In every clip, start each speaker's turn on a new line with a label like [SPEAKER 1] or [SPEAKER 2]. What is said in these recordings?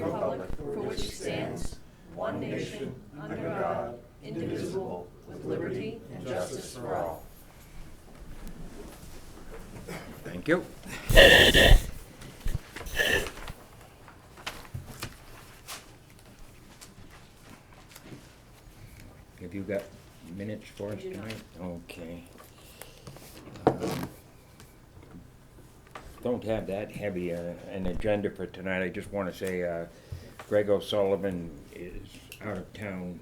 [SPEAKER 1] republic for which it stands, one nation, under God, indivisible, with liberty and justice for all.
[SPEAKER 2] Thank you. Have you got minutes for us tonight? Okay. Don't have that heavy an agenda for tonight. I just want to say Greg O'Sullivan is out of town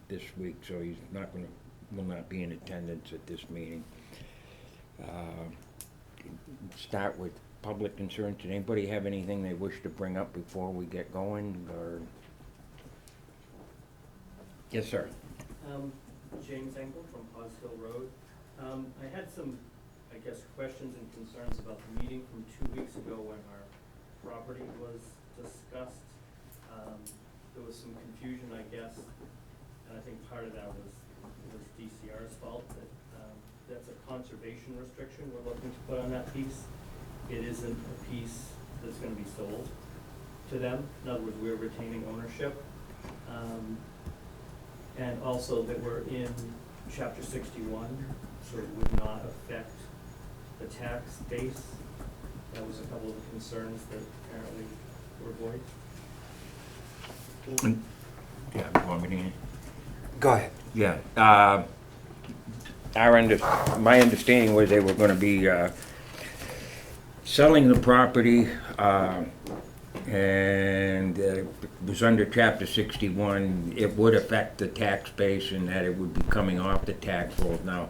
[SPEAKER 2] this week, so he's not going to, will not be in attendance at this meeting. Start with public concerns. Did anybody have anything they wish to bring up before we get going? Or yes, sir.
[SPEAKER 3] James Engel from Pos Hill Road. I had some, I guess, questions and concerns about the meeting from 2 weeks ago when our property was discussed. There was some confusion, I guess, and I think part of that was DCR's fault. That's a conservation restriction we're looking to put on that piece. It isn't a piece that's going to be sold to them. In other words, we're retaining ownership. And also that we're in Chapter 61, so it would not affect the tax base. That was a couple of the concerns that apparently were voiced.
[SPEAKER 2] Yeah, you want me to?
[SPEAKER 4] Go ahead.
[SPEAKER 2] Yeah. My understanding was they were going to be selling the property, and it was under Chapter 61. It would affect the tax base in that it would be coming off the tax roll. Now,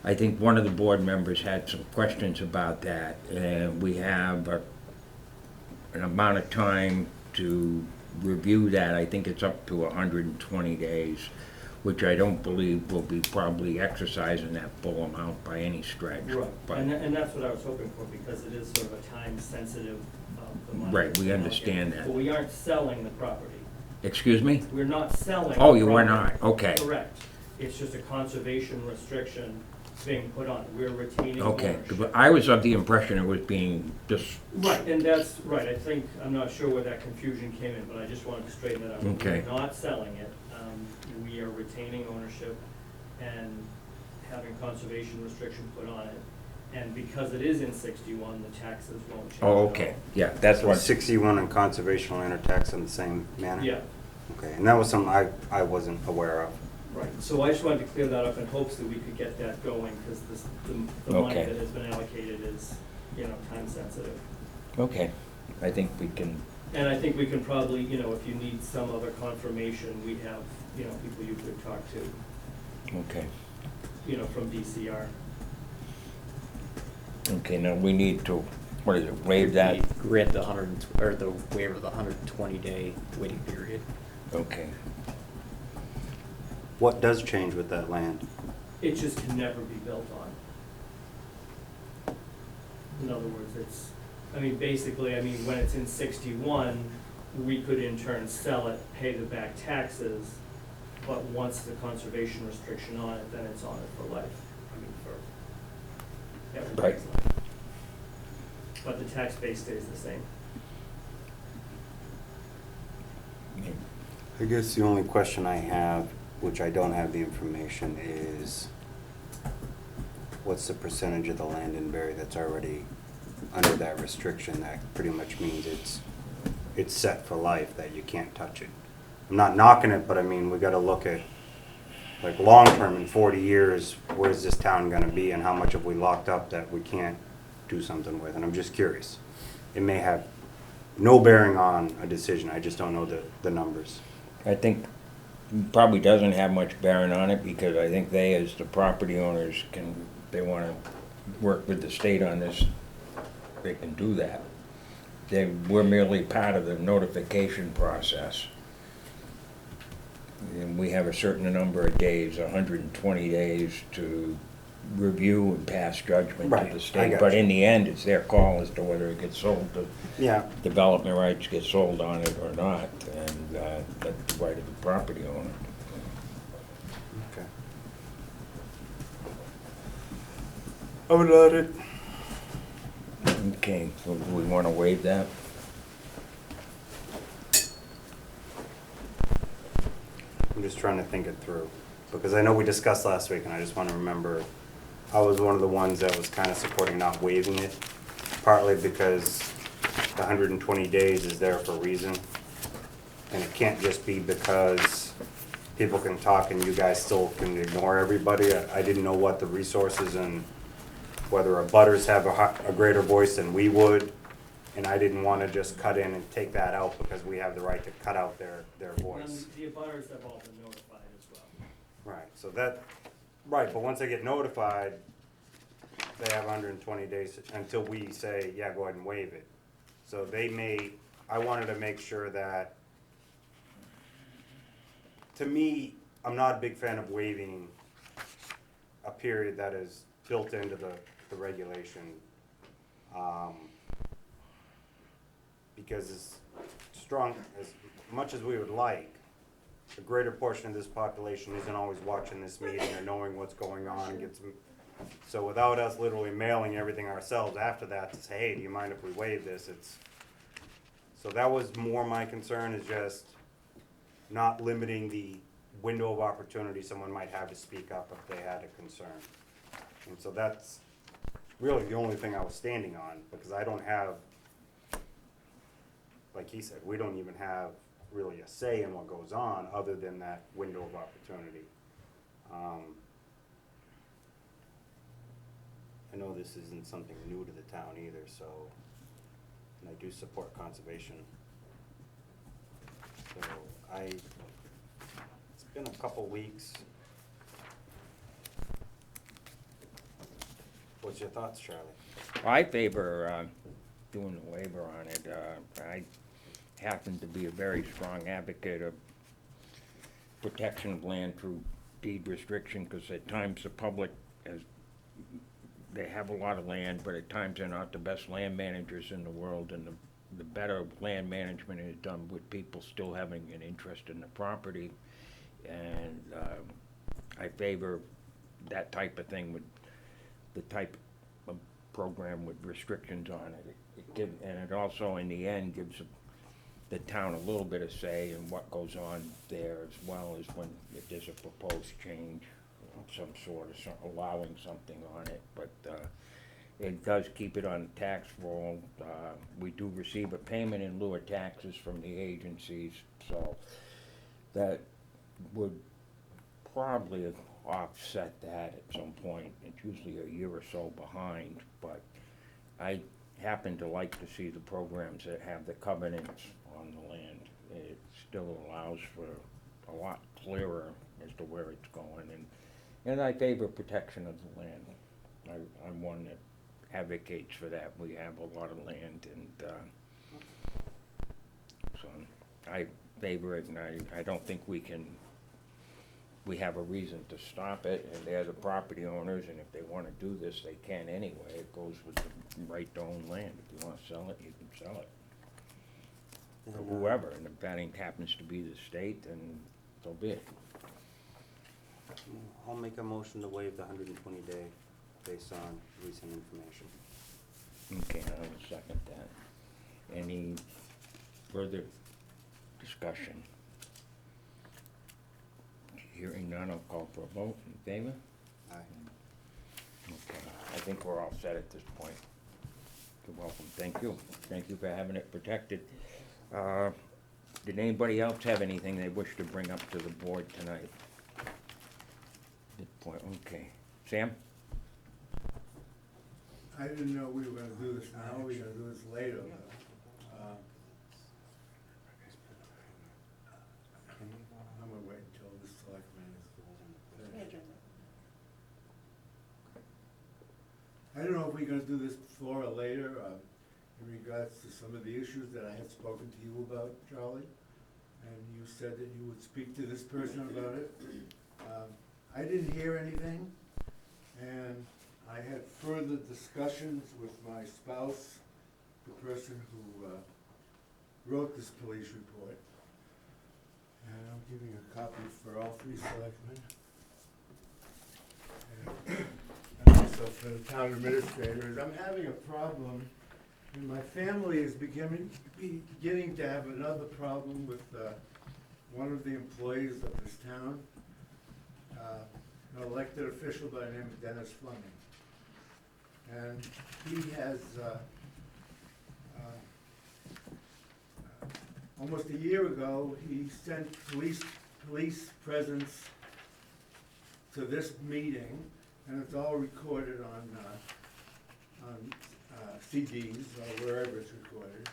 [SPEAKER 2] I think one of the board members had some questions about that, and we have an amount of time to review that. I think it's up to 120 days, which I don't believe will be probably exercising that full amount by any stretch.
[SPEAKER 3] Right,
[SPEAKER 2] But
[SPEAKER 3] and that's what I was hoping for, because it is sort of a time-sensitive the money.
[SPEAKER 2] Right, we understand that.
[SPEAKER 3] But we aren't selling the property.
[SPEAKER 2] Excuse me?
[SPEAKER 3] We're not selling
[SPEAKER 2] Oh,
[SPEAKER 3] the
[SPEAKER 2] you were
[SPEAKER 3] property.
[SPEAKER 2] not, okay.
[SPEAKER 3] Correct. It's just a conservation restriction being put on. We're retaining
[SPEAKER 2] Okay,
[SPEAKER 3] ownership.
[SPEAKER 2] but I was of the impression it was being just,
[SPEAKER 3] Right, and that's right. I think, I'm not sure where that confusion came in, but I just wanted to straighten that out.
[SPEAKER 2] Okay.
[SPEAKER 3] We're not selling it. We are retaining ownership and having conservation restriction put on it. And because it is in 61, the taxes won't change.
[SPEAKER 2] oh,
[SPEAKER 3] at
[SPEAKER 2] okay,
[SPEAKER 3] all.
[SPEAKER 2] yeah, that's
[SPEAKER 4] So
[SPEAKER 2] what,
[SPEAKER 4] 61 and conservation will enter tax in the same manner?
[SPEAKER 3] Yeah,
[SPEAKER 4] Okay, and that was something I wasn't aware of.
[SPEAKER 3] right. So I just wanted to clear that up in hopes that we could get that going, because the money
[SPEAKER 2] Okay.
[SPEAKER 3] that has been allocated is, time sensitive.
[SPEAKER 2] okay, I think we can,
[SPEAKER 3] And I think we can probably, if you need some other confirmation, we have, people you could talk to,
[SPEAKER 2] okay.
[SPEAKER 3] from DCR.
[SPEAKER 2] Okay, now we need to, what is it, waive that?
[SPEAKER 5] Grant the the waiver of the 120-day waiting period.
[SPEAKER 2] Okay,
[SPEAKER 4] What does change with that land?
[SPEAKER 3] It just can never be built on. In other words, basically, when it's in 61, we could in turn sell it, pay the back taxes, but once the conservation restriction on it, then it's on it for life. For everybody's life. But the tax base stays the same.
[SPEAKER 4] I guess the only question I have, which I don't have the information, is what's the percentage of the land in Barre that's already under that restriction? That pretty much means it's set for life, that you can't touch it. I'm not knocking it, but we gotta look at, like, long term, in 40 years, where's this town gonna be and how much have we locked up that we can't do something with? And I'm just curious. It may have no bearing on a decision, I just don't know the numbers.
[SPEAKER 2] I think probably doesn't have much bearing on it, because I think they, as the property owners, they want to work with the state on this, they can do that. We're merely part of the notification process. And we have a certain number of days, 120 days, to review and pass judgment
[SPEAKER 4] Right,
[SPEAKER 2] to the
[SPEAKER 4] I
[SPEAKER 2] state.
[SPEAKER 4] got
[SPEAKER 2] But
[SPEAKER 4] you.
[SPEAKER 2] in the end, it's their call as to whether it gets sold, the
[SPEAKER 4] Yeah.
[SPEAKER 2] development rights get sold on it or not, and that's the right of the property owner.
[SPEAKER 4] Okay. About it.
[SPEAKER 2] Okay, so do we want to waive that?
[SPEAKER 4] I'm just trying to think it through, because I know we discussed last week, and I just want to remember, I was one of the ones that was kind of supporting not waiving it, partly because the 120 days is there for a reason, and it can't just be because people can talk and you guys still can ignore everybody. I didn't know what the resources and whether abutters have a greater voice than we would, and I didn't want to just cut in and take that out because we have the right to cut out their
[SPEAKER 3] And
[SPEAKER 4] voice.
[SPEAKER 3] the abutters have all been notified as well.
[SPEAKER 4] Right, so that, right, but once they get notified, they have 120 days until we say, yeah, go ahead and waive it. So they may, I wanted to make sure that, to me, I'm not a big fan of waiving a period that is built into the regulation. Because as strong, as much as we would like, a greater portion of this population isn't always watching this meeting or knowing what's going on and gets. So without us literally mailing everything ourselves after that to say, hey, do you mind if we waive this? So that was more my concern, is just not limiting the window of opportunity someone might have to speak up if they had a concern. And so that's really the only thing I was standing on, because I don't have, like he said, we don't even have really a say in what goes on other than that window of opportunity. I know this isn't something new to the town either, so, and I do support conservation. So it's been a couple weeks. What's your thoughts, Charlie?
[SPEAKER 2] I favor doing the waiver on it. I happen to be a very strong advocate of protection of land through deed restriction, because at times the public, they have a lot of land, but at times they're not the best land managers in the world, and the better land management is done with people still having an interest in the property. And I favor that type of thing, with the type of program with restrictions on it. And it also, in the end, gives the town a little bit of say in what goes on there, as well as when, if there's a proposed change of some sort, or allowing something on it. But it does keep it on the tax roll. We do receive a payment in lieu of taxes from the agencies, so that would probably offset that at some point. It's usually a year or so behind, but I happen to like to see the programs that have the covenants on the land. It still allows for a lot clearer as to where it's going, and I favor protection of the land. I'm one that advocates for that. We have a lot of land, and so I favor it, and I don't think we have a reason to stop it, and they're the property owners, and if they want to do this, they can anyway. It goes with the right to own land. If you want to sell it, you can sell it. For whoever, and if that happens to be the state, then so be it.
[SPEAKER 4] I'll make a motion to waive the 120 day based on recent information.
[SPEAKER 2] Okay, I will second that. Any further discussion? Hearing none, I'll call for a vote. In favor?
[SPEAKER 4] Aye.
[SPEAKER 2] Okay, I think we're all set at this point. You're welcome. Thank you. Thank you for having it protected. Did anybody else have anything they wish to bring up to the board tonight? This point, okay. Sam?
[SPEAKER 6] I didn't know we were gonna do this now, we were gonna do this later. I'm gonna wait until the selectmen is finished. I don't know if we're gonna do this before or later, in regards to some of the issues that I had spoken to you about, Charlie. And you said that you would speak to this person about it. I didn't hear anything, and I had further discussions with my spouse, the person who wrote this police report. And I'm giving a copy for all three selectmen. And also for the town administrators. I'm having a problem, and my family is beginning to have another problem with one of the employees of this town, an elected official by the name of Dennis Fleming. And he has, almost a year ago, he sent police presence to this meeting, and it's all recorded on CDs or wherever it's recorded.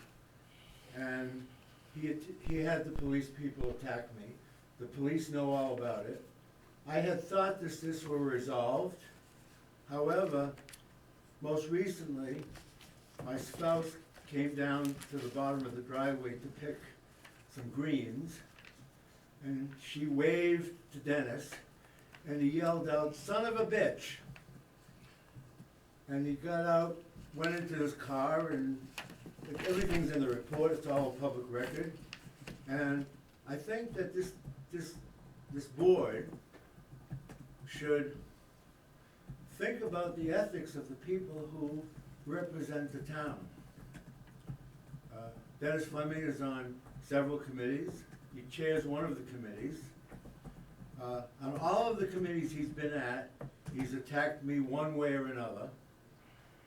[SPEAKER 6] And he had the police people attack me. The police know all about it. I had thought this were resolved. However, most recently, my spouse came down to the bottom of the driveway to pick some greens, and she waved to Dennis, and he yelled out, "Son of a bitch!" And he got out, went into his car, and everything's in the report, it's all a public record. And I think that this board should think about the ethics of the people who represent the town. Dennis Fleming is on several committees. He chairs one of the committees. On all of the committees he's been at, he's attacked me one way or another.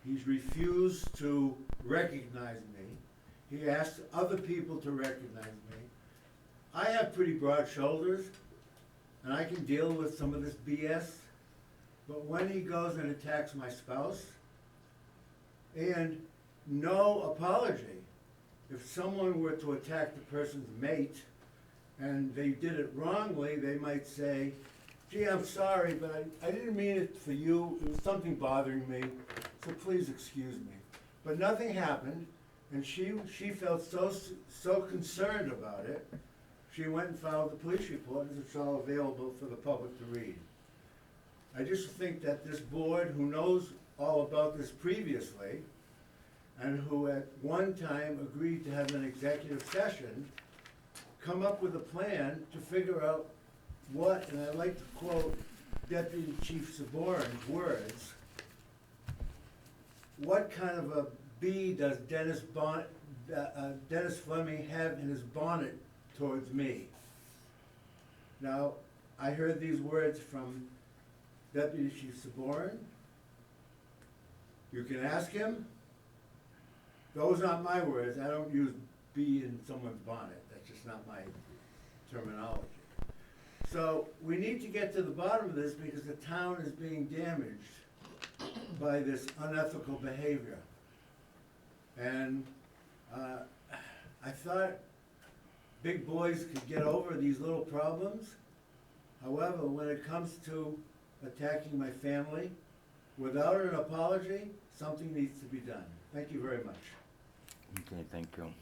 [SPEAKER 6] He's refused to recognize me. He asked other people to recognize me. I have pretty broad shoulders, and I can deal with some of this BS, but when he goes and attacks my spouse, and no apology, if someone were to attack the person's mate, and they did it wrongly, they might say, "Gee, I'm sorry, but I didn't mean it for you, it was something bothering me, so please excuse me." But nothing happened, and she felt so concerned about it, she went and filed the police report, and it's all available for the public to read. I just think that this board, who knows all about this previously, and who at one time agreed to have an executive session, come up with a plan to figure out what, and I'd like to quote Deputy Chief Saborin's words, what kind of a bee does Dennis Fleming have in his bonnet towards me? Now, I heard these words from Deputy Chief Saborin. You can ask him. Those aren't my words. I don't use bee in someone's bonnet. That's just not my terminology. So we need to get to the bottom of this because the town is being damaged by this unethical behavior. And I thought big boys could get over these little problems. However, when it comes to attacking my family, without an apology, something needs to be done. Thank you very much.
[SPEAKER 2] Okay, thank you.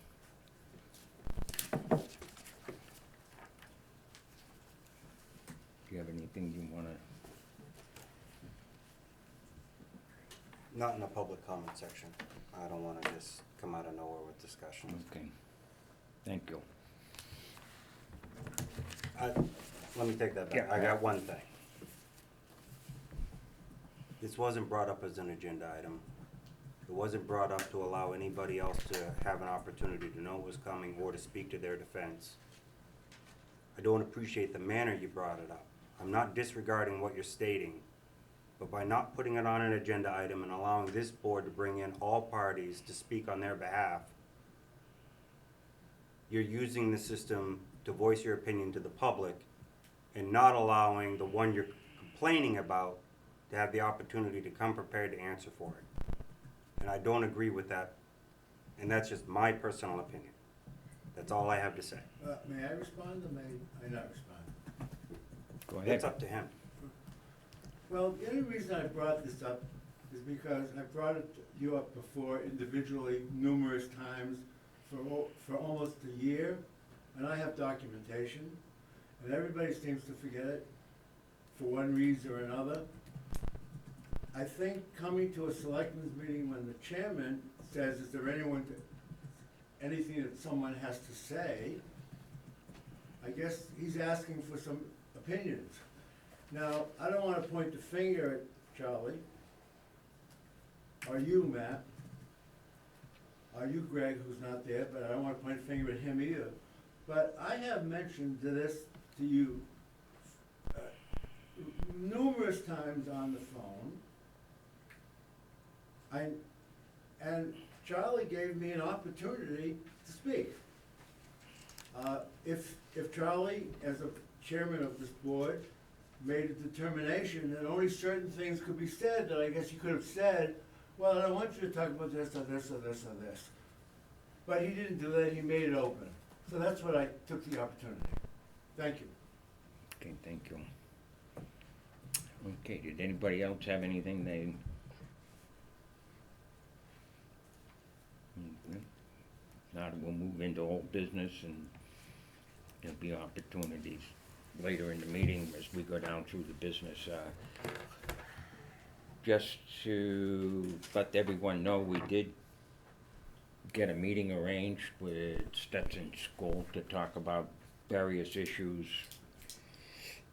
[SPEAKER 2] Do you have anything you wanna?
[SPEAKER 4] Not in the public comment section. I don't wanna just come out of nowhere with discussion.
[SPEAKER 2] Okay, thank you.
[SPEAKER 4] Let me take that back.
[SPEAKER 2] Yeah.
[SPEAKER 4] I got one thing. This wasn't brought up as an agenda item. It wasn't brought up to allow anybody else to have an opportunity to know what was coming or to speak to their defense. I don't appreciate the manner you brought it up. I'm not disregarding what you're stating, but by not putting it on an agenda item and allowing this board to bring in all parties to speak on their behalf, you're using the system to voice your opinion to the public and not allowing the one you're complaining about to have the opportunity to come prepared to answer for it. And I don't agree with that, and that's just my personal opinion. That's all I have to say.
[SPEAKER 6] May I respond or may I not respond?
[SPEAKER 2] Go ahead.
[SPEAKER 4] It's up to him.
[SPEAKER 6] Well, the only reason I brought this up is because I brought you up before individually numerous times for almost a year, and I have documentation, and everybody seems to forget it for one reason or another. I think coming to a selectmen's meeting when the chairman says, is there anything that someone has to say, I guess he's asking for some opinions. Now, I don't want to point the finger at Charlie, or you, Matt, or you, Greg, who's not there, but I don't want to point a finger at him either. But I have mentioned this to you uh, numerous times on the phone. And Charlie gave me an opportunity to speak. If Charlie, as a chairman of this board, made a determination that only certain things could be said, that I guess he could have said, well, I want you to talk about this or this or this or this. But he didn't do that, he made it open. So that's what I took the opportunity. Thank you.
[SPEAKER 2] Okay, thank you. Okay, did anybody else have anything they? Okay. Now we'll move into old business, and there'll be opportunities later in the meeting as we go down through the business. Just to let everyone know, we did get a meeting arranged with Stetson School to talk about various issues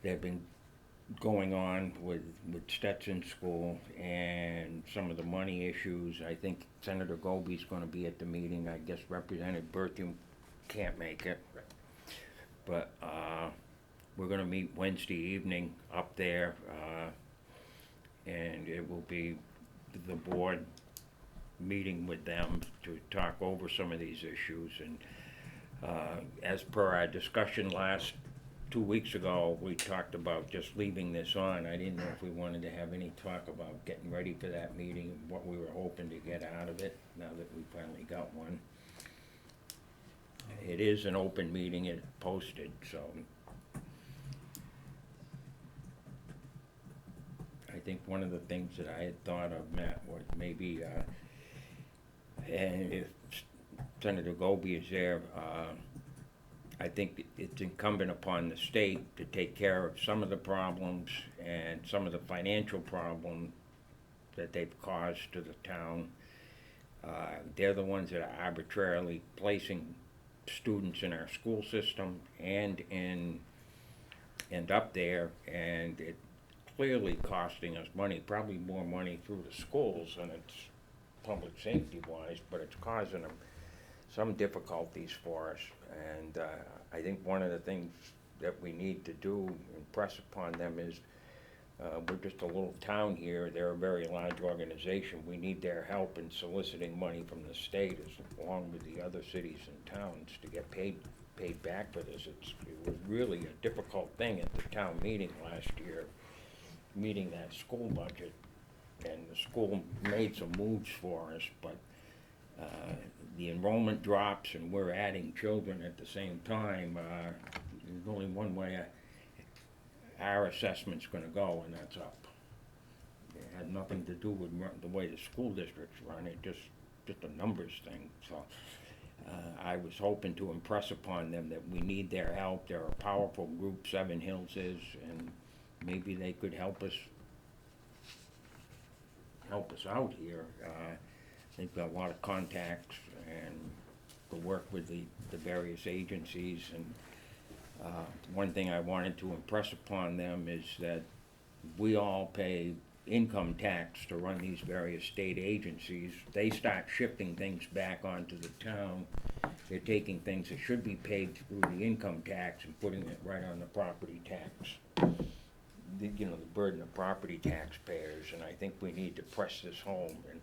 [SPEAKER 2] that have been going on with Stetson School and some of the money issues. I think Senator Goby's gonna be at the meeting. I guess Representative Berthium can't make it. But we're gonna meet Wednesday evening up there, and it will be the board meeting with them to talk over some of these issues. And as per our discussion 2 weeks ago, we talked about just leaving this on. I didn't know if we wanted to have any talk about getting ready for that meeting, and what we were hoping to get out of it, now that we finally got one. It is an open meeting, it's posted, so I think one of the things that I had thought of, Matt, was maybe, and if Senator Goby is there, I think it's incumbent upon the state to take care of some of the problems and some of the financial problems that they've caused to the town. They're the ones that are arbitrarily placing students in our school system and up there, and it clearly costing us money, probably more money through the schools than it's public safety wise, but it's causing them some difficulties for us. And I think one of the things that we need to do, impress upon them, is we're just a little town here. They're a very large organization. We need their help in soliciting money from the state, along with the other cities and towns, to get paid back for this. It was really a difficult thing at the town meeting last year, meeting that school budget, and the school made some moves for us, but the enrollment drops and we're adding children at the same time. There's only one way our assessment's gonna go, and that's up. It had nothing to do with the way the school districts run, it just a numbers thing. So I was hoping to impress upon them that we need their help. They're a powerful group, Seven Hills is, and maybe they could help us out here. They've got a lot of contacts and to work with the various agencies. And one thing I wanted to impress upon them is that we all pay income tax to run these various state agencies. They start shifting things back onto the town. They're taking things that should be paid through the income tax and putting it right on the property tax. The burden of property taxpayers, and I think we need to press this home, and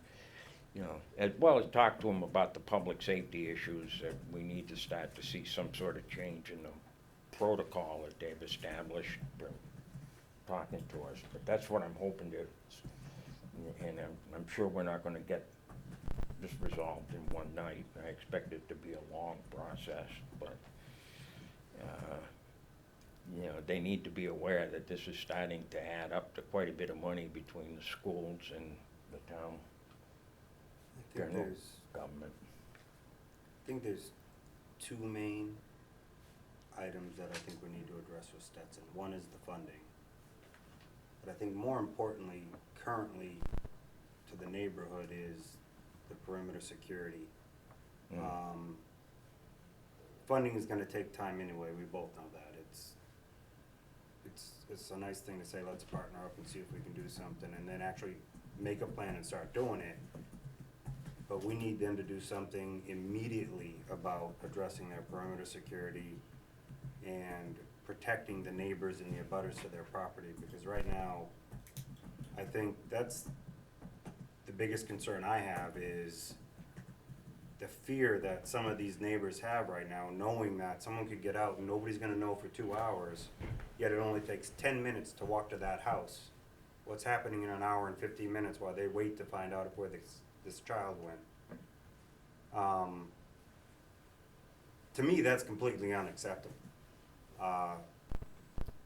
[SPEAKER 2] as well as talk to them about the public safety issues, that we need to start to see some sort of change in the protocol that they've established for talking to us. But that's what I'm hoping to, and I'm sure we're not gonna get this resolved in one night. I expect it to be a long process, but they need to be aware that this is starting to add up to quite a bit of money between the schools and the town general government.
[SPEAKER 4] I think there's two main items that I think we need to address with Stetson. One is the funding. But I think more importantly, currently, to the neighborhood is the perimeter security. Funding is gonna take time anyway, we both know that. It's a nice thing to say, let's partner up and see if we can do something, and then actually make a plan and start doing it. but we need them to do something immediately about addressing their perimeter security and protecting the neighbors and the abutters to their property, because right now, I think that's the biggest concern I have is the fear that some of these neighbors have right now, knowing that someone could get out and nobody's gonna know for 2 hours, yet it only takes 10 minutes to walk to that house. What's happening in an hour and 15 minutes while they wait to find out where this child went? To me, that's completely unacceptable.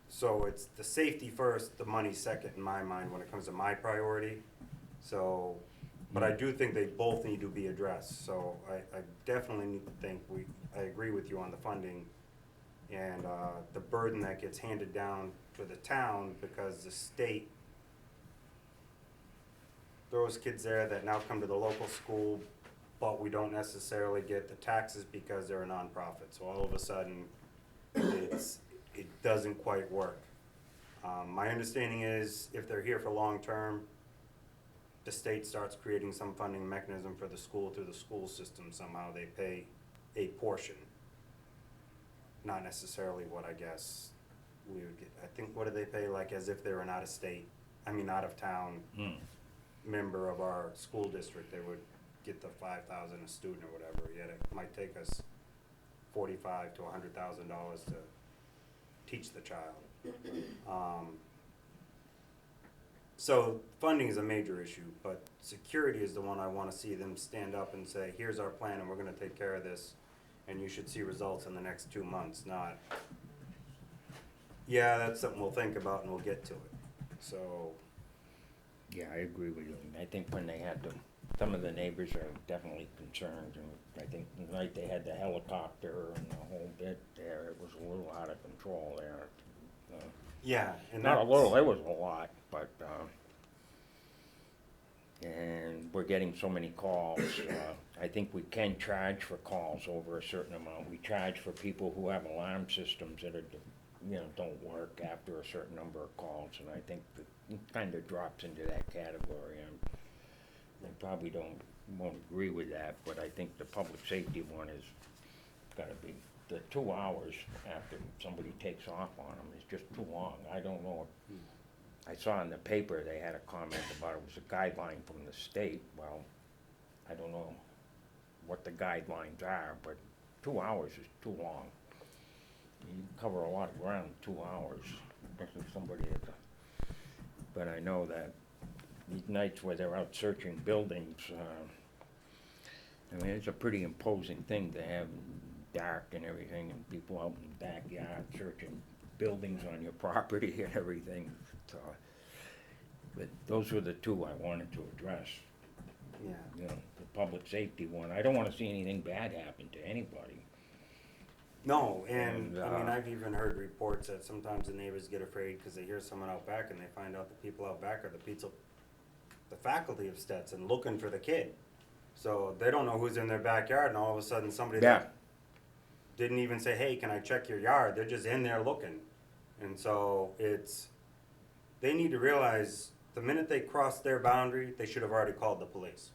[SPEAKER 4] So it's the safety first, the money second in my mind when it comes to my priority. So, but I do think they both need to be addressed. So I definitely need to think, I agree with you on the funding and the burden that gets handed down to the town because the state throws kids there that now come to the local school, but we don't necessarily get the taxes because they're a nonprofit. So all of a sudden, it doesn't quite work. My understanding is if they're here for long term, the state starts creating some funding mechanism for the school through the school system. Somehow they pay a portion, not necessarily what I guess we would get. I think, what do they pay, like as if they're an out of town member of our school district, they would get the $5,000 a student or whatever, yet it might take us $45,000 to $100,000 to teach the child. So funding is a major issue, but security is the one I want to see them stand up and say, here's our plan and we're going to take care of this and you should see results in the next 2 months, not, yeah, that's something we'll think about and we'll get to it. So,
[SPEAKER 2] Yeah, I agree with you. I think when they had some of the neighbors are definitely concerned, and I think the night they had the helicopter and the whole bit there, it was a little out of control there.
[SPEAKER 4] yeah. And
[SPEAKER 2] Not a
[SPEAKER 4] that's-
[SPEAKER 2] little, it was a lot, but, and we're getting so many calls. I think we can charge for calls over a certain amount. We charge for people who have alarm systems that are, don't work after a certain number of calls, and I think that it kind of drops into that category. I probably won't agree with that, but I think the public safety one is gotta be, the 2 hours after somebody takes off on them is just too long. I don't know. I saw in the paper they had a comment about it was a guideline from the state. Well, I don't know what the guidelines are, but 2 hours is too long. You cover a lot of ground in 2 hours, especially somebody but I know that these nights where they're out searching buildings, I mean, it's a pretty imposing thing to have dark and everything, and people out in the backyard searching buildings on your property and everything. So, but those were the two I wanted to address.
[SPEAKER 4] Yeah.
[SPEAKER 2] The public safety one. I don't want to see anything bad happen to anybody.
[SPEAKER 4] No, and
[SPEAKER 2] And,
[SPEAKER 4] I mean, I've even heard reports that sometimes the neighbors get afraid because they hear someone out back and they find out the people out back are the faculty of Stetson looking for the kid. So they don't know who's in their backyard, and all of a sudden somebody that didn't even say, hey, can I check your yard? They're just in there looking. And so they need to realize the minute they cross their boundary, they should have already called the police.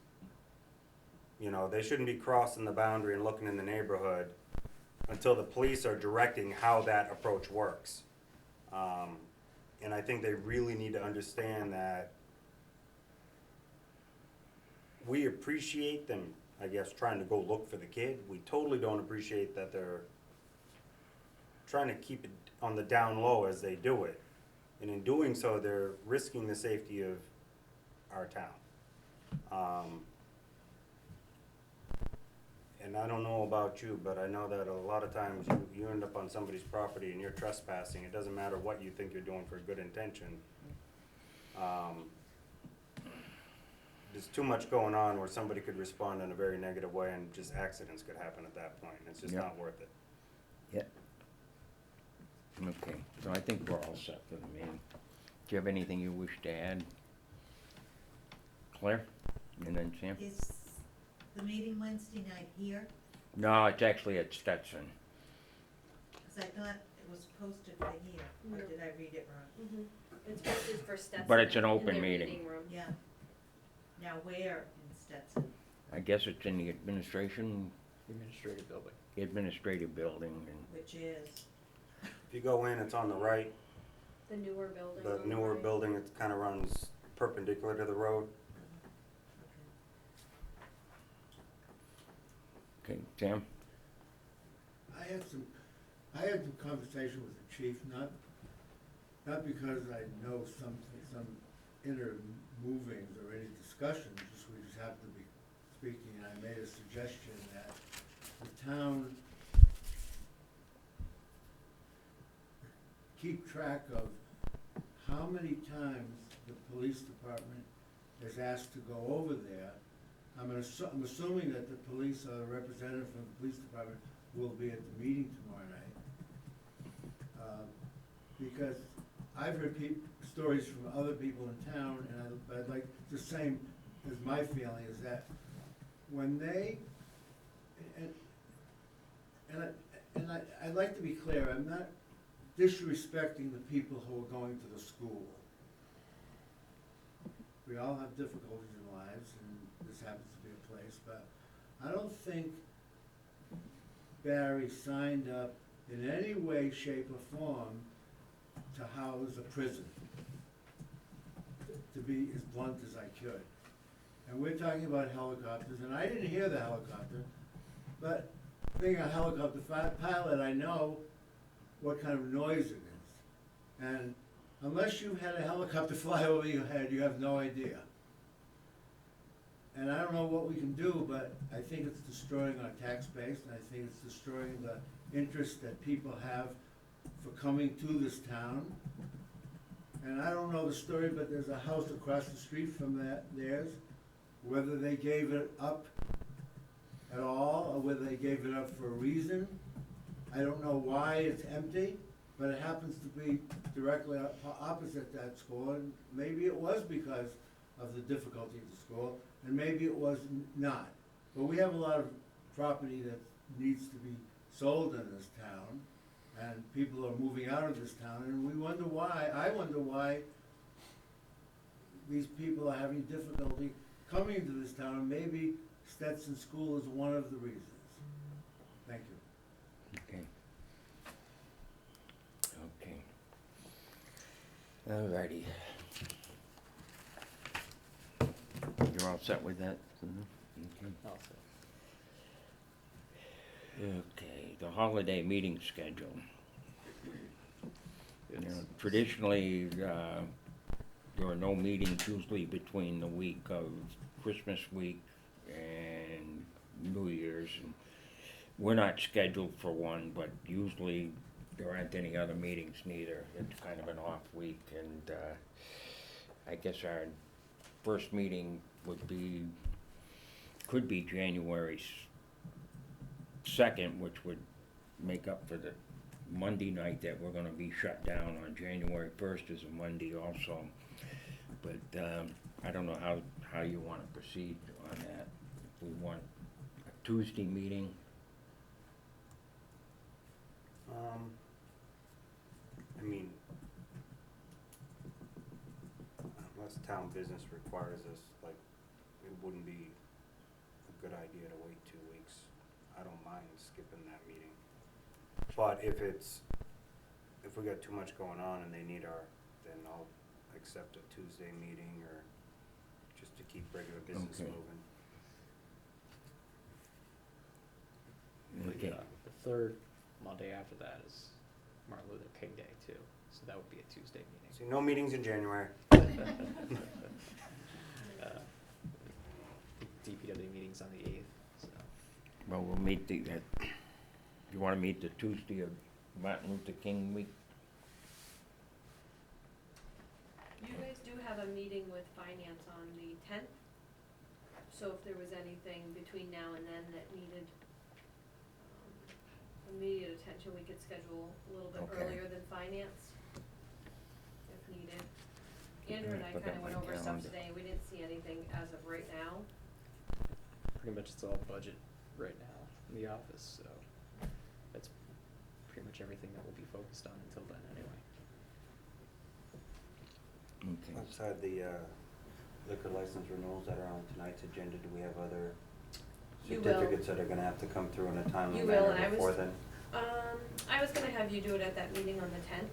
[SPEAKER 4] They shouldn't be crossing the boundary and looking in the neighborhood until the police are directing how that approach works. And I think they really need to understand that we appreciate them, I guess, trying to go look for the kid. We totally don't appreciate that they're trying to keep it on the down low as they do it. And in doing so, they're risking the safety of our town. And I don't know about you, but I know that a lot of times you end up on somebody's property and you're trespassing. It doesn't matter what you think you're doing for a good intention. There's too much going on where somebody could respond in a very negative way and just accidents could happen at that point. It's just not worth it.
[SPEAKER 2] Yeah. Okay, so I think we're all set for the meeting. Do you have anything you wish to add? Claire? And then Sam?
[SPEAKER 7] Is the meeting Wednesday night here?
[SPEAKER 2] No, it's actually at Stetson.
[SPEAKER 7] Because I thought it was posted for here, or
[SPEAKER 1] No.
[SPEAKER 7] did I read it wrong?
[SPEAKER 1] It's posted for Stetson.
[SPEAKER 2] But it's an
[SPEAKER 1] in
[SPEAKER 2] open
[SPEAKER 1] their
[SPEAKER 2] meeting.
[SPEAKER 1] room.
[SPEAKER 7] Yeah. Now where in Stetson?
[SPEAKER 2] I guess it's in the administrative building, and
[SPEAKER 7] Which is,
[SPEAKER 4] If you go in, it's on the right.
[SPEAKER 1] The newer building.
[SPEAKER 4] The
[SPEAKER 1] on
[SPEAKER 4] newer
[SPEAKER 1] right.
[SPEAKER 4] building, it kind of runs perpendicular to the road.
[SPEAKER 2] okay, Sam?
[SPEAKER 6] I had some conversation with the chief, not because I know some inner movings or any discussions, just we just happened to be speaking, and I made a suggestion that the town keep track of how many times the police department is asked to go over there. I'm assuming that the police or the representative from the police department will be at the meeting tomorrow night. Because I've heard stories from other people in town, and I'd like, the same as my feeling is that when they, I'd like to be clear, I'm not disrespecting the people who are going to the school. We all have difficulties in lives, and this happens to be a place, but I don't think Barre signed up in any way, shape, or form to house a prison, to be as blunt as I could. And we're talking about helicopters, and I didn't hear the helicopter, but being a helicopter pilot, I know what kind of noise it is. And unless you've had a helicopter fly over your head, you have no idea. And I don't know what we can do, but I think it's destroying our tax base, and I think it's destroying the interest that people have for coming to this town. And I don't know the story, but there's a house across the street from theirs, whether they gave it up at all, or whether they gave it up for a reason. I don't know why it's empty, but it happens to be directly opposite that school, and maybe it was because of the difficulty of the school, and maybe it was not. But we have a lot of property that needs to be sold in this town, and people are moving out of this town, and we wonder why, I wonder why these people are having difficulty coming to this town, and maybe Stetson School is one of the reasons. Thank you.
[SPEAKER 2] Okay. Alrighty. You're all set with that? Okay.
[SPEAKER 5] Also,
[SPEAKER 2] Okay, the holiday meeting schedule. You know,
[SPEAKER 5] it's-
[SPEAKER 2] traditionally, there are no meetings usually between the week of Christmas week and New Year's. And we're not scheduled for one, but usually there aren't any other meetings neither. It's kind of an off week, and I guess our first meeting could be January 2nd, which would make up for the Monday night that we're gonna be shut down on. January 1st is a Monday also. But I don't know how you wanna proceed on that. If we want a Tuesday meeting,
[SPEAKER 4] I mean, unless town business requires us, like, it wouldn't be a good idea to wait 2 weeks. I don't mind skipping that meeting. But if we got too much going on and they need then I'll accept a Tuesday meeting, or just to keep regular business
[SPEAKER 2] Okay.
[SPEAKER 4] moving.
[SPEAKER 2] okay.
[SPEAKER 5] The third Monday after that is Martin Luther King Day too, so that would be a Tuesday meeting.
[SPEAKER 4] See, no meetings in January.
[SPEAKER 5] DPW meeting's on the 8th, so.
[SPEAKER 2] Well, we'll meet you wanna meet the Tuesday of Martin Luther King week?
[SPEAKER 1] You guys do have a meeting with finance on the 10th, so if there was anything between now and then that needed immediate attention, we could schedule a little bit
[SPEAKER 2] Okay.
[SPEAKER 1] earlier than finance, if needed. Andrew and I
[SPEAKER 2] Look
[SPEAKER 1] kinda
[SPEAKER 2] at
[SPEAKER 1] went
[SPEAKER 2] my
[SPEAKER 1] over stuff
[SPEAKER 2] calendar.
[SPEAKER 1] today, we didn't see anything as of right now.
[SPEAKER 5] Pretty much it's all budget right now in the office, so that's pretty much everything that we'll be focused on until then anyway.
[SPEAKER 2] Okay.
[SPEAKER 4] Outside the liquor license renewals that are on tonight's agenda, do we have other
[SPEAKER 1] You will.
[SPEAKER 4] certificates that are gonna have to come through in a timely
[SPEAKER 1] You will,
[SPEAKER 4] manner
[SPEAKER 1] and I was-
[SPEAKER 4] before then?
[SPEAKER 1] I was gonna have you do it at that meeting on the 10th.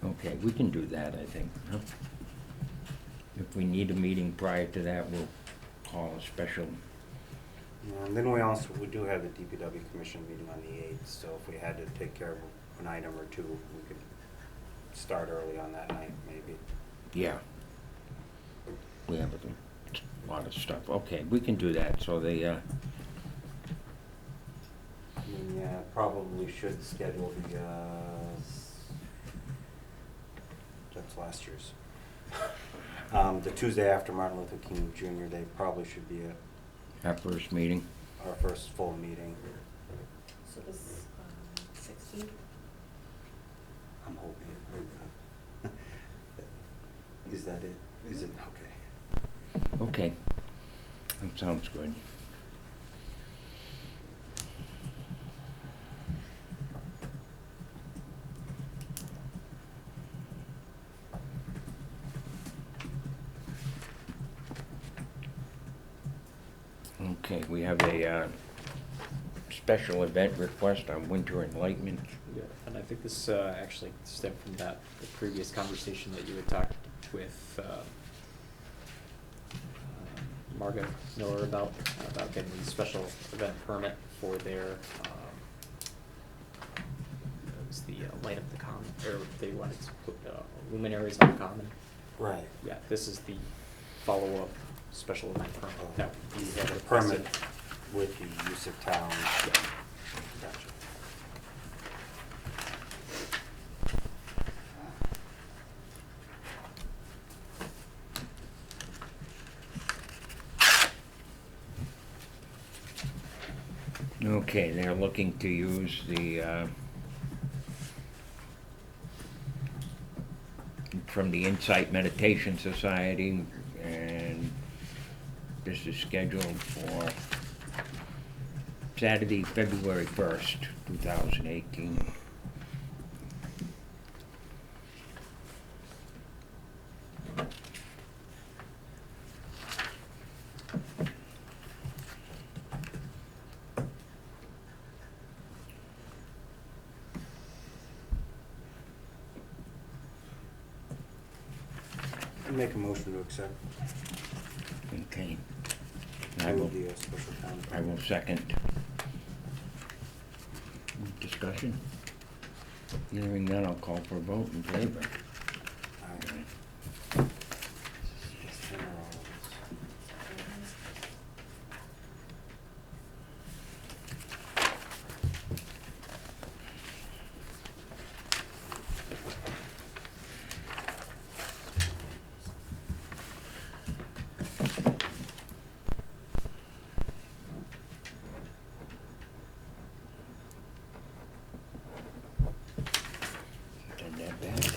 [SPEAKER 2] Okay, we can do that, I think, huh? If we need a meeting prior to that, we'll call a special.
[SPEAKER 4] Yeah, and then we do have the DPW commission meeting on the 8th, so if we had to take care of an item or two, we could start early on that night, maybe.
[SPEAKER 2] Yeah. We have a lot of stuff. Okay, we can do that, so they,
[SPEAKER 4] And yeah, probably should schedule the, that's last year's. The Tuesday after Martin Luther King Jr., they probably should be
[SPEAKER 2] our first meeting.
[SPEAKER 4] our first full meeting.
[SPEAKER 1] So this, 16th.
[SPEAKER 4] I'm hoping. Is that it? Is it? Okay.
[SPEAKER 2] Okay, that sounds good. Okay, we have a special event request on Winter Enlightenment.
[SPEAKER 5] Yeah, and I think this actually stemmed from the previous conversation that you had talked with Margot Miller about getting the special event permit for their, it was the light up the common, or they wanted to put luminaries on the common.
[SPEAKER 4] Right.
[SPEAKER 5] Yeah, this is the follow-up special event permit that we had
[SPEAKER 4] The
[SPEAKER 5] requested.
[SPEAKER 4] permit with the use of town.
[SPEAKER 5] Yeah.
[SPEAKER 4] Gotcha.
[SPEAKER 2] Okay, they're looking to use the, from the Insight Meditation Society, and this is scheduled for Saturday, February 1st, 2018.
[SPEAKER 4] I'd make a motion to accept.
[SPEAKER 2] Okay. I will,
[SPEAKER 4] The special town
[SPEAKER 2] I will
[SPEAKER 4] permit.
[SPEAKER 2] second. Discussion? Hearing none, I'll call for a vote in favor.
[SPEAKER 4] Aye. Just 10 hours.
[SPEAKER 2] Done that bad.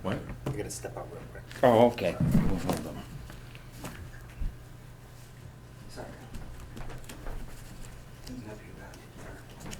[SPEAKER 2] What?
[SPEAKER 4] We gotta step out real quick.
[SPEAKER 2] Oh, okay. We'll hold them.
[SPEAKER 4] Sorry. Doesn't have you back.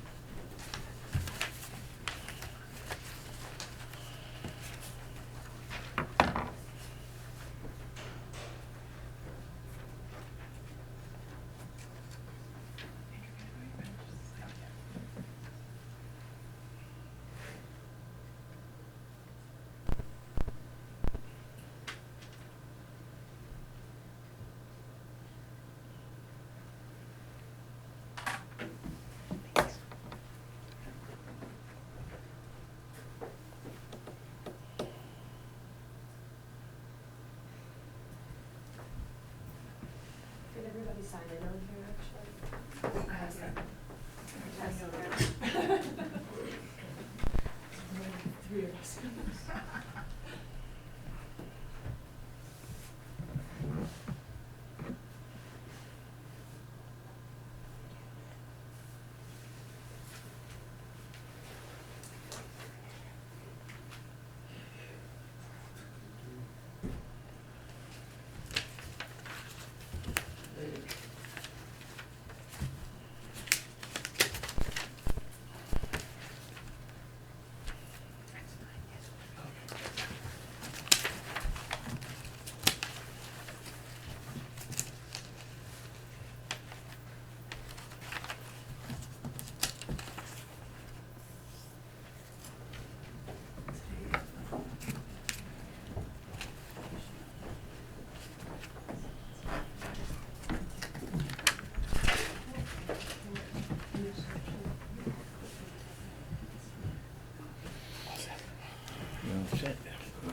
[SPEAKER 1] Did everybody sign in on here, actually? Three of us.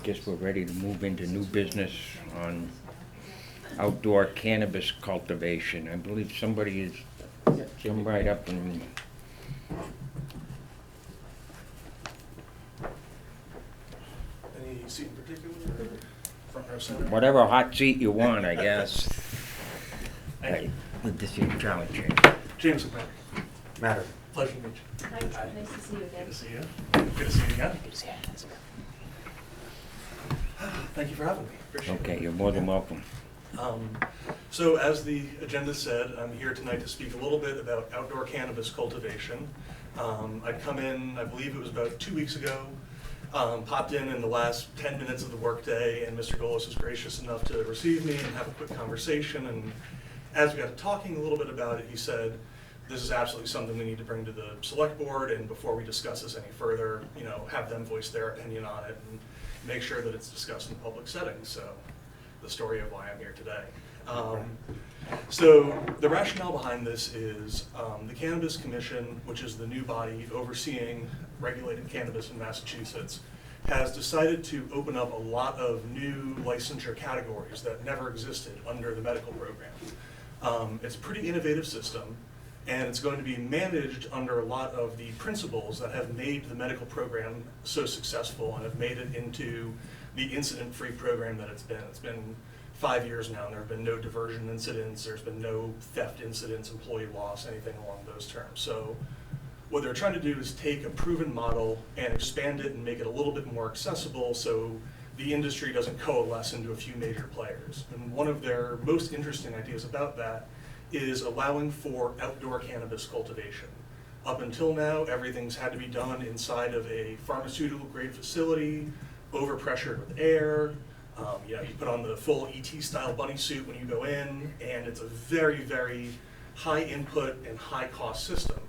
[SPEAKER 2] Guess we're ready to move into new business on outdoor cannabis cultivation. I believe somebody is, come right up and,
[SPEAKER 8] Any seat in particular, or front row center?
[SPEAKER 2] whatever hot seat you want, I guess.
[SPEAKER 8] Thank you.
[SPEAKER 2] Good to see you, Charlie James.
[SPEAKER 8] James McMahon.
[SPEAKER 4] Matter.
[SPEAKER 8] Pleasure to meet you.
[SPEAKER 1] Hi, nice to see you again.
[SPEAKER 8] Good to see you. Good to see you again. Thank you for having me. Appreciate it.
[SPEAKER 2] Okay, you're more than welcome.
[SPEAKER 8] So as the agenda said, I'm here tonight to speak a little bit about outdoor cannabis cultivation. I'd come in, I believe it was about 2 weeks ago, popped in the last 10 minutes of the workday, and Mr. Golis was gracious enough to receive me and have a quick conversation. And as we got talking a little bit about it, he said, this is absolutely something we need to bring to the select board, and before we discuss this any further, have them voice their opinion on it and make sure that it's discussed in public settings. So the story of why I'm here today. So the rationale behind this is the Cannabis Commission, which is the new body overseeing regulated cannabis in Massachusetts, has decided to open up a lot of new licensure categories that never existed under the medical program. It's a pretty innovative system, and it's going to be managed under a lot of the principles that have made the medical program so successful and have made it into the incident-free program that it's been. It's been 5 years now, and there have been no diversion incidents, there's been no theft incidents, employee loss, anything along those terms. So what they're trying to do is take a proven model and expand it and make it a little bit more accessible so the industry doesn't coalesce into a few major players. And one of their most interesting ideas about that is allowing for outdoor cannabis cultivation. Up until now, everything's had to be done inside of a pharmaceutical grade facility, overpressured with air. You put on the full ET style bunny suit when you go in, and it's a very, very high input and high cost system.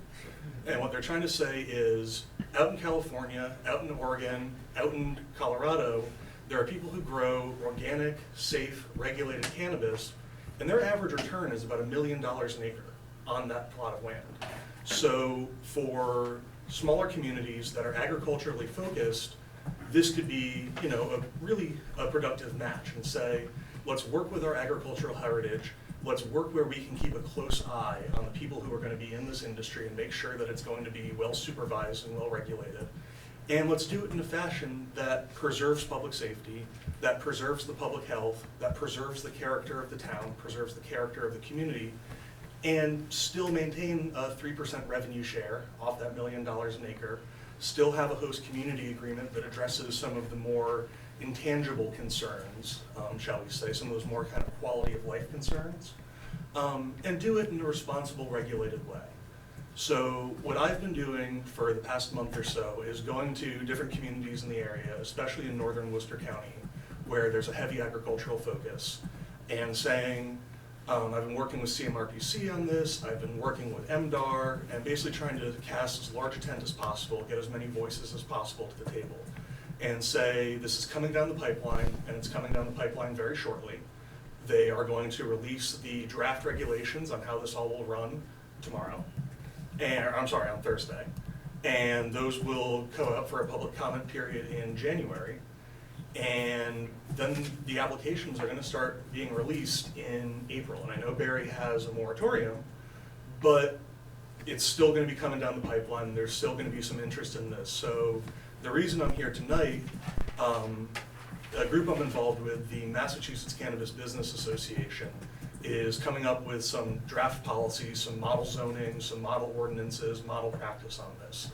[SPEAKER 8] And what they're trying to say is, out in California, out in Oregon, out in Colorado, there are people who grow organic, safe, regulated cannabis, and their average return is about $1 million an acre on that plot of land. So for smaller communities that are agriculturally focused, this could be, a productive match, and say, let's work with our agricultural heritage, let's work where we can keep a close eye on the people who are going to be in this industry and make sure that it's going to be well supervised and well regulated. And let's do it in a fashion that preserves public safety, that preserves the public health, that preserves the character of the town, preserves the character of the community, and still maintain a 3% revenue share off that $1 million an acre, still have a host community agreement that addresses some of the more intangible concerns, shall we say, some of those more kind of quality of life concerns, and do it in a responsible, regulated way. So what I've been doing for the past month or so is going to different communities in the area, especially in northern Worcester County, where there's a heavy agricultural focus, and saying, I've been working with CMRPC on this, I've been working with MDAR, and basically trying to cast as large a tent as possible, get as many voices as possible to the table, and say, this is coming down the pipeline, and it's coming down the pipeline very shortly. They are going to release the draft regulations on how this all will run tomorrow, on Thursday. And those will go out for a public comment period in January. And then the applications are gonna start being released in April. And I know Barre has a moratorium, but it's still gonna be coming down the pipeline. There's still gonna be some interest in this. So the reason I'm here tonight, a group I'm involved with, the Massachusetts Cannabis Business Association, is coming up with some draft policies, some model zoning, some model ordinances, model practice on this.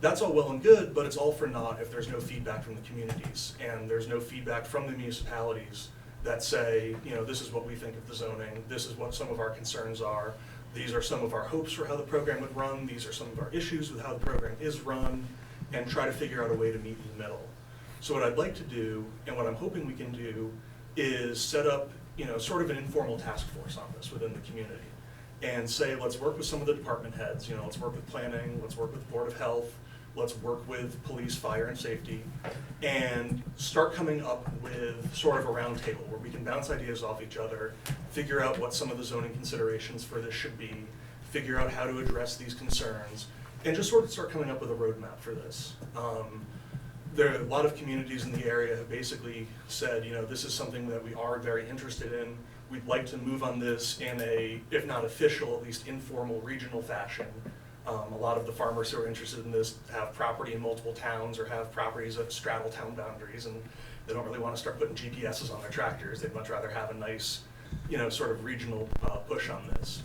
[SPEAKER 8] That's all well and good, but it's all for naught if there's no feedback from the communities, and there's no feedback from the municipalities that say, this is what we think of the zoning, this is what some of our concerns are, these are some of our hopes for how the program would run, these are some of our issues with how the program is run, and try to figure out a way to meet in the middle. So what I'd like to do, and what I'm hoping we can do, is set up sort of an informal task force on this within the community, and say, let's work with some of the department heads, let's work with planning, let's work with Board of Health, let's work with police, fire, and safety, and start coming up with sort of a round table where we can bounce ideas off each other, figure out what some of the zoning considerations for this should be, figure out how to address these concerns, and just sort of start coming up with a roadmap for this. there are a lot of communities in the area have basically said, you know, this is something that we are very interested in. We'd like to move on this in a, if not official, at least informal regional fashion. A lot of the farmers who are interested in this have property in multiple towns or have properties that straddle town boundaries, and they don't really want to start putting GPSs on their tractors. They'd much rather have a nice, you know, sort of regional push on this.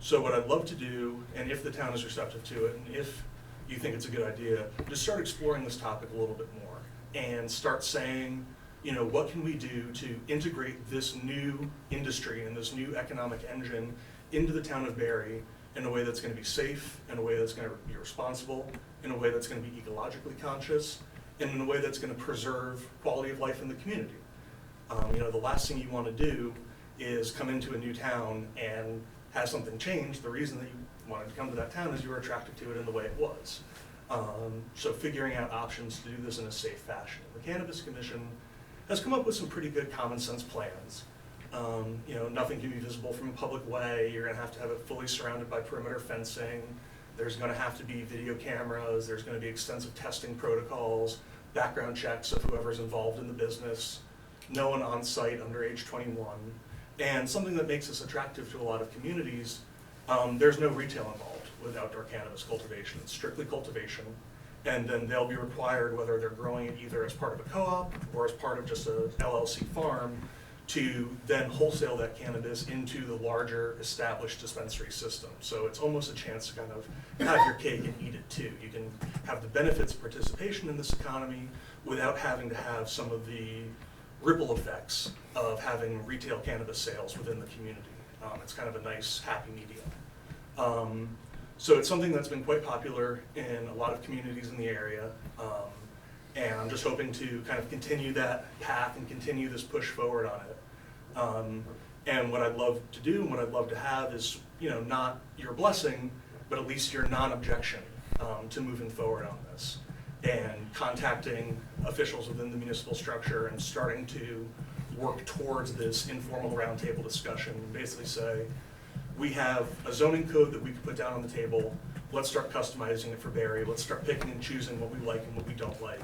[SPEAKER 8] So what I'd love to do, and if the town is receptive to it, and if you think it's a good idea, just start exploring this topic a little bit more and start saying, you know, what can we do to integrate this new industry and this new economic engine into the town of Barre in a way that's going to be safe, in a way that's going to be responsible, in a way that's going to be ecologically conscious, and in a way that's going to preserve quality of life in the community. You know, the last thing you want to do is come into a new town and have something change. The reason that you wanted to come to that town is you were attracted to it in the way it was. So figuring out options to do this in a safe fashion. The Cannabis Commission has come up with some pretty good common sense plans. You know, nothing can be visible from a public way. You're gonna have to have it fully surrounded by perimeter fencing. There's gonna have to be video cameras. There's gonna be extensive testing protocols, background checks of whoever's involved in the business, no one on site under age 21. And something that makes this attractive to a lot of communities, there's no retail involved with outdoor cannabis cultivation. It's strictly cultivation. And then they'll be required, whether they're growing it either as part of a co-op or as part of just a LLC farm, to then wholesale that cannabis into the larger established dispensary system. So it's almost a chance to kind of have your cake and eat it too. You can have the benefits of participation in this economy without having to have some of the ripple effects of having retail cannabis sales within the community. It's kind of a nice, happy medium. So it's something that's been quite popular in a lot of communities in the area. And I'm just hoping to kind of continue that path and continue this push forward on it. And what I'd love to do and what I'd love to have is, you know, not your blessing, but at least your non-objection to moving forward on this. And contacting officials within the municipal structure and starting to work towards this informal roundtable discussion and basically say, we have a zoning code that we could put down on the table. Let's start customizing it for Barre. Let's start picking and choosing what we like and what we don't like.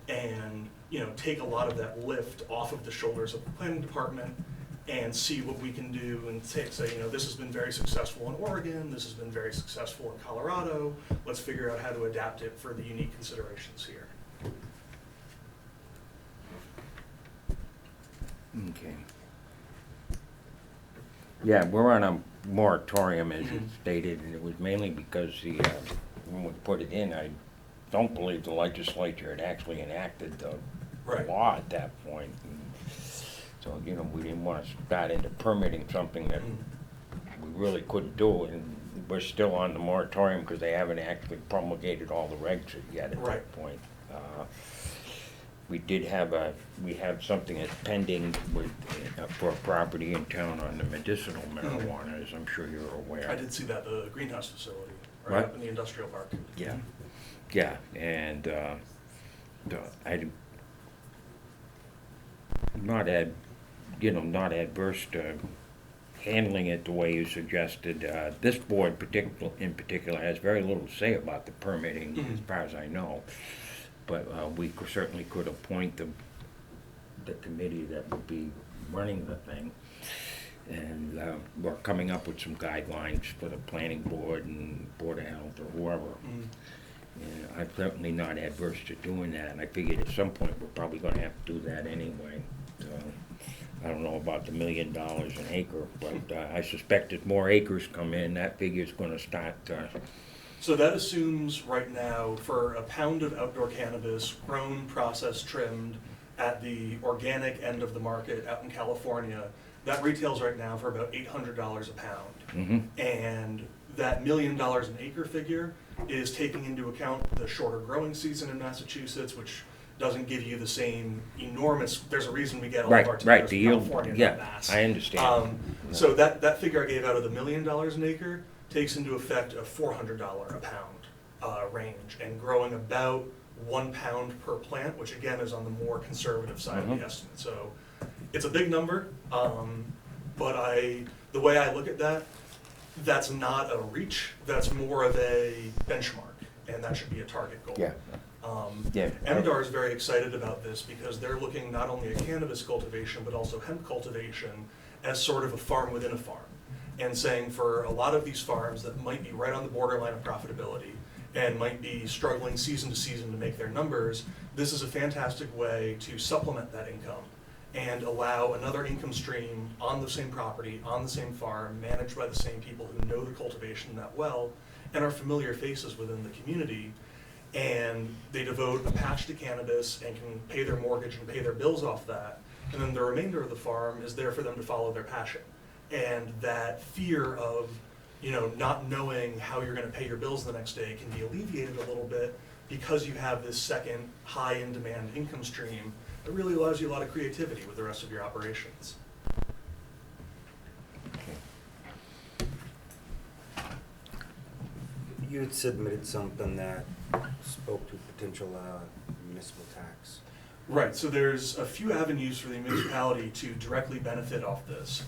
[SPEAKER 8] And, you know, take a lot of that lift off of the shoulders of the planning department and see what we can do and say, you know, this has been very successful in Oregon, this has been very successful in Colorado. Let's figure out how to adapt it for the unique considerations here.
[SPEAKER 2] Okay. Yeah, we're on a moratorium, as you stated, and it was mainly because the, when we put it in, I don't believe the legislature had actually enacted the
[SPEAKER 8] Right.
[SPEAKER 2] law at that point. And so, you know, we didn't want to start into permitting something that we really couldn't do, and we're still on the moratorium because they haven't actually promulgated all the regs yet at
[SPEAKER 8] Right.
[SPEAKER 2] that point. We did have we have something that's pending with, for a property in town on the medicinal marijuana, as I'm sure you're aware.
[SPEAKER 8] I did see that, the greenhouse facility, right
[SPEAKER 2] What?
[SPEAKER 8] up in the industrial park.
[SPEAKER 2] Yeah, yeah, and I'm not not adverse to handling it the way you suggested. This board in particular has very little to say about the permitting, as far as I know. But we certainly could appoint the committee that would be running the thing. And we're coming up with some guidelines for the planning board and Board of Health or whoever. And I'm certainly not adverse to doing that. And I figured at some point we're probably going to have to do that anyway. So I don't know about the $1 million an acre, but I suspect as more acres come in, that figure's going to start.
[SPEAKER 8] So that assumes right now for a pound of outdoor cannabis grown, processed, trimmed at the organic end of the market out in California, that retails right now for about $800 a pound. And that $1 million an acre figure is taking into account the shorter growing season in Massachusetts, which doesn't give you the same enormous, there's a reason we get all of our tomatoes from California, not Mass.
[SPEAKER 2] I understand.
[SPEAKER 8] So that figure I gave out of the $1 million an acre takes into effect a $400 a pound range and growing about 1 pound per plant, which again is on the more conservative side of the estimate. So it's a big number, but the way I look at that, that's not a reach, that's more of a benchmark, and that should be a target goal.
[SPEAKER 2] Yeah. Yeah.
[SPEAKER 8] MDR is very excited about this because they're looking not only at cannabis cultivation, but also hemp cultivation as sort of a farm within a farm. And saying for a lot of these farms that might be right on the borderline of profitability and might be struggling season to season to make their numbers, this is a fantastic way to supplement that income and allow another income stream on the same property, on the same farm, managed by the same people who know the cultivation that well and are familiar faces within the community. And they devote a patch to cannabis and can pay their mortgage and pay their bills off that. And then the remainder of the farm is there for them to follow their passion. And that fear of, not knowing how you're gonna pay your bills the next day can be alleviated a little bit because you have this second high in demand income stream that really allows you a lot of creativity with the rest of your operations.
[SPEAKER 4] You had submitted something that spoke to potential municipal tax.
[SPEAKER 8] Right, so there's a few avenues for the municipality to directly benefit off this.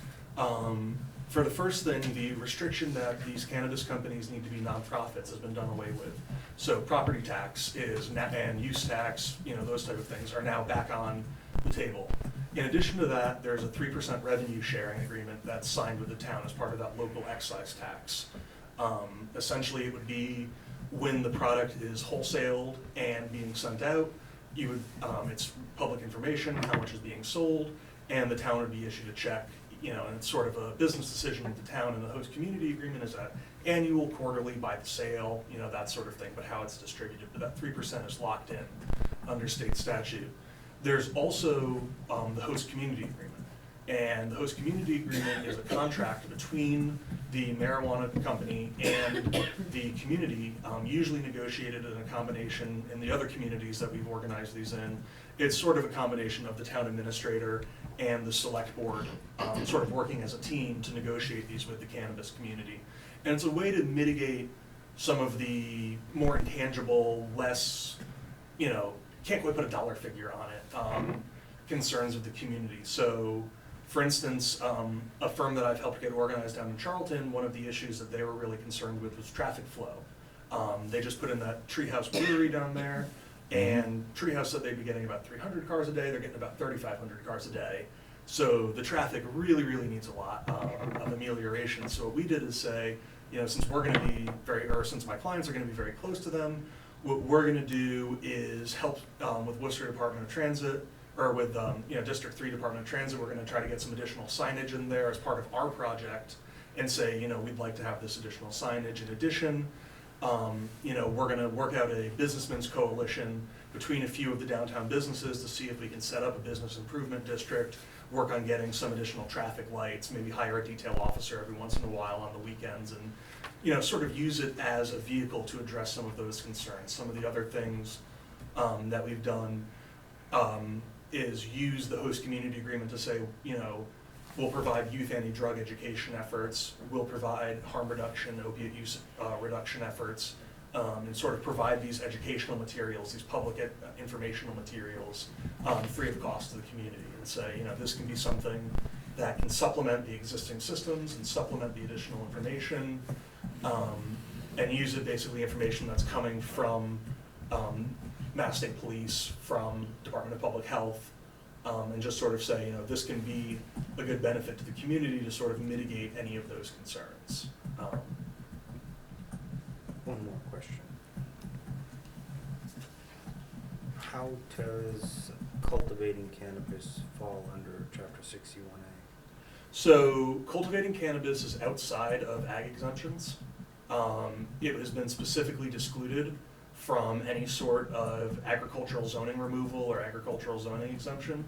[SPEAKER 8] For the first thing, the restriction that these cannabis companies need to be nonprofits has been done away with. So property tax and use tax, those type of things are now back on the table. In addition to that, there's a 3% revenue sharing agreement that's signed with the town as part of that local excise tax. Essentially, it would be when the product is wholesaled and being sent out, it's public information, how much is being sold, and the town would be issued a check, and it's sort of a business decision of the town, and the host community agreement is that annual, quarterly, by the sale, that sort of thing, but how it's distributed, but that 3% is locked in under state statute. There's also the host community agreement. And the host community agreement is a contract between the marijuana company and the community, usually negotiated in a combination in the other communities that we've organized these in. It's sort of a combination of the town administrator and the select board, sort of working as a team to negotiate these with the cannabis community. And it's a way to mitigate some of the more intangible, less, can't quite put a dollar figure on it, concerns of the community. So, for instance, a firm that I've helped get organized down in Charlton, one of the issues that they were really concerned with was traffic flow. They just put in that Treehouse Brewery down there, and Treehouse said they'd be getting about 300 cars a day, they're getting about 3,500 cars a day. So the traffic really, really needs a lot of amelioration. So what we did is say, since we're gonna be since my clients are gonna be very close to them, what we're gonna do is help with Worcester Department of Transit, or with District 3 Department of Transit, we're gonna try to get some additional signage in there as part of our project and say, we'd like to have this additional signage. In addition, we're gonna work out a businessmen's coalition between a few of the downtown businesses to see if we can set up a business improvement district, work on getting some additional traffic lights, maybe hire a detail officer every once in a while on the weekends, and sort of use it as a vehicle to address some of those concerns. Some of the other things that we've done is use the host community agreement to say, we'll provide youth anti-drug education efforts, we'll provide harm reduction, opiate use reduction efforts, and sort of provide these educational materials, these public informational materials, free of cost to the community, and say, this can be something that can supplement the existing systems and supplement the additional information, and use it basically information that's coming from Mass State Police, from Department of Public Health, and just sort of say, this can be a good benefit to the community to sort of mitigate any of those concerns.
[SPEAKER 4] One more question. How does cultivating cannabis fall under Chapter 61A?
[SPEAKER 8] So cultivating cannabis is outside of ag exemptions. It has been specifically excluded from any sort of agricultural zoning removal or agricultural zoning exemption.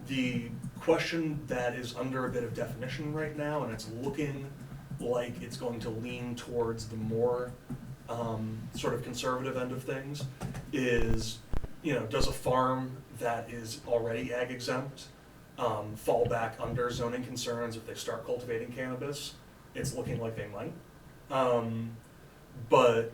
[SPEAKER 8] The question that is under a bit of definition right now, and it's looking like it's going to lean towards the more sort of conservative end of things, is, does a farm that is already ag exempt fall back under zoning concerns if they start cultivating cannabis? It's looking like they might. But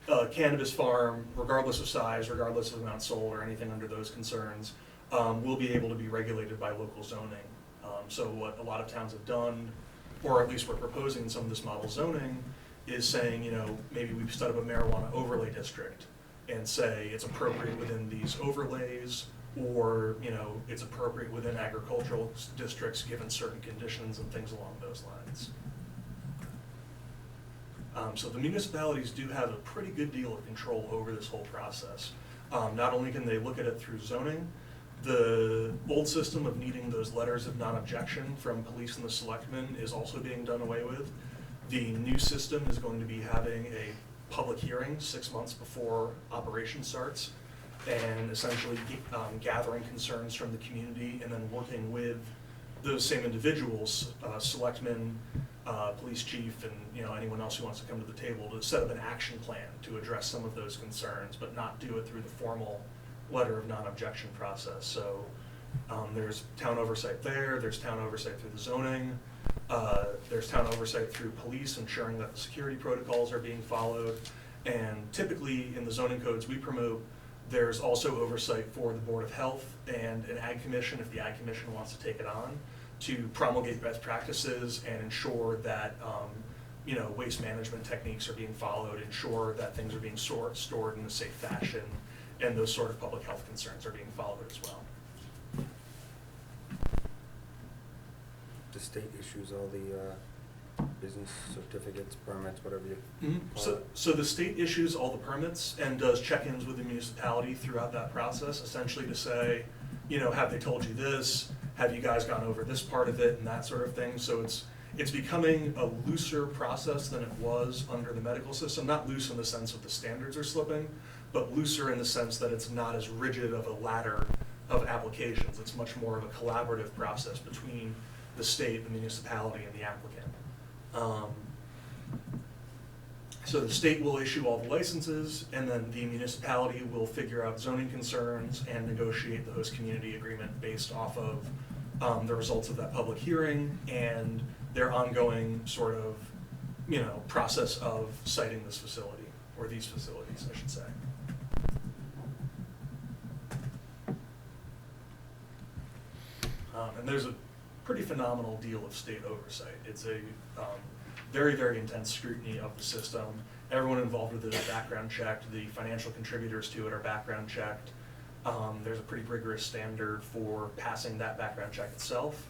[SPEAKER 8] a cannabis farm, regardless of size, regardless of amount sold or anything under those concerns, will be able to be regulated by local zoning. So what a lot of towns have done, or at least we're proposing in some of this model zoning, is saying, maybe we've set up a marijuana overlay district, and say it's appropriate within these overlays, or, you know, it's appropriate within agricultural districts given certain conditions and things along those lines. So the municipalities do have a pretty good deal of control over this whole process. Not only can they look at it through zoning, the old system of needing those letters of non-objection from police and the selectmen is also being done away with. The new system is going to be having a public hearing 6 months before operation starts, and essentially gathering concerns from the community and then working with those same individuals, selectmen, police chief, and, you know, anyone else who wants to come to the table to set up an action plan to address some of those concerns, but not do it through the formal letter of non-objection process. So there's town oversight there, there's town oversight through the zoning, there's town oversight through police, ensuring that the security protocols are being followed, and typically in the zoning codes we promote, there's also oversight for the Board of Health and an Ag Commission, if the Ag Commission wants to take it on, to promulgate best practices and ensure that you know, waste management techniques are being followed, ensure that things are being stored in a safe fashion, and those sort of public health concerns are being followed as well.
[SPEAKER 4] The state issues all the business certificates, permits, whatever you call
[SPEAKER 8] So,
[SPEAKER 4] it.
[SPEAKER 8] so the state issues all the permits and does check-ins with the municipality throughout that process, essentially to say, you know, have they told you this? Have you guys gone over this part of it and that sort of thing? So it's becoming a looser process than it was under the medical system. Not loose in the sense of the standards are slipping, but looser in the sense that it's not as rigid of a ladder of applications. It's much more of a collaborative process between the state, the municipality, and the applicant. So the state will issue all the licenses, and then the municipality will figure out zoning concerns and negotiate the host community agreement based off of the results of that public hearing and their ongoing sort of, you know, process of citing this facility, or these facilities, I should say. And there's a pretty phenomenal deal of state oversight. It's a very, very intense scrutiny of the system. Everyone involved with it is background checked. The financial contributors to it are background checked. There's a pretty rigorous standard for passing that background check itself.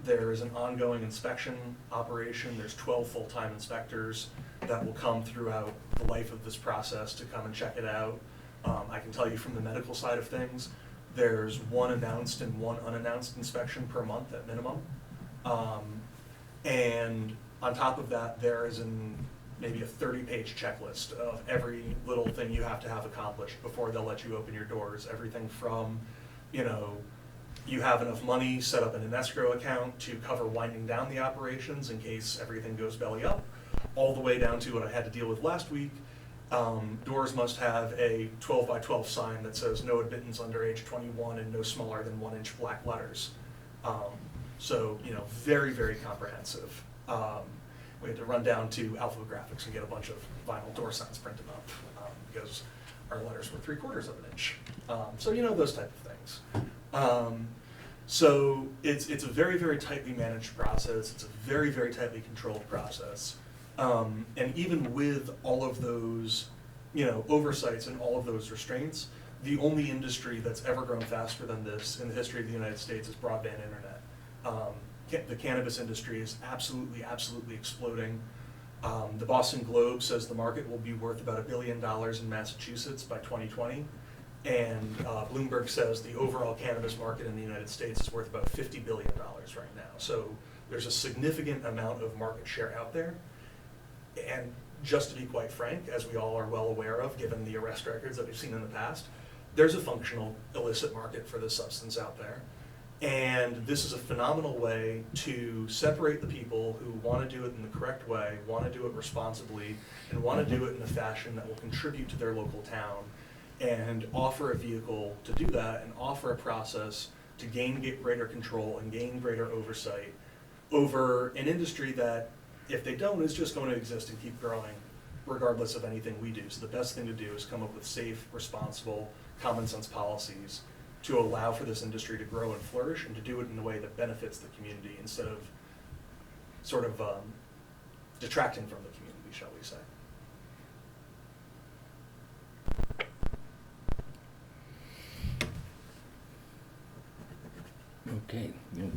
[SPEAKER 8] There is an ongoing inspection operation. There's 12 full-time inspectors that will come throughout the life of this process to come and check it out. I can tell you from the medical side of things, there's one announced and one unannounced inspection per month at minimum. And on top of that, there is maybe a 30-page checklist of every little thing you have to have accomplished before they'll let you open your doors. Everything from, you know, you have enough money set up in an escrow account to cover winding down the operations in case everything goes belly up, all the way down to what I had to deal with last week. Doors must have a 12 by 12 sign that says no admittance under age 21 and no smaller than 1 inch black letters. So, you know, very, very comprehensive. We had to run down to Alpha Graphics and get a bunch of vinyl door signs printed up because our letters were 3/4 of an inch. So, you know, those type of things. So it's a very, very tightly managed process. It's a very, very tightly controlled process. And even with all of those, you know, oversights and all of those restraints, the only industry that's ever grown faster than this in the history of the United States is broadband internet. The cannabis industry is absolutely, absolutely exploding. The Boston Globe says the market will be worth about $1 billion in Massachusetts by 2020. And Bloomberg says the overall cannabis market in the United States is worth about $50 billion right now. So there's a significant amount of market share out there. And just to be quite frank, as we all are well aware of, given the arrest records that we've seen in the past, there's a functional illicit market for this substance out there. And this is a phenomenal way to separate the people who want to do it in the correct way, want to do it responsibly, and want to do it in a fashion that will contribute to their local town, and offer a vehicle to do that, and offer a process to gain greater control and gain greater oversight over an industry that, if they don't, is just going to exist and keep growing regardless of anything we do. So the best thing to do is come up with safe, responsible, common sense policies to allow for this industry to grow and flourish, and to do it in a way that benefits the community instead of sort of detracting from the community, shall we say.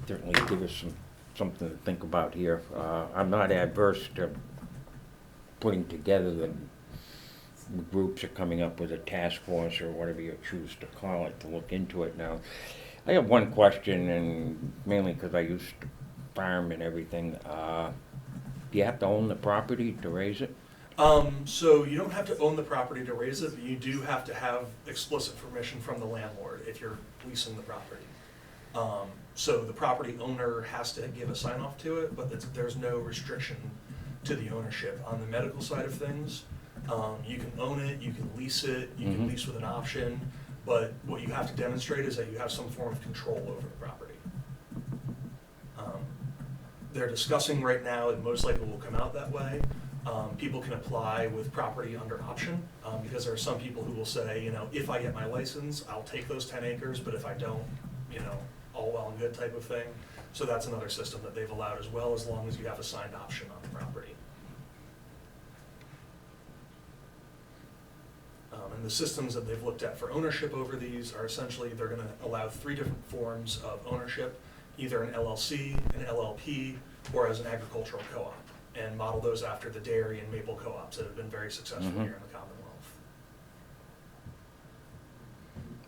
[SPEAKER 2] certainly give us something to think about here. I'm not adverse to putting together the groups are coming up with a task force or whatever you choose to call it to look into it now. I have one question, and mainly because I used to farm and everything. Do you have to own the property to raise it?
[SPEAKER 8] So you don't have to own the property to raise it, but you do have to have explicit permission from the landlord if you're leasing the property. So the property owner has to give a sign off to it, but there's no restriction to the ownership. On the medical side of things, you can own it, you can lease it, you can lease with an option, but what you have to demonstrate is that you have some form of control over the property. They're discussing right now, and most likely will come out that way. People can apply with property under option, because there are some people who will say, you know, if I get my license, I'll take those 10 acres, but if I don't, you know, all well and good type of thing. So that's another system that they've allowed as well, as long as you have a signed option on the property. And the systems that they've looked at for ownership over these are essentially, they're gonna allow 3 different forms of ownership, either an LLC, an LLP, or as an agricultural co-op, and model those after the dairy and maple co-ops that have been very successful here in the Commonwealth.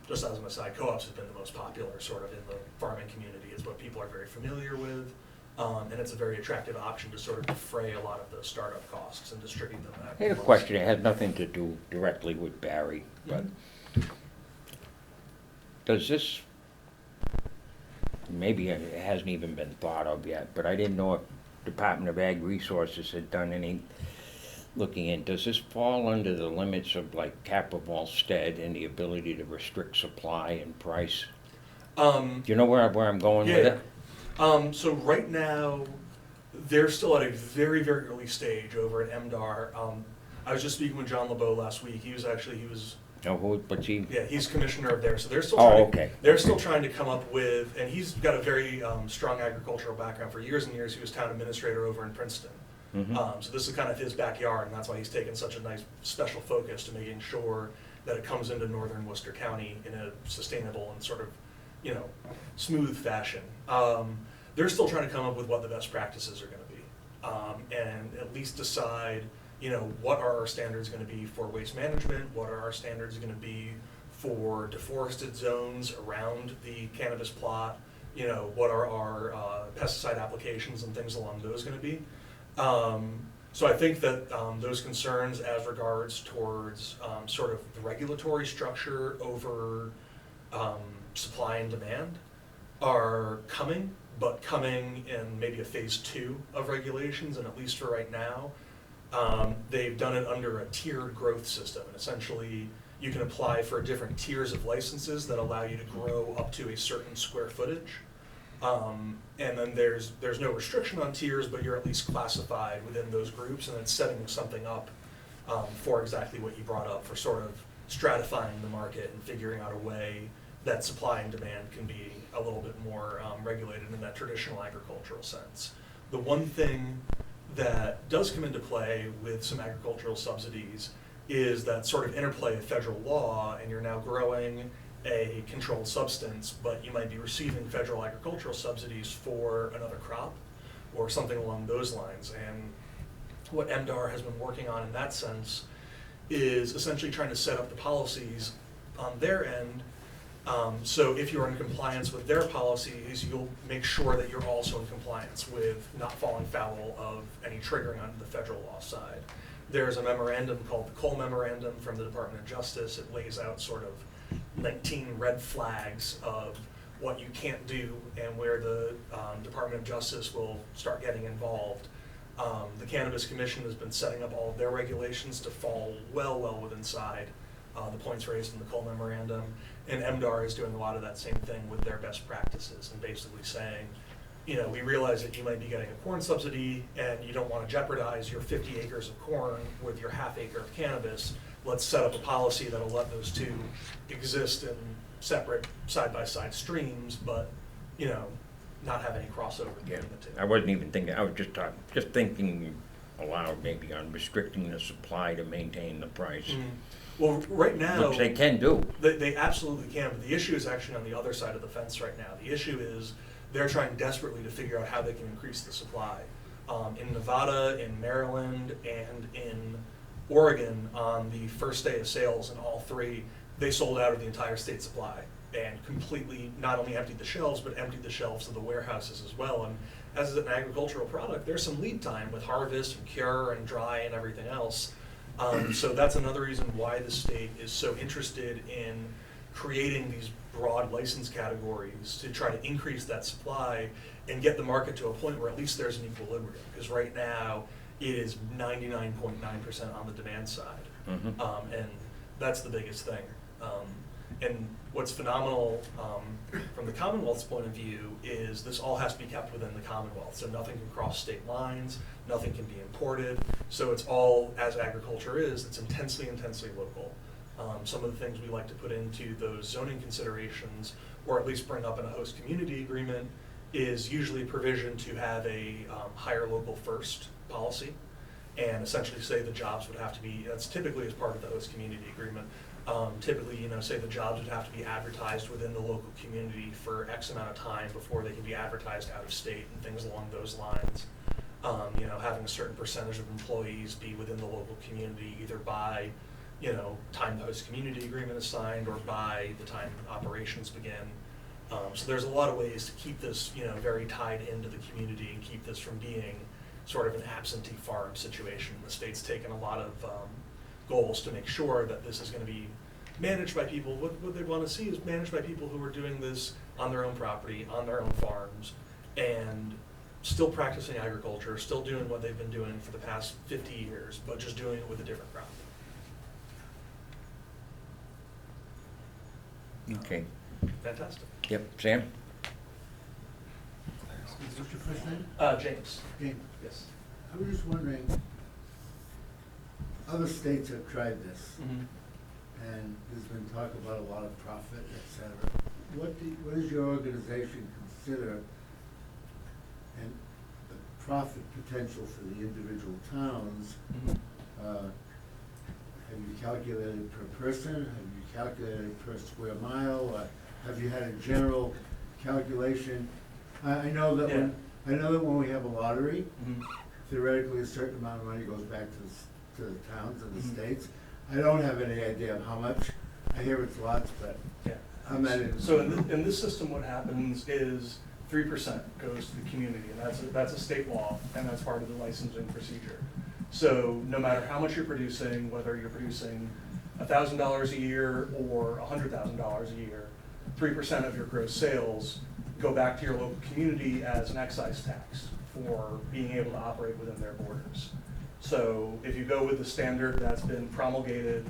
[SPEAKER 8] Just as an aside, co-ops have been the most popular sort of in the farming community. It's what people are very familiar with, and it's a very attractive option to sort of defray a lot of the startup costs and distribute them back.
[SPEAKER 2] I had a question. It has nothing to do directly with Barre, but does this, maybe it hasn't even been thought of yet, but I didn't know if Department of Ag Resources had done any looking in. Does this fall under the limits of like Cap of Volstead and the ability to restrict supply and price? Do you know where I'm going with it?
[SPEAKER 8] So right now, they're still at a very, very early stage over at MDAR. I was just speaking with John LeBeau last week. He was
[SPEAKER 2] Oh, what's he?
[SPEAKER 8] yeah, he's commissioner of there. So they're still trying to come up with, and he's got a very strong agricultural background. For years and years, he was town administrator over in Princeton. So this is kind of his backyard, and that's why he's taken such a nice special focus to making sure that it comes into northern Worcester County in a sustainable and sort of, you know, smooth fashion. They're still trying to come up with what the best practices are going to be, and at least decide, you know, what are our standards going to be for waste management? What are our standards going to be for deforested zones around the cannabis plot? You know, what are our pesticide applications and things along those going to be? So I think that those concerns as regards towards sort of the regulatory structure over supply and demand are coming, but coming in maybe a phase 2 of regulations, and at least for right now, they've done it under a tiered growth system. And essentially, you can apply for different tiers of licenses that allow you to grow up to a certain square footage. And then there's no restriction on tiers, but you're at least classified within those groups, and it's setting something up for exactly what you brought up, for sort of stratifying the market and figuring out a way that supply and demand can be a little bit more regulated in that traditional agricultural sense. The one thing that does come into play with some agricultural subsidies is that sort of interplay of federal law, and you're now growing a controlled substance, but you might be receiving federal agricultural subsidies for another crop or something along those lines. And what MDAR has been working on in that sense is essentially trying to set up the policies on their end. So if you're in compliance with their policies, you'll make sure that you're also in compliance with not falling foul of any triggering on the federal law side. There's a memorandum called the Cole Memorandum from the Department of Justice. It lays out sort of 19 red flags of what you can't do and where the Department of Justice will start getting involved. The Cannabis Commission has been setting up all of their regulations to fall well within the points raised in the Cole Memorandum, and MDAR is doing a lot of that same thing with their best practices and basically saying, you know, we realize that you might be getting a corn subsidy and you don't want to jeopardize your 50 acres of corn with your half acre of cannabis. Let's set up a policy that'll let those two exist in separate side-by-side streams, but, you know, not have any crossover between the two.
[SPEAKER 2] I wasn't even thinking, I was just thinking aloud maybe on restricting the supply to maintain the price.
[SPEAKER 8] Well, right now,
[SPEAKER 2] which they can do.
[SPEAKER 8] They absolutely can, but the issue is actually on the other side of the fence right now. The issue is they're trying desperately to figure out how they can increase the supply. In Nevada, in Maryland, and in Oregon, on the first day of sales in all three, they sold out of the entire state supply and completely not only emptied the shelves, but emptied the shelves of the warehouses as well. And as an agricultural product, there's some lead time with harvest and cure and dry and everything else. So that's another reason why the state is so interested in creating these broad license categories to try to increase that supply and get the market to a point where at least there's an equilibrium. Because right now, it is 99.9% on the demand side. And that's the biggest thing. And what's phenomenal from the Commonwealth's point of view is this all has to be kept within the Commonwealth. So nothing can cross state lines, nothing can be imported. So it's all, as agriculture is, it's intensely, intensely local. Some of the things we like to put into those zoning considerations, or at least bring up in a host community agreement, is usually provision to have a higher local first policy, and essentially say the jobs would have to be, that's typically as part of the host community agreement, typically, say the jobs would have to be advertised within the local community for X amount of time before they can be advertised out of state and things along those lines. Having a certain percentage of employees be within the local community, either by, time the host community agreement is signed or by the time operations begin. So there's a lot of ways to keep this, very tied into the community and keep this from being sort of an absentee farm situation. The state's taken a lot of goals to make sure that this is going to be managed by people. What they want to see is managed by people who are doing this on their own property, on their own farms, and still practicing agriculture, still doing what they've been doing for the past 50 years, but just doing it with a different crop.
[SPEAKER 2] Okay.
[SPEAKER 8] Fantastic.
[SPEAKER 2] Yep, Sam?
[SPEAKER 6] What's your first name?
[SPEAKER 8] James.
[SPEAKER 6] James.
[SPEAKER 8] Yes.
[SPEAKER 6] I was just wondering, other states have tried this, and there's been talk about a lot of profit, et cetera. What does your organization consider and the profit potential for the individual towns? Have you calculated per person? Have you calculated per square mile? Have you had a general calculation? I know that when we have a lottery, theoretically a certain amount of money goes back to the towns and the states. I don't have any idea of how much. I hear it's lots, but I'm not in.
[SPEAKER 8] So in this system, what happens is 3% goes to the community, and that's a state law, and that's part of the licensing procedure. So no matter how much you're producing, whether you're producing $1,000 a year or $100,000 a year, 3% of your gross sales go back to your local community as an excise tax for being able to operate within their borders. So if you go with the standard that's been promulgated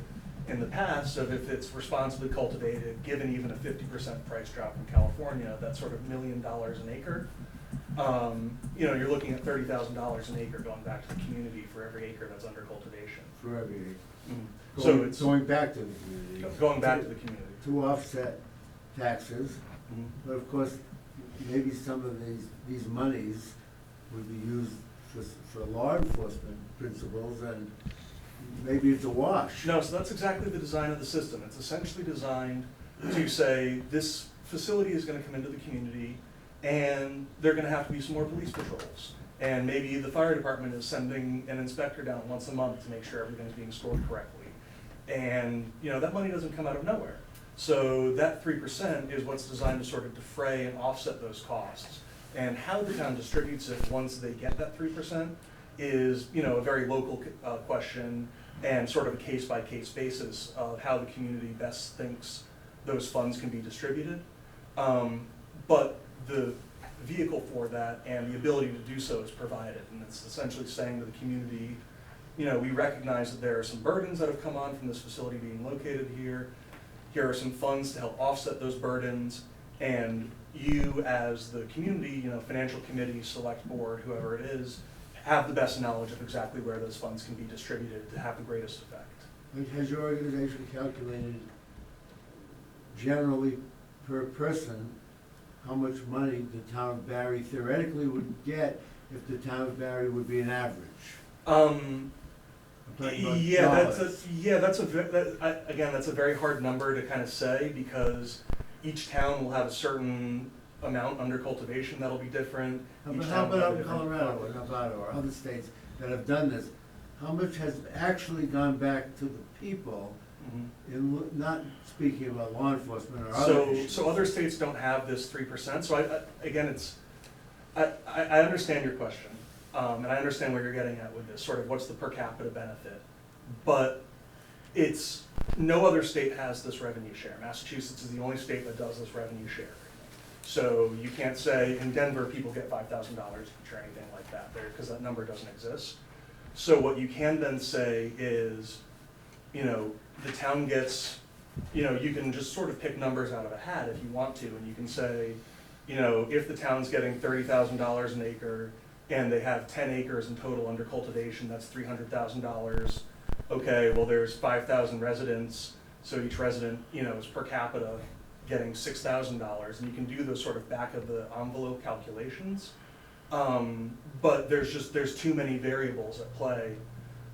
[SPEAKER 8] in the past of if it's responsibly cultivated, given even a 50% price drop from California, that's sort of $1 million an acre. You're looking at $30,000 an acre going back to the community for every acre that's under cultivation.
[SPEAKER 6] For every acre.
[SPEAKER 8] So it's
[SPEAKER 6] going back to the community.
[SPEAKER 8] Going back to the community.
[SPEAKER 6] To offset taxes, but of course, maybe some of these monies would be used for law enforcement principles, and maybe it's a wash.
[SPEAKER 8] No, so that's exactly the design of the system. It's essentially designed to say this facility is going to come into the community and there are going to have to be some more police patrols. And maybe the fire department is sending an inspector down once a month to make sure everything's being stored correctly. And that money doesn't come out of nowhere. So that 3% is what's designed to sort of defray and offset those costs. And how the town distributes it once they get that 3% is, a very local question and sort of a case-by-case basis of how the community best thinks those funds can be distributed. But the vehicle for that and the ability to do so is provided. And it's essentially saying to the community, we recognize that there are some burdens that have come on from this facility being located here. Here are some funds to help offset those burdens, and you as the community, financial committee, select board, whoever it is, have the best knowledge of exactly where those funds can be distributed to have the greatest effect.
[SPEAKER 6] Has your organization calculated generally per person how much money the town of Barre theoretically would get if the town of Barre would be an average?
[SPEAKER 8] That's a very hard number to kind of say, because each town will have a certain amount under cultivation that'll be different.
[SPEAKER 6] How
[SPEAKER 8] Each
[SPEAKER 6] about
[SPEAKER 8] town will have
[SPEAKER 6] out
[SPEAKER 8] a
[SPEAKER 6] in
[SPEAKER 8] different
[SPEAKER 6] Colorado
[SPEAKER 8] fund.
[SPEAKER 6] or Nevada or other states that have done this? How much has actually gone back to the people
[SPEAKER 8] Mhm.
[SPEAKER 6] not speaking about law enforcement or other
[SPEAKER 8] So,
[SPEAKER 6] issues?
[SPEAKER 8] so other states don't have this 3%, so again, I understand your question, and I understand where you're getting at with this, sort of what's the per capita benefit, but no other state has this revenue share. Massachusetts is the only state that does this revenue share. So you can't say in Denver, people get $5,000 each or anything like that there, because that number doesn't exist. So what you can then say is, the town gets, you can just sort of pick numbers out of a hat if you want to, and you can say, if the town's getting $30,000 an acre and they have 10 acres in total under cultivation, that's $300,000. Okay, well, there's 5,000 residents, so each resident, is per capita getting $6,000, and you can do those sort of back of the envelope calculations. But there's too many variables at play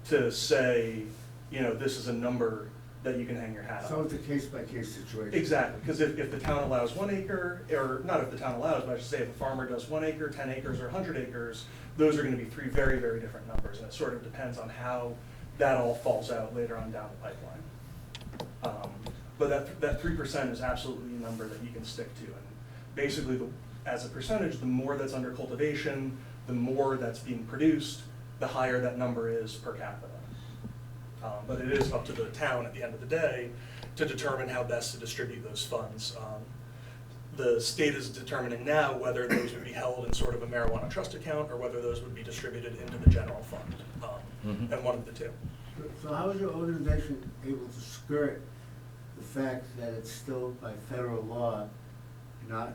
[SPEAKER 8] to say, this is a number that you can hang your hat on.
[SPEAKER 6] So it's a case-by-case situation.
[SPEAKER 8] Exactly, because if the town allows 1 acre, or not if the town allows, but I should say if a farmer does 1 acre, 10 acres, or 100 acres, those are gonna be 3 very, very different numbers, and it sort of depends on how that all falls out later on down the pipeline. But that 3% is absolutely a number that you can stick to, and basically, as a percentage, the more that's under cultivation, the more that's being produced, the higher that number is per capita. But it is up to the town at the end of the day to determine how best to distribute those funds. The state is determining now whether those would be held in sort of a marijuana trust account or whether those would be distributed into the general fund, and one of the two.
[SPEAKER 6] So how is your organization able to skirt the fact that it's still by federal law not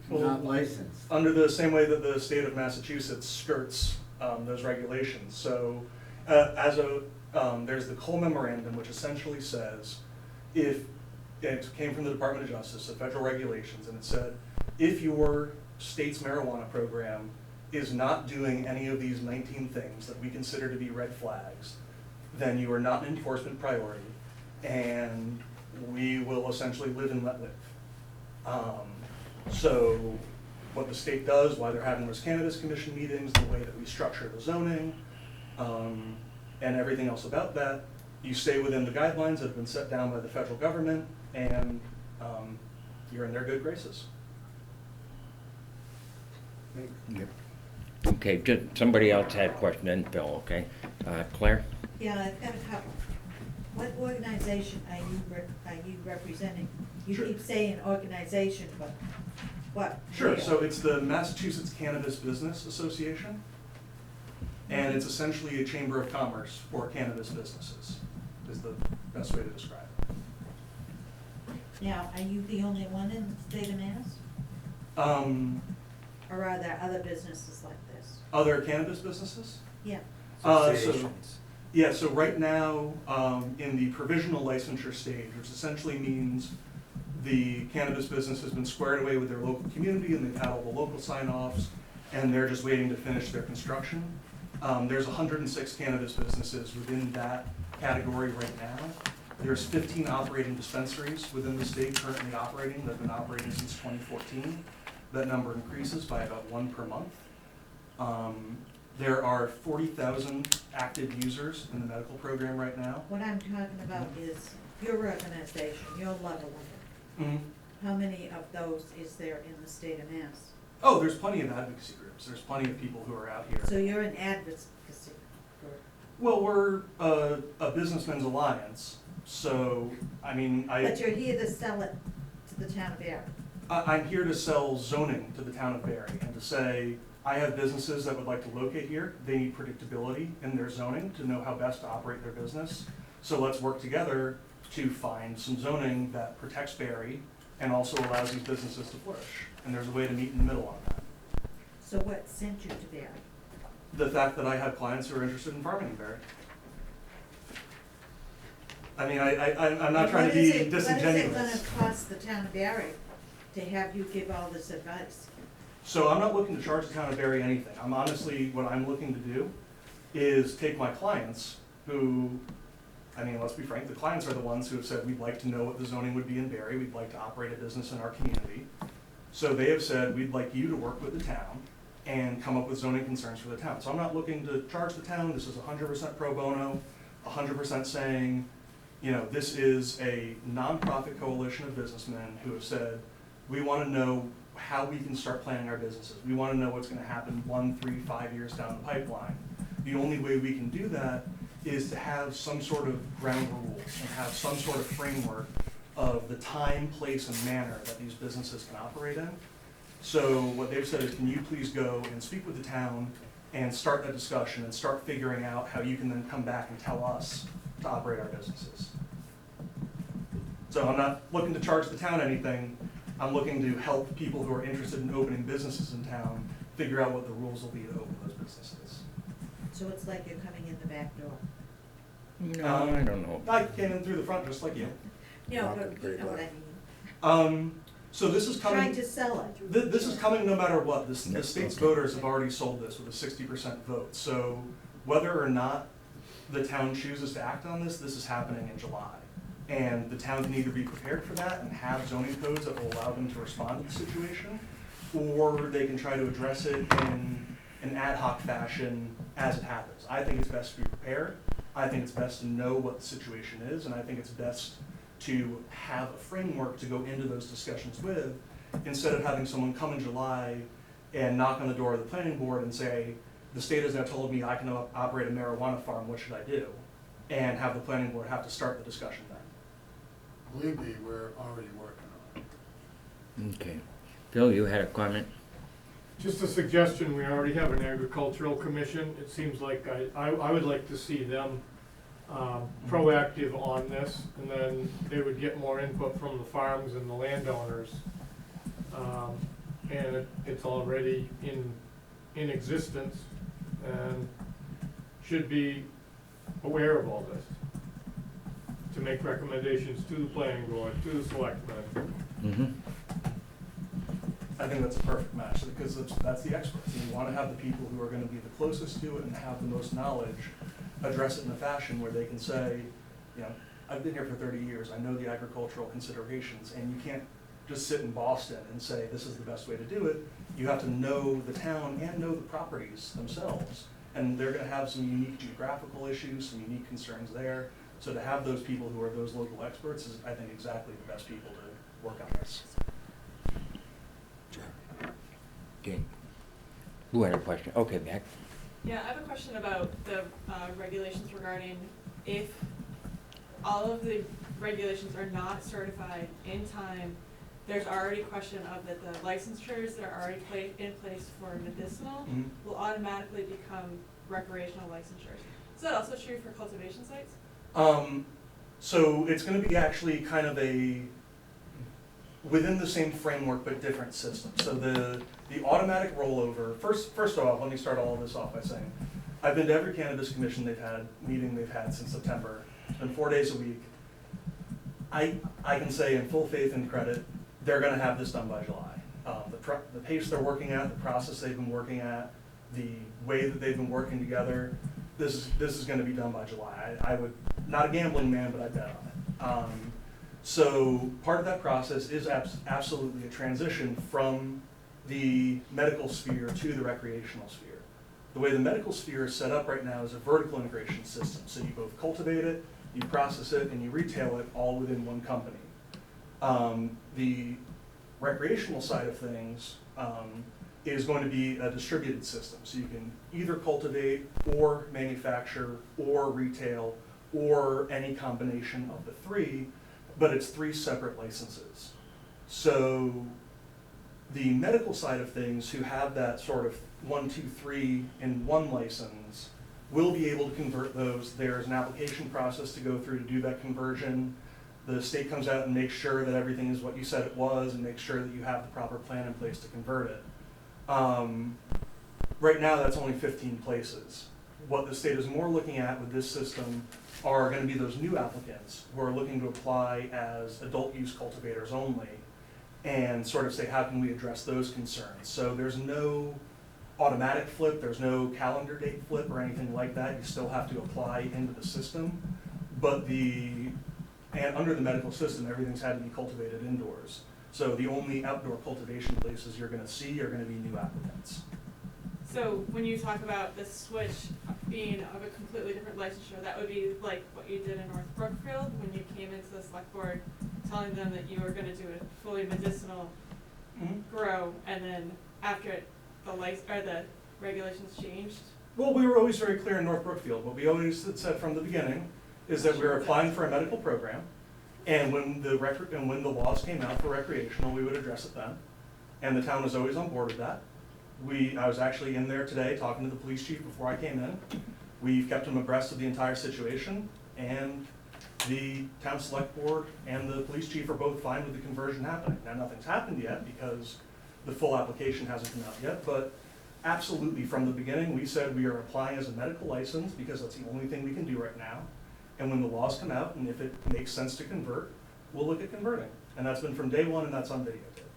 [SPEAKER 6] licensed?
[SPEAKER 8] Under the same way that the state of Massachusetts skirts those regulations. So there's the Cole Memorandum, which essentially says, it came from the Department of Justice, the federal regulations, and it said, if your state's marijuana program is not doing any of these 19 things that we consider to be red flags, then you are not an enforcement priority, and we will essentially live and let live. So what the state does, why they're having those Cannabis Commission meetings, the way that we structure the zoning, and everything else about that, you stay within the guidelines that have been set down by the federal government, and you're in their good graces.
[SPEAKER 2] Okay, just, somebody else had a question, then Bill, okay? Claire?
[SPEAKER 7] Yeah, I've got a couple. What organization are you representing? You
[SPEAKER 8] Sure.
[SPEAKER 7] keep saying organization, but what?
[SPEAKER 8] Sure,
[SPEAKER 7] Where?
[SPEAKER 8] so it's the Massachusetts Cannabis Business Association, and it's essentially a chamber of commerce for cannabis businesses, is the best way to describe it.
[SPEAKER 7] Now, are you the only one in the state of Mass? Or are there other businesses like this?
[SPEAKER 8] Other cannabis businesses?
[SPEAKER 7] Yeah.
[SPEAKER 4] Associations.
[SPEAKER 8] Yeah, so right now, in the provisional licensure stage, which essentially means the cannabis business has been squared away with their local community and they've had all the local sign-offs and they're just waiting to finish their construction. There's 106 cannabis businesses within that category right now. There's 15 operating dispensaries within the state currently operating that have been operating since 2014. That number increases by about 1 per month. There are 40,000 active users in the medical program right now.
[SPEAKER 7] What I'm talking about is your organization, your level of it.
[SPEAKER 8] Mm-hmm.
[SPEAKER 7] How many of those is there in the state of Mass?
[SPEAKER 8] Oh, there's plenty of advocacy groups. There's plenty of people who are out here.
[SPEAKER 7] So you're an advocacy group.
[SPEAKER 8] Well, we're a businessmen's alliance, so, I mean,
[SPEAKER 7] But you're here to sell it to the town of Barre.
[SPEAKER 8] I'm here to sell zoning to the town of Barre and to say, I have businesses that would like to locate here. They need predictability in their zoning to know how best to operate their business. So let's work together to find some zoning that protects Barre and also allows these businesses to flourish. And there's a way to meet in the middle on that.
[SPEAKER 7] So what sent you to Barre?
[SPEAKER 8] The fact that I have clients who are interested in farming in Barre. I mean, I'm not trying to be disingenuous.
[SPEAKER 7] What is it gonna cost the town of Barre to have you give all this advice?
[SPEAKER 8] So I'm not looking to charge the town of Barre anything. I'm honestly, what I'm looking to do is take my clients who, I mean, let's be frank, the clients are the ones who have said, we'd like to know what the zoning would be in Barre, we'd like to operate a business in our community. So they have said, we'd like you to work with the town and come up with zoning concerns for the town. So I'm not looking to charge the town, this is 100% pro bono, 100% saying, you know, this is a nonprofit coalition of businessmen who have said, we want to know how we can start planning our businesses. We want to know what's going to happen 1, 3, 5 years down the pipeline. The only way we can do that is to have some sort of ground rules and have some sort of framework of the time, place, and manner that these businesses can operate in. So what they've said is, can you please go and speak with the town and start that discussion and start figuring out how you can then come back and tell us to operate our businesses. So I'm not looking to charge the town anything. I'm looking to help people who are interested in opening businesses in town figure out what the rules will be to open those businesses.
[SPEAKER 7] So it's like you're coming in the back door.
[SPEAKER 2] No, I don't know.
[SPEAKER 8] I came in through the front just like you.
[SPEAKER 7] No,
[SPEAKER 4] Not
[SPEAKER 7] but
[SPEAKER 4] the
[SPEAKER 7] you know what I
[SPEAKER 4] great
[SPEAKER 7] mean.
[SPEAKER 8] So this is coming.
[SPEAKER 7] Trying to sell it.
[SPEAKER 8] This is coming no matter what. The
[SPEAKER 2] Yep,
[SPEAKER 8] state's
[SPEAKER 2] okay.
[SPEAKER 8] voters have already sold this with a 60% vote. So whether or not the town chooses to act on this, this is happening in July. And the town can either be prepared for that and have zoning codes that will allow them to respond to the situation, or they can try to address it in an ad hoc fashion as it happens. I think it's best to be prepared. I think it's best to know what the situation is, and I think it's best to have a framework to go into those discussions with, instead of having someone come in July and knock on the door of the planning board and say, the state has now told me I can operate a marijuana farm, what should I do? And have the planning board have to start the discussion then.
[SPEAKER 9] Believe me, we're already working on it.
[SPEAKER 2] Okay. Bill, you had a comment?
[SPEAKER 10] Just a suggestion, we already have an agricultural commission. It seems like I would like to see them proactive on this, and then they would get more input from the farms and the landowners. And it's already in existence and should be aware of all this, to make recommendations to the planning board, to the selectmen.
[SPEAKER 2] Mm-hmm.
[SPEAKER 8] I think that's a perfect match, because that's the experts. And you want to have the people who are going to be the closest to it and have the most knowledge address it in a fashion where they can say, you know, I've been here for 30 years, I know the agricultural considerations, and you can't just sit in Boston and say this is the best way to do it. You have to know the town and know the properties themselves. And they're going to have some unique geographical issues, some unique concerns there. So to have those people who are those local experts is, I think, exactly the best people to work on this.
[SPEAKER 2] Okay. Who had a question? Okay, back.
[SPEAKER 11] Yeah, I have a question about the regulations regarding if all of the regulations are not certified in time, there's already a question of that the licensures that are already in place for medicinal
[SPEAKER 8] Mhm.
[SPEAKER 11] will automatically become recreational licensures. Is that also true for cultivation sites?
[SPEAKER 8] So it's going to be actually kind of a within the same framework but different system. So the automatic rollover. First off, let me start all of this off by saying I've been to every cannabis commission meeting they've had since September. It's been 4 days a week. I can say in full faith and credit, they're going to have this done by July. The pace they're working at, the process they've been working at, the way that they've been working together, this is going to be done by July. I would, not a gambling man, but I bet on it. So part of that process is absolutely a transition from the medical sphere to the recreational sphere. The way the medical sphere is set up right now is a vertical integration system. So you both cultivate it, you process it, and you retail it all within one company. The recreational side of things is going to be a distributed system. So you can either cultivate or manufacture or retail or any combination of the three, but it's 3 separate licenses. So the medical side of things, who have that sort of 1, 2, 3 in one license, will be able to convert those. There's an application process to go through to do that conversion. The state comes out and makes sure that everything is what you said it was and makes sure that you have the proper plan in place to convert it. Right now, that's only 15 places. What the state is more looking at with this system are going to be those new applicants who are looking to apply as adult use cultivators only and sort of say, how can we address those concerns? So there's no automatic flip, there's no calendar date flip or anything like that. You still have to apply into the system, but and under the medical system, everything's had to be cultivated indoors. So the only outdoor cultivation places you're gonna see are gonna be new applicants.
[SPEAKER 11] So when you talk about the switch being of a completely different licensure, that would be like what you did in North Brookfield when you came into the select board, telling them that you were gonna do a fully medicinal grow, and then after it, the regulations changed?
[SPEAKER 8] Well, we were always very clear in North Brookfield. What we always had said from the beginning is that we were applying for a medical program, and when the laws came out for recreational, we would address it then. And the town was always on board with that. I was actually in there today talking to the police chief before I came in. We've kept him abreast of the entire situation, and the town select board and the police chief are both fine with the conversion happening. Now, nothing's happened yet because the full application hasn't come out yet, but absolutely from the beginning, we said we are applying as a medical license because that's the only thing we can do right now. And when the laws come out, and if it makes sense to convert, we'll look at converting. And that's been from day one, and that's on videotape.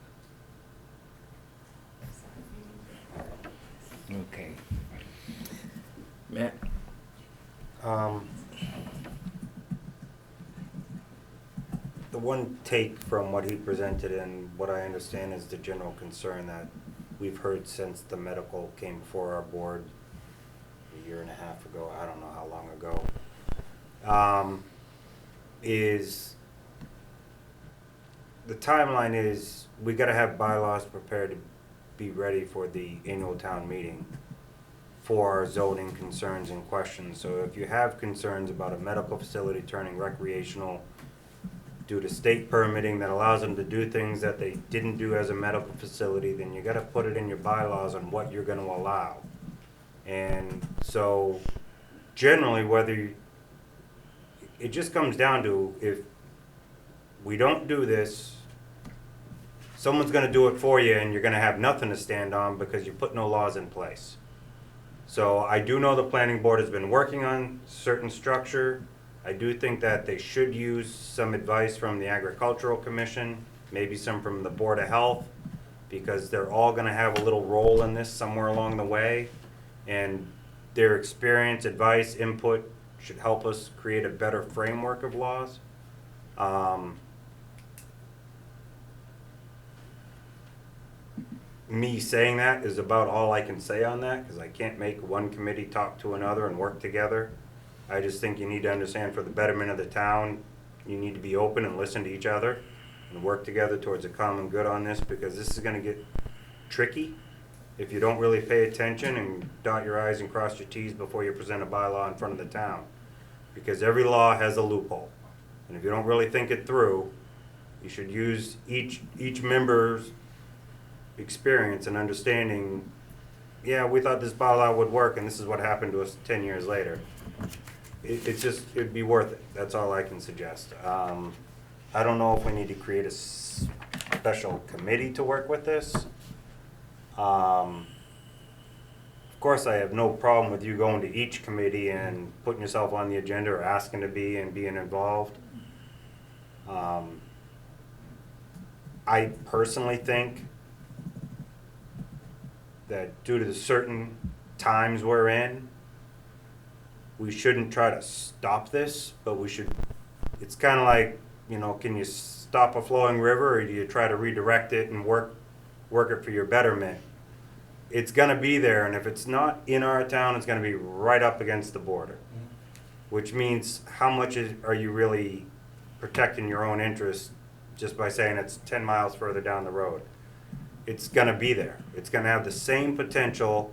[SPEAKER 2] Okay. Matt?
[SPEAKER 4] The one take from what he presented and what I understand is the general concern that we've heard since the medical came before our board a year and a half ago, I don't know how long ago, is the timeline is we gotta have bylaws prepared to be ready for the annual town meeting for our zoning concerns and questions. So if you have concerns about a medical facility turning recreational due to state permitting that allows them to do things that they didn't do as a medical facility, then you gotta put it in your bylaws on what you're gonna allow. And so generally, it just comes down to, if we don't do this, someone's gonna do it for you and you're gonna have nothing to stand on because you put no laws in place. So I do know the planning board has been working on certain structure. I do think that they should use some advice from the Agricultural Commission, maybe some from the Board of Health, because they're all gonna have a little role in this somewhere along the way. And their experience, advice, input should help us create a better framework of laws. Me saying that is about all I can say on that, because I can't make one committee talk to another and work together. I just think you need to understand, for the betterment of the town, you need to be open and listen to each other and work together towards a common good on this, because this is gonna get tricky if you don't really pay attention and dot your i's and cross your t's before you present a bylaw in front of the town. Because every law has a loophole. And if you don't really think it through, you should use each member's experience and understanding, yeah, we thought this bylaw would work and this is what happened to us 10 years later. It'd be worth it. That's all I can suggest. I don't know if we need to create a special committee to work with this. Of course, I have no problem with you going to each committee and putting yourself on the agenda or asking to be and being involved. I personally think that due to the certain times we're in, we shouldn't try to stop this, but we should, it's kind of like, can you stop a flowing river, or do you try to redirect it and work it for your betterment? It's gonna be there, and if it's not in our town, it's gonna be right up against the border. Which means, how much are you really protecting your own interests just by saying it's 10 miles further down the road? It's gonna be there. It's gonna have the same potential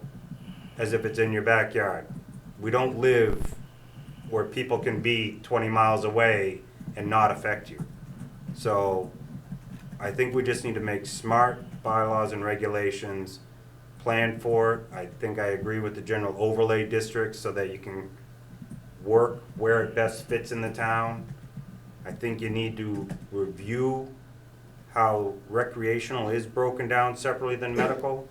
[SPEAKER 4] as if it's in your backyard. We don't live where people can be 20 miles away and not affect you. So I think we just need to make smart bylaws and regulations, plan for it. I think I agree with the general overlay districts so that you can work where it best fits in the town. I think you need to review how recreational is broken down separately than medical.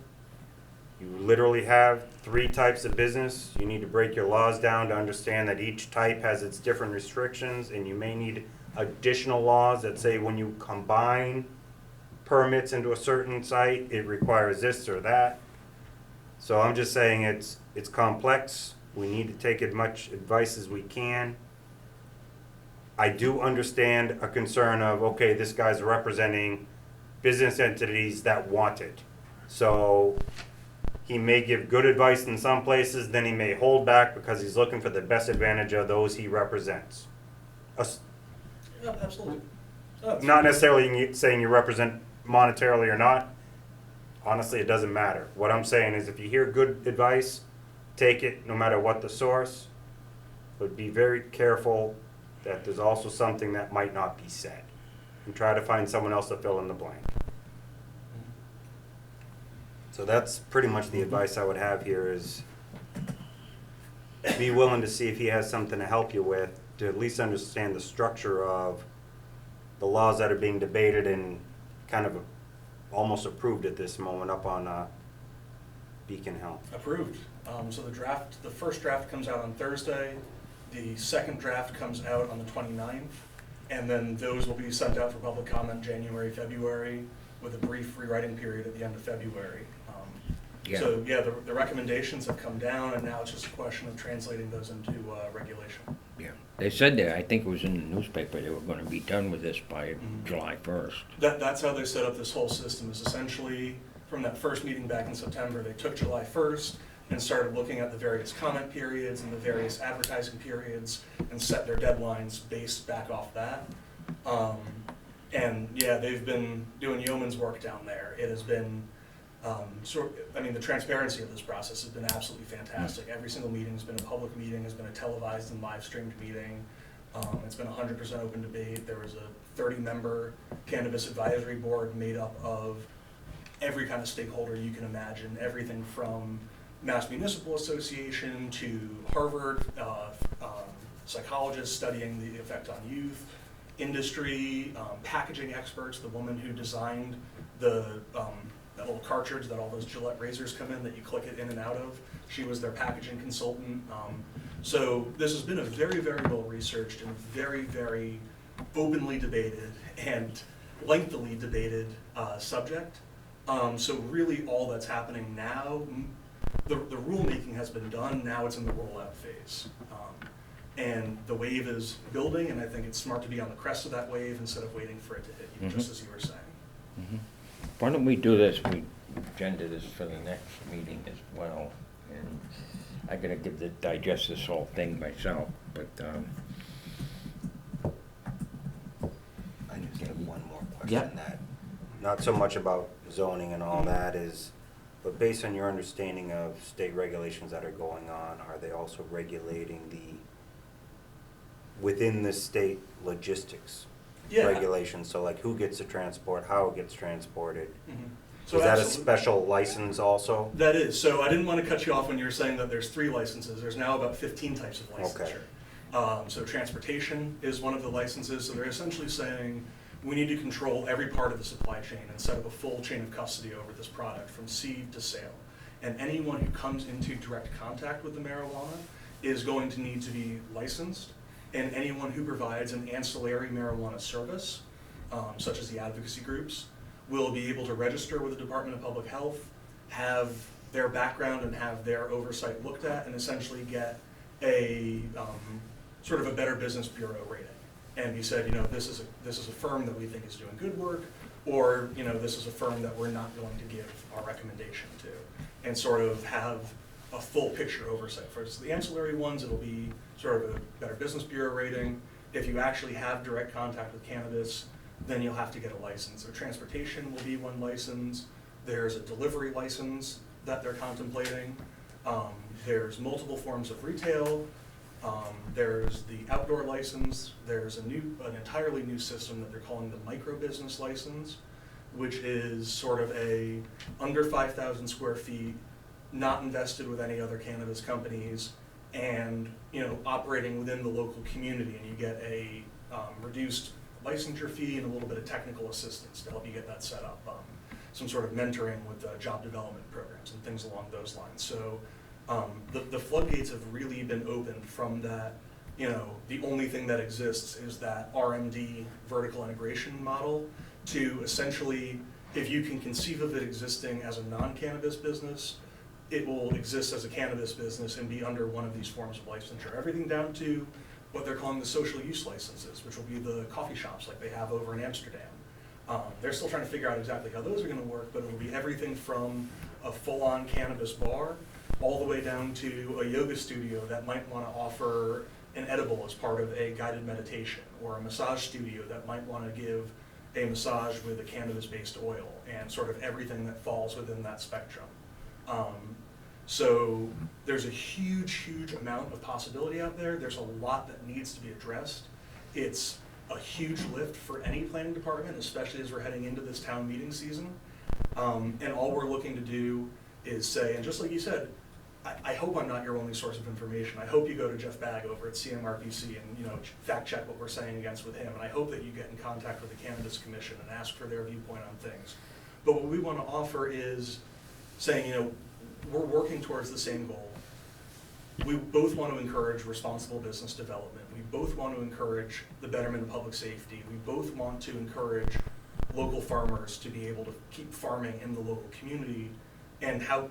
[SPEAKER 4] You literally have 3 types of business. You need to break your laws down to understand that each type has its different restrictions, and you may need additional laws that say when you combine permits into a certain site, it requires this or that. So I'm just saying it's complex. We need to take as much advice as we can. I do understand a concern of, okay, this guy's representing
[SPEAKER 12] business entities that want it. So he may give good advice in some places, then he may hold back because he's looking for the best advantage of those he represents.
[SPEAKER 8] Yeah, absolutely.
[SPEAKER 12] Not necessarily saying you represent monetarily or not. Honestly, it doesn't matter. What I'm saying is if you hear good advice, take it no matter what the source, but be very careful that there's also something that might not be said. And try to find someone else to fill in the blank. So that's pretty much the advice I would have here is be willing to see if he has something to help you with, to at least understand the structure of the laws that are being debated and kind of almost approved at this moment up on Beacon Hill.
[SPEAKER 8] Approved. So the first draft comes out on Thursday, the second draft comes out on the 29th, and then those will be sent out for public comment January, February, with a brief rewriting period at the end of February. So yeah, the recommendations have come down, and now it's just a question of translating those into regulation.
[SPEAKER 2] Yeah, they said that, I think it was in the newspaper, they were gonna be done with this by July 1st.
[SPEAKER 8] That's how they set up this whole system, is essentially from that first meeting back in September, they took July 1st and started looking at the various comment periods and the various advertising periods and set their deadlines based back off that. And yeah, they've been doing yeoman's work down there. It has been, the transparency of this process has been absolutely fantastic. Every single meeting has been a public meeting, has been a televised and live streamed meeting. It's been 100% open debate. There was a 30-member cannabis advisory board made up of every kind of stakeholder you can imagine, everything from Mass Municipal Association to Harvard psychologists studying the effect on youth, industry, packaging experts, the woman who designed that little cartridge that all those Gillette razors come in that you click it in and out of. She was their packaging consultant. So this has been a very, very well researched and very, very openly debated and lengthily debated subject. So really all that's happening now, the rulemaking has been done, now it's in the rollout phase. And the wave is building, and I think it's smart to be on the crest of that wave instead of waiting for it to hit you, just as you were saying.
[SPEAKER 2] Why don't we do this, we agenda this for the next meeting as well, and I gotta digest this whole thing myself, but,
[SPEAKER 4] I just have one more
[SPEAKER 2] Yeah.
[SPEAKER 4] question that, not so much about zoning and all that is, but based on your understanding of state regulations that are going on, are they also regulating within the state logistics regulations? So like who gets to transport, how it gets transported?
[SPEAKER 8] So
[SPEAKER 4] is that a
[SPEAKER 8] absolutely.
[SPEAKER 4] special license also?
[SPEAKER 8] That is. So I didn't want to cut you off when you were saying that there's 3 licenses. There's now about 15 types of licensure.
[SPEAKER 4] Okay.
[SPEAKER 8] So transportation is one of the licenses. So they're essentially saying we need to control every part of the supply chain and set up a full chain of custody over this product from seed to sale. And anyone who comes into direct contact with the marijuana is going to need to be licensed. And anyone who provides an ancillary marijuana service, such as the advocacy groups, will be able to register with the Department of Public Health, have their background and have their oversight looked at, and essentially get a sort of a Better Business Bureau rating. And be said, this is a firm that we think is doing good work, or this is a firm that we're not going to give our recommendation to, and sort of have a full picture oversight. For the ancillary ones, it'll be sort of a Better Business Bureau rating. If you actually have direct contact with cannabis, then you'll have to get a license. Or transportation will be one license. There's a delivery license that they're contemplating. There's multiple forms of retail. There's the outdoor license. There's an entirely new system that they're calling the micro business license, which is sort of a under 5,000 square feet, not invested with any other cannabis companies, and operating within the local community, and you get a reduced licensure fee and a little bit of technical assistance to help you get that set up. Some sort of mentoring with job development programs and things along those lines. So the floodgates have really been opened from that. The only thing that exists is that RMD vertical integration model to essentially, if you can conceive of it existing as a non-cannabis business, it will exist as a cannabis business and be under one of these forms of licensure. Everything down to what they're calling the social use licenses, which will be the coffee shops like they have over in Amsterdam. They're still trying to figure out exactly how those are gonna work, but it'll be everything from a full-on cannabis bar all the way down to a yoga studio that might wanna offer an edible as part of a guided meditation, or a massage studio that might wanna give a massage with a cannabis-based oil, and sort of everything that falls within that spectrum. So there's a huge, huge amount of possibility out there. There's a lot that needs to be addressed. It's a huge lift for any planning department, especially as we're heading into this town meeting season. And all we're looking to do is say, and just like you said, I hope I'm not your only source of information. I hope you go to Jeff Bagg over at CMRPC and, you know, fact check what we're saying against with him. And I hope that you get in contact with the Cannabis Commission and ask for their viewpoint on things. But what we want to offer is saying, you know, we're working towards the same goal. We both want to encourage responsible business development. We both want to encourage the betterment of public safety. We both want to encourage local farmers to be able to keep farming in the local community. And how,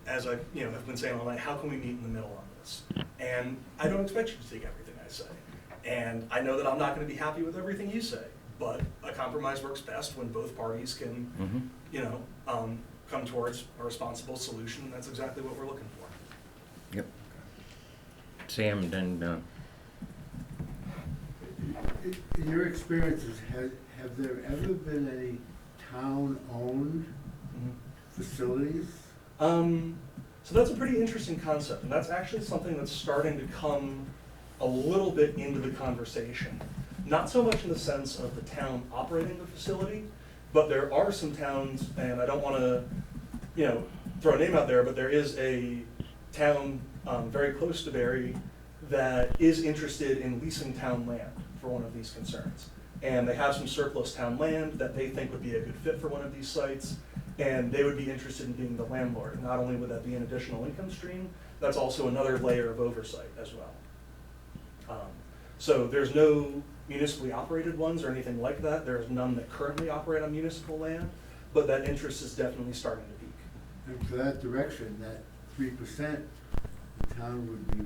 [SPEAKER 8] as I have been saying all night, how can we meet in the middle on this? And I don't expect you to take everything I say. And I know that I'm not going to be happy with everything you say, but a compromise works best when both parties can, come towards a responsible solution, and that's exactly what we're looking for.
[SPEAKER 2] Yep. Sam, then,
[SPEAKER 6] In your experiences, have there ever been any town-owned facilities?
[SPEAKER 8] So that's a pretty interesting concept, and that's actually something that's starting to come a little bit into the conversation. Not so much in the sense of the town operating the facility, but there are some towns, and I don't want to, throw a name out there, but there is a town very close to Barre that is interested in leasing town land for one of these concerns. And they have some surplus town land that they think would be a good fit for one of these sites, and they would be interested in being the landlord. And not only would that be an additional income stream, that's also another layer of oversight as well. So there's no municipally operated ones or anything like that. There's none that currently operate on municipal land, but that interest is definitely starting to peak.
[SPEAKER 6] And for that direction, that 3%, the town would be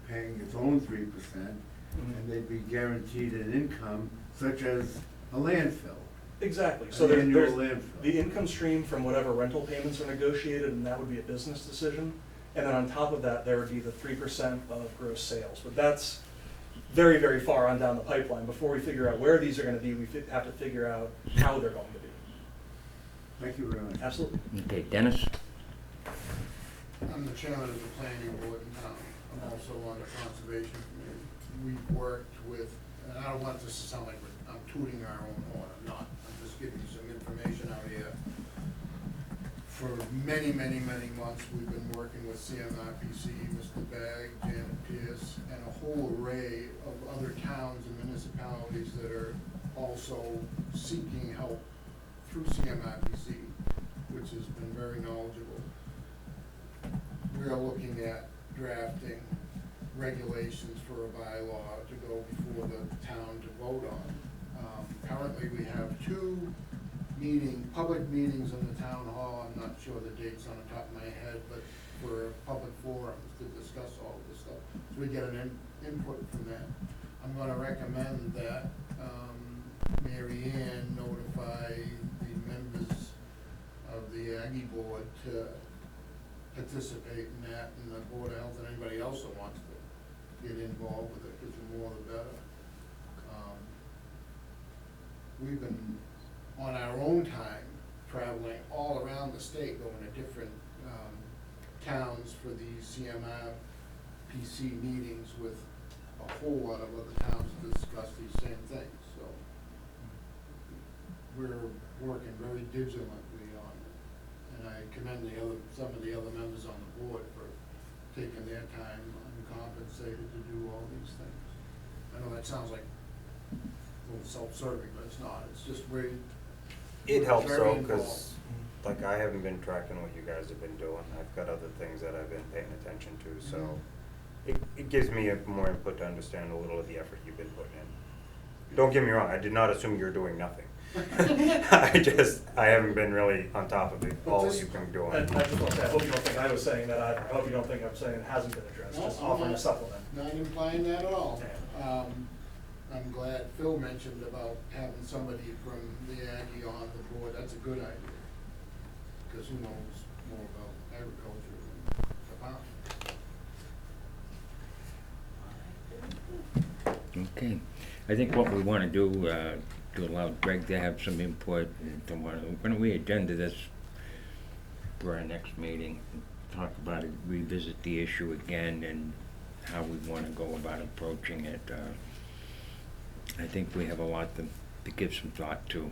[SPEAKER 6] paying its own 3%, and they'd be guaranteed an income such as a landfill.
[SPEAKER 8] Exactly. So
[SPEAKER 6] An annual
[SPEAKER 8] there's
[SPEAKER 6] landfill.
[SPEAKER 8] the income stream from whatever rental payments are negotiated, and that would be a business decision. And then on top of that, there would be the 3% of gross sales. But that's very, very far on down the pipeline. Before we figure out where these are going to be, we have to figure out how they're going to be.
[SPEAKER 6] Thank you very much.
[SPEAKER 8] Absolutely.
[SPEAKER 2] okay, Dennis?
[SPEAKER 9] I'm the chairman of the planning board in town. I'm also on the conservation committee. We've worked with, and I don't want this to sound like I'm tooting our own horn, I'm not. I'm just giving you some information out here. For many, many, many months, we've been working with CMRPC, Mr. Bagg, Janet Pierce, and a whole array of other towns and municipalities that are also seeking help through CMRPC, which has been very knowledgeable. We're looking at drafting regulations for a bylaw to go before the town to vote on. Currently, we have 2 public meetings in the town hall. I'm not sure the dates on the top of my head, but for public forums to discuss all of this stuff. So we get an input from that. I'm gonna recommend that Mary Ann notify the members of the Aggie Board to participate in that, and the Board of Health and anybody else that wants to get involved with it, because the more the better. We've been on our own time traveling all around the state, going to different towns for these CMRPC meetings with a whole lot of other towns to discuss these same things. So we're working very vigilantly on it, and I commend some of the other members on the board for taking their time uncompensated to do all these things. I know that sounds like a little self-serving, but it's not. It's just
[SPEAKER 12] It helps
[SPEAKER 9] very
[SPEAKER 12] though,
[SPEAKER 9] involved.
[SPEAKER 12] because like I haven't been tracking what you guys have been doing. I've got other things that I've been paying attention to, so it gives me more input to understand a little of the effort you've been putting in. Don't get me wrong, I did not assume you're doing nothing. I haven't been really on top of it, all that you've been doing.
[SPEAKER 8] I just want to say, I hope you don't think I was saying that. I hope you don't think I'm saying it hasn't been addressed.
[SPEAKER 9] No,
[SPEAKER 8] Just
[SPEAKER 9] I'm
[SPEAKER 8] offering a
[SPEAKER 9] not-
[SPEAKER 8] supplement.
[SPEAKER 9] Not implying that at all. I'm glad Phil mentioned about having somebody from the Aggie on the board, that's a good idea. Because who knows more about agriculture than the farm.
[SPEAKER 2] Okay, I think what we wanna do, to allow Greg to have some input, and why don't we agenda this for our next meeting, and talk about it, revisit the issue again, and how we wanna go about approaching it. I think we have a lot to give some thought to.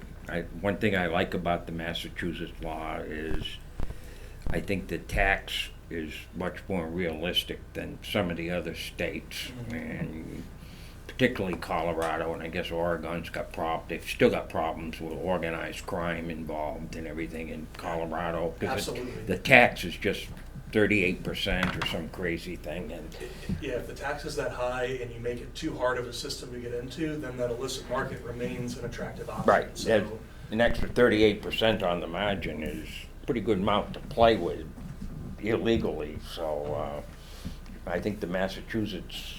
[SPEAKER 2] One thing I like about the Massachusetts law is, I think the tax is much more realistic than some of the other states, and particularly Colorado, and I guess Oregon's they've still got problems with organized crime involved and everything in Colorado. 'Cause
[SPEAKER 8] Absolutely.
[SPEAKER 2] the tax is just 38% or some crazy thing, and
[SPEAKER 8] Yeah, if the tax is that high and you make it too hard of a system to get into, then that illicit market remains an attractive option.
[SPEAKER 2] right,
[SPEAKER 8] So,
[SPEAKER 2] an extra 38% on the margin is a pretty good amount to play with illegally, so I think the Massachusetts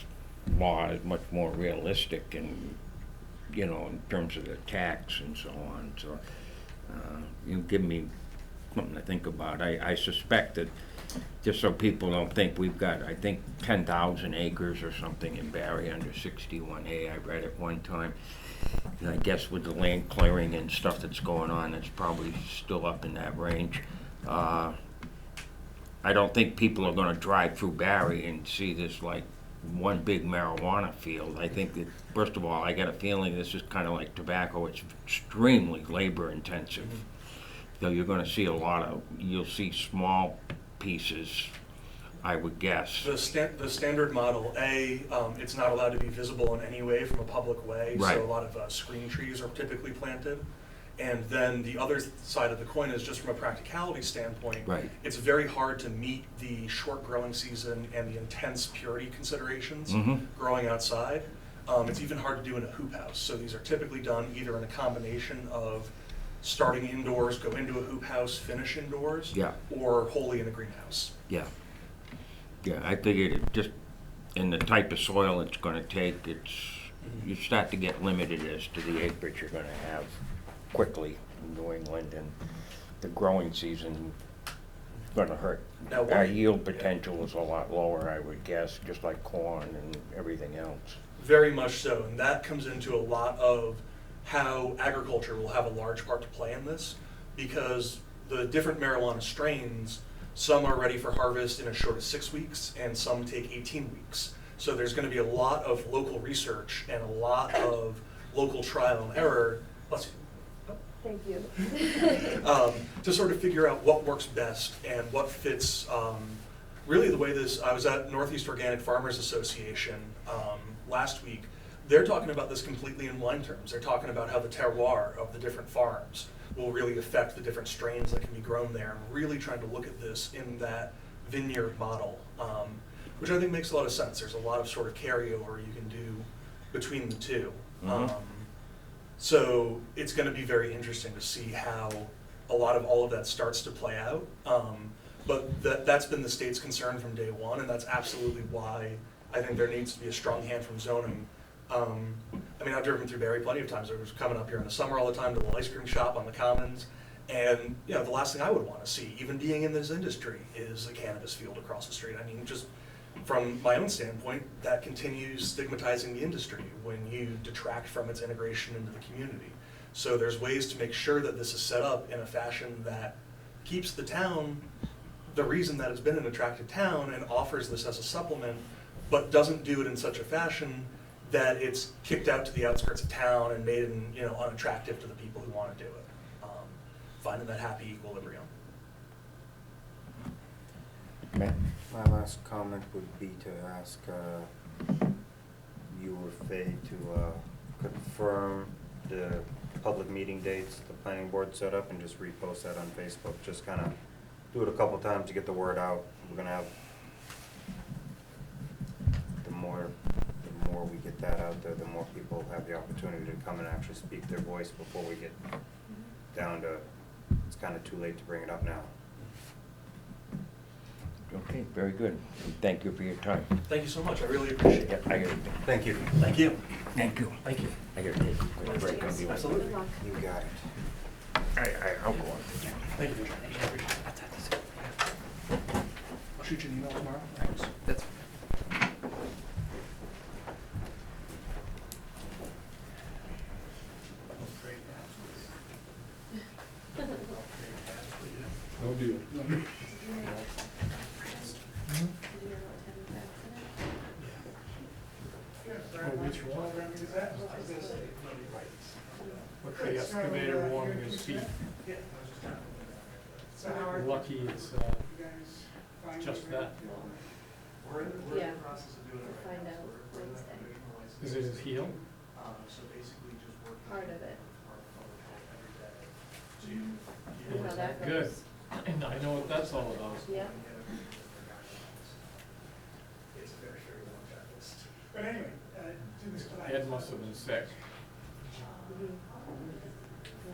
[SPEAKER 2] law is much more realistic and, in terms of the tax and so on, so you give me something to think about. I suspect that, just so people don't think, we've got, I think, 10,000 acres or something in Barre under 61A, I read at one time. And I guess with the land clearing and stuff that's going on, it's probably still up in that range. I don't think people are gonna drive through Barre and see this like one big marijuana field. I think that, first of all, I got a feeling this is kind of like tobacco, it's extremely labor intensive. So you're gonna see you'll see small pieces, I would guess.
[SPEAKER 8] the standard Model A, it's not allowed to be visible in any way from a public way.
[SPEAKER 2] Right.
[SPEAKER 8] So a lot of screen trees are typically planted. And then the other side of the coin is just from a practicality standpoint.
[SPEAKER 2] Right.
[SPEAKER 8] It's very hard to meet the short growing season and the intense purity considerations growing outside. It's even hard to do in a hoop house. So these are typically done either in a combination of starting indoors, go into a hoop house, finish indoors,
[SPEAKER 2] Yeah.
[SPEAKER 8] or wholly in a greenhouse.
[SPEAKER 2] Yeah. Yeah, I figured it just, in the type of soil it's gonna take, you start to get limited as to the acreage you're gonna have quickly in New England, and the growing season is gonna hurt.
[SPEAKER 8] Now,
[SPEAKER 2] Our yield potential is a lot lower, I would guess, just like corn and everything else.
[SPEAKER 8] Very much so, and that comes into a lot of how agriculture will have a large part to play in this, because the different marijuana strains, some are ready for harvest in as short as 6 weeks, and some take 18 weeks. So there's gonna be a lot of local research and a lot of local trial and error,
[SPEAKER 1] Thank you.
[SPEAKER 8] to sort of figure out what works best and what fits, really the way I was at Northeast Organic Farmers Association last week. They're talking about this completely in wine terms. They're talking about how the terroir of the different farms will really affect the different strains that can be grown there, and really trying to look at this in that vineyard model, which I think makes a lot of sense. There's a lot of sort of carryover you can do between the two. So it's going to be very interesting to see how a lot of all of that starts to play out. But that's been the state's concern from day one, and that's absolutely why I think there needs to be a strong hand from zoning. I mean, I've driven through Barre plenty of times. I was coming up here in the summer all the time to the ice cream shop on the Commons, and the last thing I would want to see, even being in this industry, is a cannabis field across the street. I mean, just from my own standpoint, that continues stigmatizing the industry when you detract from its integration into the community. So there's ways to make sure that this is set up in a fashion that keeps the town the reason that it's been an attractive town and offers this as a supplement, but doesn't do it in such a fashion that it's kicked out to the outskirts of town and made unattractive to the people who want to do it. Finding that happy equilibrium.
[SPEAKER 2] Matt?
[SPEAKER 4] My last comment would be to ask you or Faye to confirm the public meeting dates the planning board set up, and just repost that on Facebook. Just kind of do it a couple times to get the word out. We're gonna have, the more we get that out there, the more people have the opportunity to come and actually speak their voice before we get down to, it's kind of too late to bring it up now.
[SPEAKER 2] Okay, very good. Thank you for your time.
[SPEAKER 8] Thank you so much. I really appreciate it.
[SPEAKER 2] Yeah,
[SPEAKER 4] Thank you.
[SPEAKER 8] Thank you.
[SPEAKER 2] Thank you.
[SPEAKER 5] Thank you.
[SPEAKER 2] I gotta take a quick break. I'll be right
[SPEAKER 5] Absolutely.
[SPEAKER 2] back.
[SPEAKER 4] You got it.
[SPEAKER 2] I'll go on.
[SPEAKER 5] Thank you. I'll shoot you an email tomorrow. Thanks. That's.
[SPEAKER 10] No deal. Oh, which one? What's the excavator warming his feet? Lucky it's, just that.
[SPEAKER 1] Yeah, we'll find out Wednesday,
[SPEAKER 10] Is it his heel?
[SPEAKER 1] part of it.
[SPEAKER 10] Yeah,
[SPEAKER 1] See how that
[SPEAKER 10] good.
[SPEAKER 1] goes.
[SPEAKER 10] And I know what that's all about.
[SPEAKER 1] Yeah.
[SPEAKER 10] Ed must have been sick.
[SPEAKER 1] Mhm. Yeah.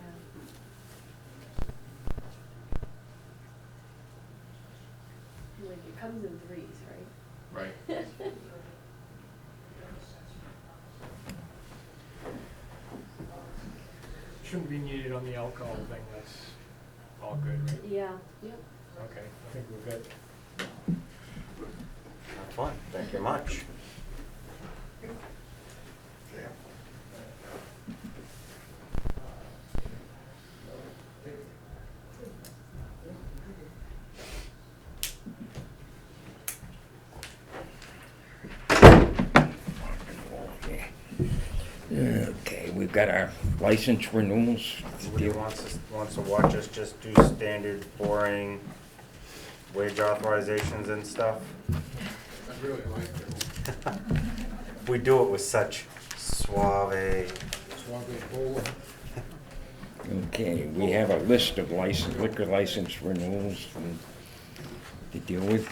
[SPEAKER 1] Like, it comes in threes, right?
[SPEAKER 10] Right. Shouldn't be needed on the alcohol thing, that's all good, right?
[SPEAKER 1] Yeah, yep.
[SPEAKER 10] Okay, I think we're good.
[SPEAKER 12] Fine, thank you much.
[SPEAKER 2] Okay, we've got our license renewals to
[SPEAKER 12] Somebody
[SPEAKER 2] deal.
[SPEAKER 12] wants to watch us just do standard, boring wage authorizations and stuff.
[SPEAKER 9] I really like it.
[SPEAKER 12] We do it with such suave.
[SPEAKER 9] Suave bowl.
[SPEAKER 2] Okay, we have a list of liquor license renewals to deal with.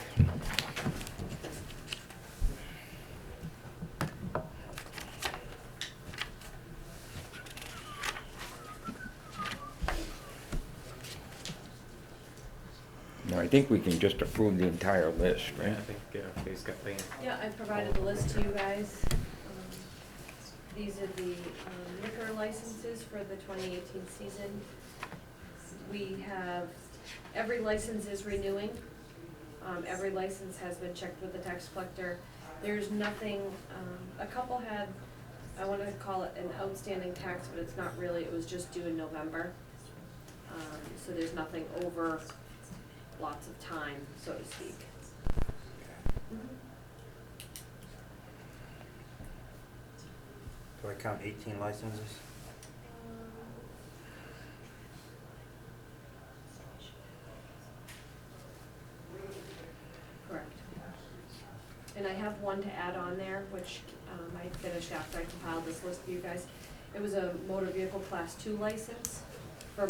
[SPEAKER 2] Now, I think we can just approve the entire list,
[SPEAKER 5] Yeah,
[SPEAKER 2] right?
[SPEAKER 5] I think Faye's got the.
[SPEAKER 1] Yeah, I provided the list to you guys. These are the liquor licenses for the 2018 season. We have, every license is renewing. Every license has been checked with the tax collector. There's nothing, a couple had, I want to call it an outstanding tax, but it's not really, it was just due in November. So there's nothing over lots of time, so to speak.
[SPEAKER 12] Do I count 18 licenses?
[SPEAKER 1] Correct. And I have one to add on there, which I finished after I compiled this list for you guys. It was a motor vehicle class 2 license for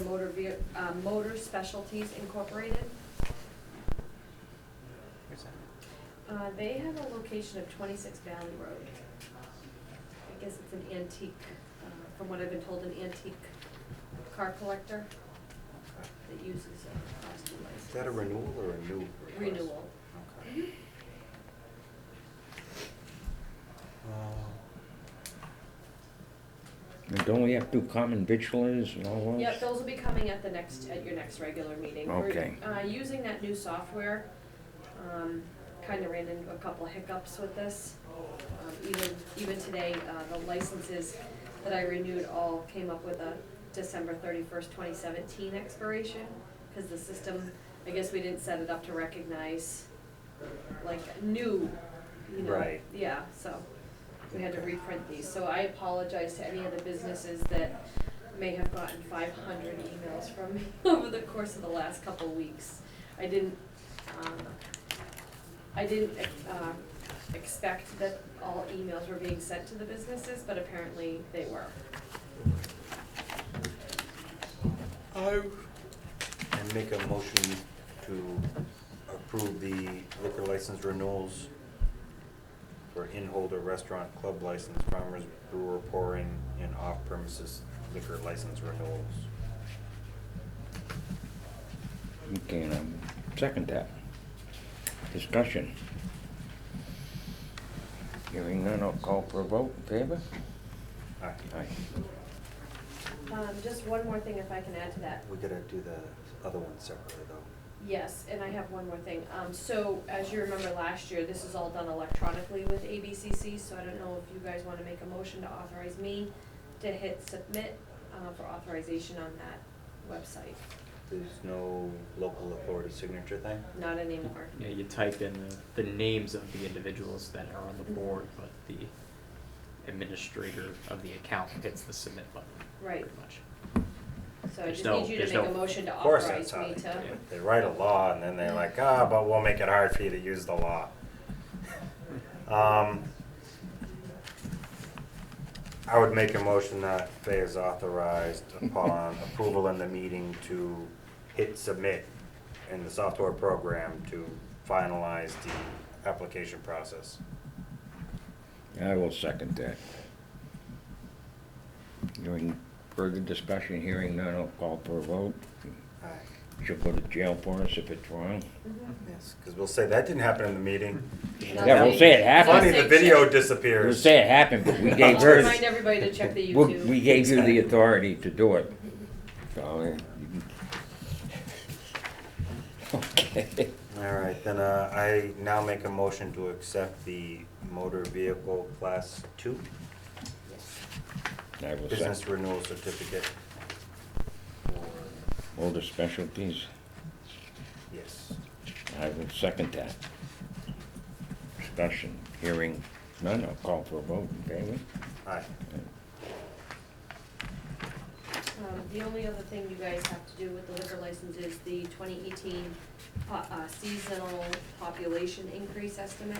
[SPEAKER 1] Motor Specialties Incorporated.
[SPEAKER 5] Where's that?
[SPEAKER 1] They have a location of 26 Valley Road. I guess it's an antique, from what I've been told, an antique car collector that uses a class 2 license.
[SPEAKER 12] Is that a renewal or a new request?
[SPEAKER 1] Renewal.
[SPEAKER 12] Okay.
[SPEAKER 2] And don't we have to do common victualers and all those?
[SPEAKER 1] Yep, those will be coming at your next regular meeting.
[SPEAKER 2] Okay.
[SPEAKER 1] We're using that new software, kind of ran into a couple hiccups with this. Even today, the licenses that I renewed all came up with a December 31st, 2017 expiration, because the system, I guess we didn't set it up to recognize like new, you know.
[SPEAKER 12] Right.
[SPEAKER 1] Yeah, so we had to reprint these. So I apologize to any of the businesses that may have gotten 500 emails from me over the course of the last couple of weeks. I didn't expect that all emails were being sent to the businesses, but apparently they were.
[SPEAKER 12] And make a motion to approve the liquor license renewals for in-holder restaurant club license, farmers brewer pouring, and off-premises liquor license renewals.
[SPEAKER 2] Okay, and second that. Discussion. Hearing none, I'll call for a vote in favor.
[SPEAKER 4] Aye.
[SPEAKER 2] Aye.
[SPEAKER 1] Just one more thing if I can add to that.
[SPEAKER 4] We gotta do the other one separately though.
[SPEAKER 1] Yes, and I have one more thing. So as you remember last year, this is all done electronically with ABCC, so I don't know if you guys wanna make a motion to authorize me to hit submit, for authorization on that website.
[SPEAKER 4] There's no local authority signature thing?
[SPEAKER 1] Not anymore.
[SPEAKER 5] Yeah, you type in the names of the individuals that are on the board, but the administrator of the account hits the submit button,
[SPEAKER 1] Right.
[SPEAKER 5] pretty much.
[SPEAKER 1] So I
[SPEAKER 5] There's
[SPEAKER 1] just
[SPEAKER 5] no-
[SPEAKER 1] need you to
[SPEAKER 5] there's
[SPEAKER 1] make
[SPEAKER 5] no-
[SPEAKER 1] a motion to
[SPEAKER 12] Of course,
[SPEAKER 1] authorize
[SPEAKER 12] that's how
[SPEAKER 1] me
[SPEAKER 12] they
[SPEAKER 1] to.
[SPEAKER 12] do it. They write a law and then they're like, but we'll make it hard for you to use the law. I would make a motion that Faye is authorized upon approval in the meeting to hit submit in the software program to finalize the application process.
[SPEAKER 2] I will second that. Hearing further discussion, hearing none, I'll call for a vote.
[SPEAKER 4] Aye.
[SPEAKER 2] She'll go to jail for us if it's wrong.
[SPEAKER 4] Yes, because we'll say that didn't happen in the meeting.
[SPEAKER 2] Yeah, we'll say it
[SPEAKER 12] Funny,
[SPEAKER 2] happened.
[SPEAKER 12] the video
[SPEAKER 2] We'll
[SPEAKER 12] disappears.
[SPEAKER 2] say it happened, but we gave
[SPEAKER 1] I'll
[SPEAKER 2] her,
[SPEAKER 1] remind everybody to check the
[SPEAKER 2] we
[SPEAKER 1] YouTube.
[SPEAKER 2] gave you the authority to do it. So, okay.
[SPEAKER 4] All right, then I now make a motion to accept the motor vehicle class 2
[SPEAKER 2] I will
[SPEAKER 4] business
[SPEAKER 2] second.
[SPEAKER 4] renewal certificate.
[SPEAKER 2] All the specialties,
[SPEAKER 4] Yes.
[SPEAKER 2] I will second that. Discussion, hearing none, I'll call for a vote in favor.
[SPEAKER 4] Aye.
[SPEAKER 1] The only other thing you guys have to do with the liquor license is the 2018 seasonal population increase estimate.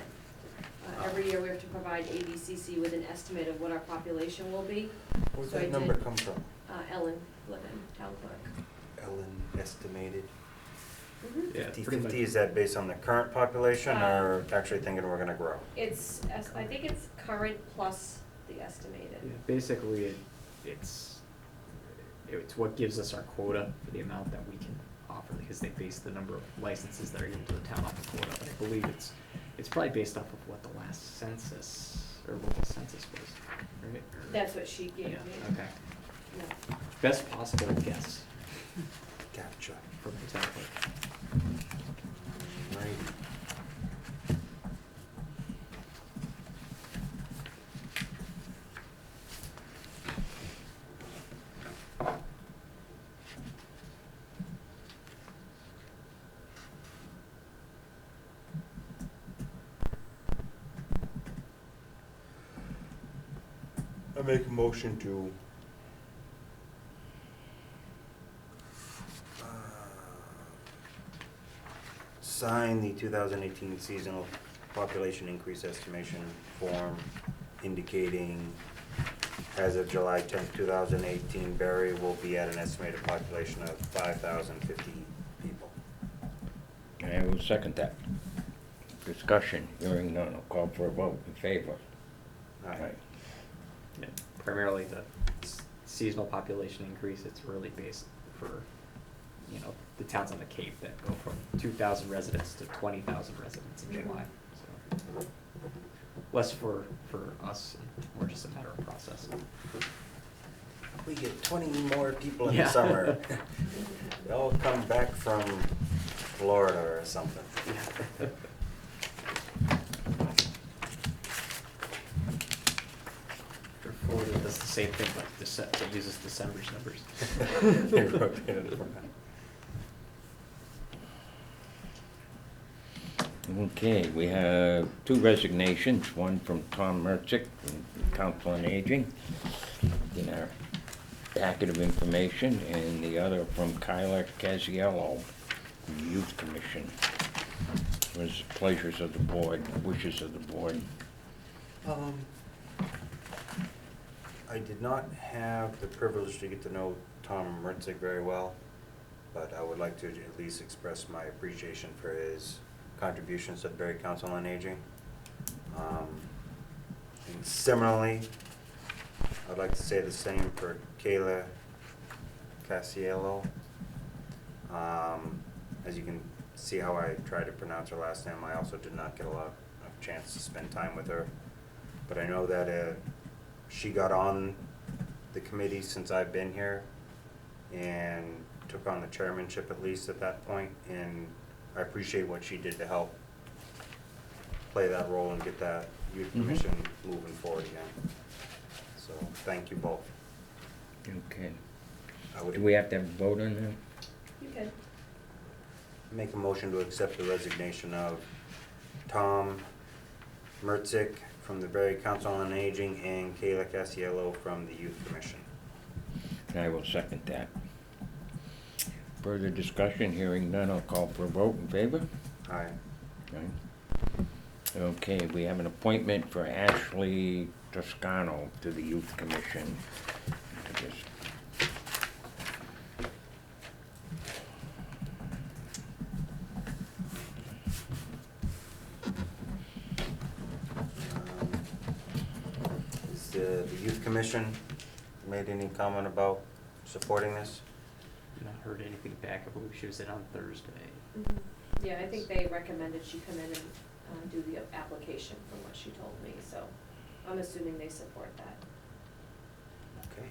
[SPEAKER 1] Every year we have to provide ABCC with an estimate of what our population will be.
[SPEAKER 4] Where'd
[SPEAKER 1] So I
[SPEAKER 4] that number
[SPEAKER 1] did-
[SPEAKER 4] come from?
[SPEAKER 1] Ellen Levin, town clerk.
[SPEAKER 4] Ellen estimated.
[SPEAKER 5] Yeah,
[SPEAKER 4] 50/50,
[SPEAKER 5] pretty much.
[SPEAKER 4] is that based on the current population or actually thinking we're gonna grow?
[SPEAKER 1] I think it's current plus the estimated.
[SPEAKER 5] Yeah, basically, it's what gives us our quota for the amount that we can offer, because they base the number of licenses that are given to the town off the quota, but I believe it's probably based off of what the last census, or local census was, right?
[SPEAKER 1] That's what she gave me.
[SPEAKER 5] Yeah, okay.
[SPEAKER 1] Yeah.
[SPEAKER 5] Best possible guess
[SPEAKER 4] Gotcha.
[SPEAKER 5] from the town clerk.
[SPEAKER 4] Right. I make a motion to sign the 2018 seasonal population increase estimation form indicating as of July 10th, 2018, Barre will be at an estimated population of 5,050 people.
[SPEAKER 2] I will second that. Discussion, hearing none, I'll call for a vote in favor.
[SPEAKER 4] Aye.
[SPEAKER 5] Yeah, primarily the seasonal population increase, it's really based for, the towns on the Cape that go from 2,000 residents to 20,000 residents in July, so. Less for us, and more just a matter of process.
[SPEAKER 4] We get 20 more people in the
[SPEAKER 5] Yeah.
[SPEAKER 4] summer. They all come back from Florida or something.
[SPEAKER 5] Yeah. Florida does the same thing, but it uses December's numbers.
[SPEAKER 4] They rotated it around.
[SPEAKER 2] Okay, we have two resignations, one from Tom Mertzick from Council on Aging in our packet of information, and the other from Kyla Casiello from Youth Commission. Was pleasures of the board, wishes of the board.
[SPEAKER 4] I did not have the privilege to get to know Tom Mertzick very well, but I would like to at least express my appreciation for his contributions to the Barre Council on Aging. And similarly, I'd like to say the same for Kayla Casiello. As you can see how I tried to pronounce her last name, I also did not get a lot of chance to spend time with her. But I know that she got on
[SPEAKER 12] the committee since I've been here and took on the chairmanship at least at that point, and I appreciate what she did to help play that role and get that youth commission moving forward again. So, thank you both.
[SPEAKER 2] Okay.
[SPEAKER 12] I would
[SPEAKER 2] Do we have to have a vote on that?
[SPEAKER 1] You can.
[SPEAKER 12] make a motion to accept the resignation of Tom Mertzik from the Barre Council on Aging and Kayla Casiello from the Youth Commission.
[SPEAKER 2] And I will second that. Further discussion, hearing none, I'll call for a vote in favor.
[SPEAKER 12] Aye.
[SPEAKER 2] Okay, we have an appointment for Ashley Toscano to the Youth Commission. To just-
[SPEAKER 12] Has the Youth Commission made any comment about supporting this?
[SPEAKER 5] Not heard anything back. I believe she was in on Thursday.
[SPEAKER 1] Yeah, I think they recommended she come in and do the application from what she told me, so I'm assuming they support that.
[SPEAKER 12] Okay.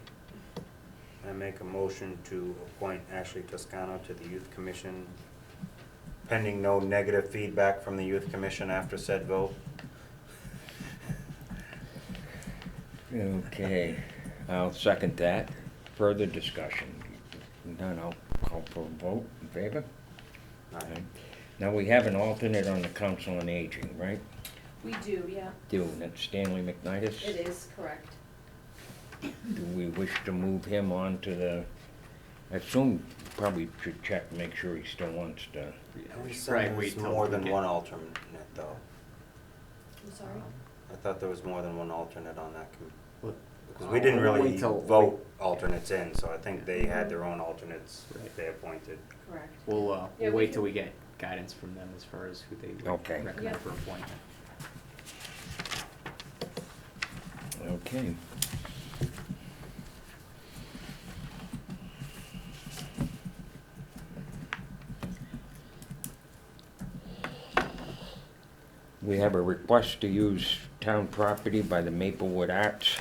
[SPEAKER 12] I make a motion to appoint Ashley Toscano to the Youth Commission, pending no negative feedback from the Youth Commission after said vote.
[SPEAKER 2] Okay, I'll second that. Further discussion? None, I'll call for a vote in favor.
[SPEAKER 12] Aye.
[SPEAKER 2] Now, we have an alternate on the Council on Aging, right?
[SPEAKER 1] We do, yeah.
[SPEAKER 2] Do, and that's Stanley McNitus?
[SPEAKER 1] It is correct.
[SPEAKER 2] Do we wish to move him on to the, I assume probably should check, and make sure he still wants to.
[SPEAKER 5] Yeah,
[SPEAKER 12] I
[SPEAKER 5] we
[SPEAKER 12] was
[SPEAKER 5] should probably
[SPEAKER 12] saying
[SPEAKER 5] wait
[SPEAKER 12] there's
[SPEAKER 5] till
[SPEAKER 12] more
[SPEAKER 5] we
[SPEAKER 12] than
[SPEAKER 5] get-
[SPEAKER 12] one alternate though.
[SPEAKER 1] I'm sorry?
[SPEAKER 12] I thought there was more than one alternate on that committee.
[SPEAKER 5] Well,
[SPEAKER 12] Because we didn't
[SPEAKER 5] we'll
[SPEAKER 12] really
[SPEAKER 5] wait till-
[SPEAKER 12] vote alternates in, so I think they had their own alternates
[SPEAKER 5] Right.
[SPEAKER 12] they appointed.
[SPEAKER 1] Correct.
[SPEAKER 5] We'll,
[SPEAKER 1] Yeah,
[SPEAKER 5] we'll
[SPEAKER 1] we
[SPEAKER 5] wait
[SPEAKER 1] can-
[SPEAKER 5] till we get guidance from them as far as who they
[SPEAKER 2] Okay.
[SPEAKER 5] recommend
[SPEAKER 1] Yep.
[SPEAKER 5] for appointment.
[SPEAKER 2] Okay. We have a request to use town property by the Maplewood Arts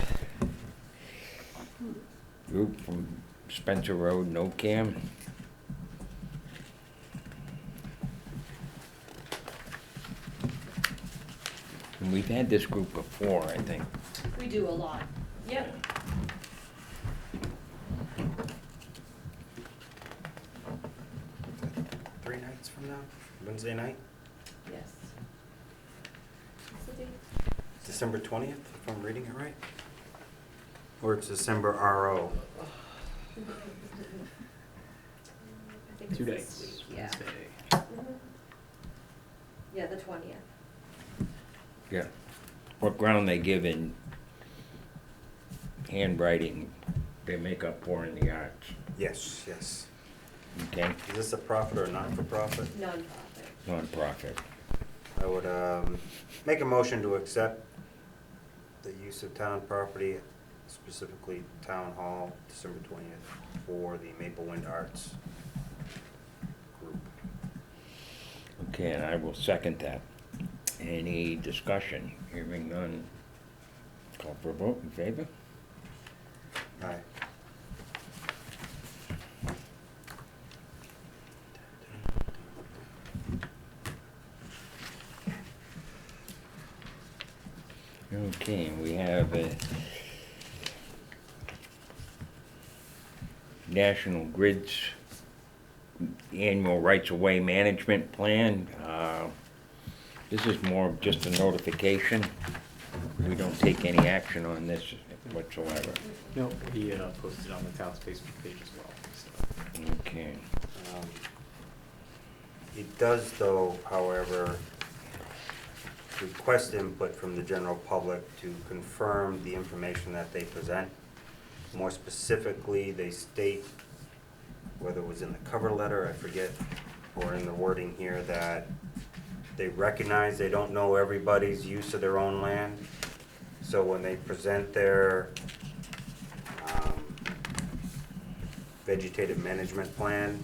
[SPEAKER 2] Group from Spencer Road, NOCAM. And we've had this group before, I think.
[SPEAKER 1] We do a lot. Yep.
[SPEAKER 12] 3 nights from now, Wednesday night,
[SPEAKER 1] Yes. What's the date?
[SPEAKER 12] December 20th, if I'm reading it right? Or it's December RO.
[SPEAKER 1] I think it's
[SPEAKER 5] 2
[SPEAKER 1] this
[SPEAKER 5] days,
[SPEAKER 1] week, yeah.
[SPEAKER 5] Wednesday.
[SPEAKER 1] Mhm. Yeah, the 20th.
[SPEAKER 2] Yeah. What ground they give in handwriting, they make up for in the arts,
[SPEAKER 12] Yes, yes.
[SPEAKER 2] okay?
[SPEAKER 12] Is this a profit or not-for-profit?
[SPEAKER 1] Nonprofit.
[SPEAKER 2] Non-profit.
[SPEAKER 12] I would make a motion to accept the use of town property, specifically Town Hall, December 20th, for the Maple Wind Arts Group.
[SPEAKER 2] Okay, and I will second that. Any discussion? Hearing none. Call for a vote in favor?
[SPEAKER 12] Aye.
[SPEAKER 2] Okay, and we have a National Grid's annual rights-of-way management plan. This is more of just a notification. We don't take any action on this whatsoever.
[SPEAKER 5] No, he posted on the town's Facebook page as well, so.
[SPEAKER 2] Okay.
[SPEAKER 12] It does though, however, request input from the general public to confirm the information that they present. More specifically, they state, whether it was in the cover letter, I forget, or in the wording here, that they recognize they don't know everybody's use of their own land. So when they present their vegetative management plan,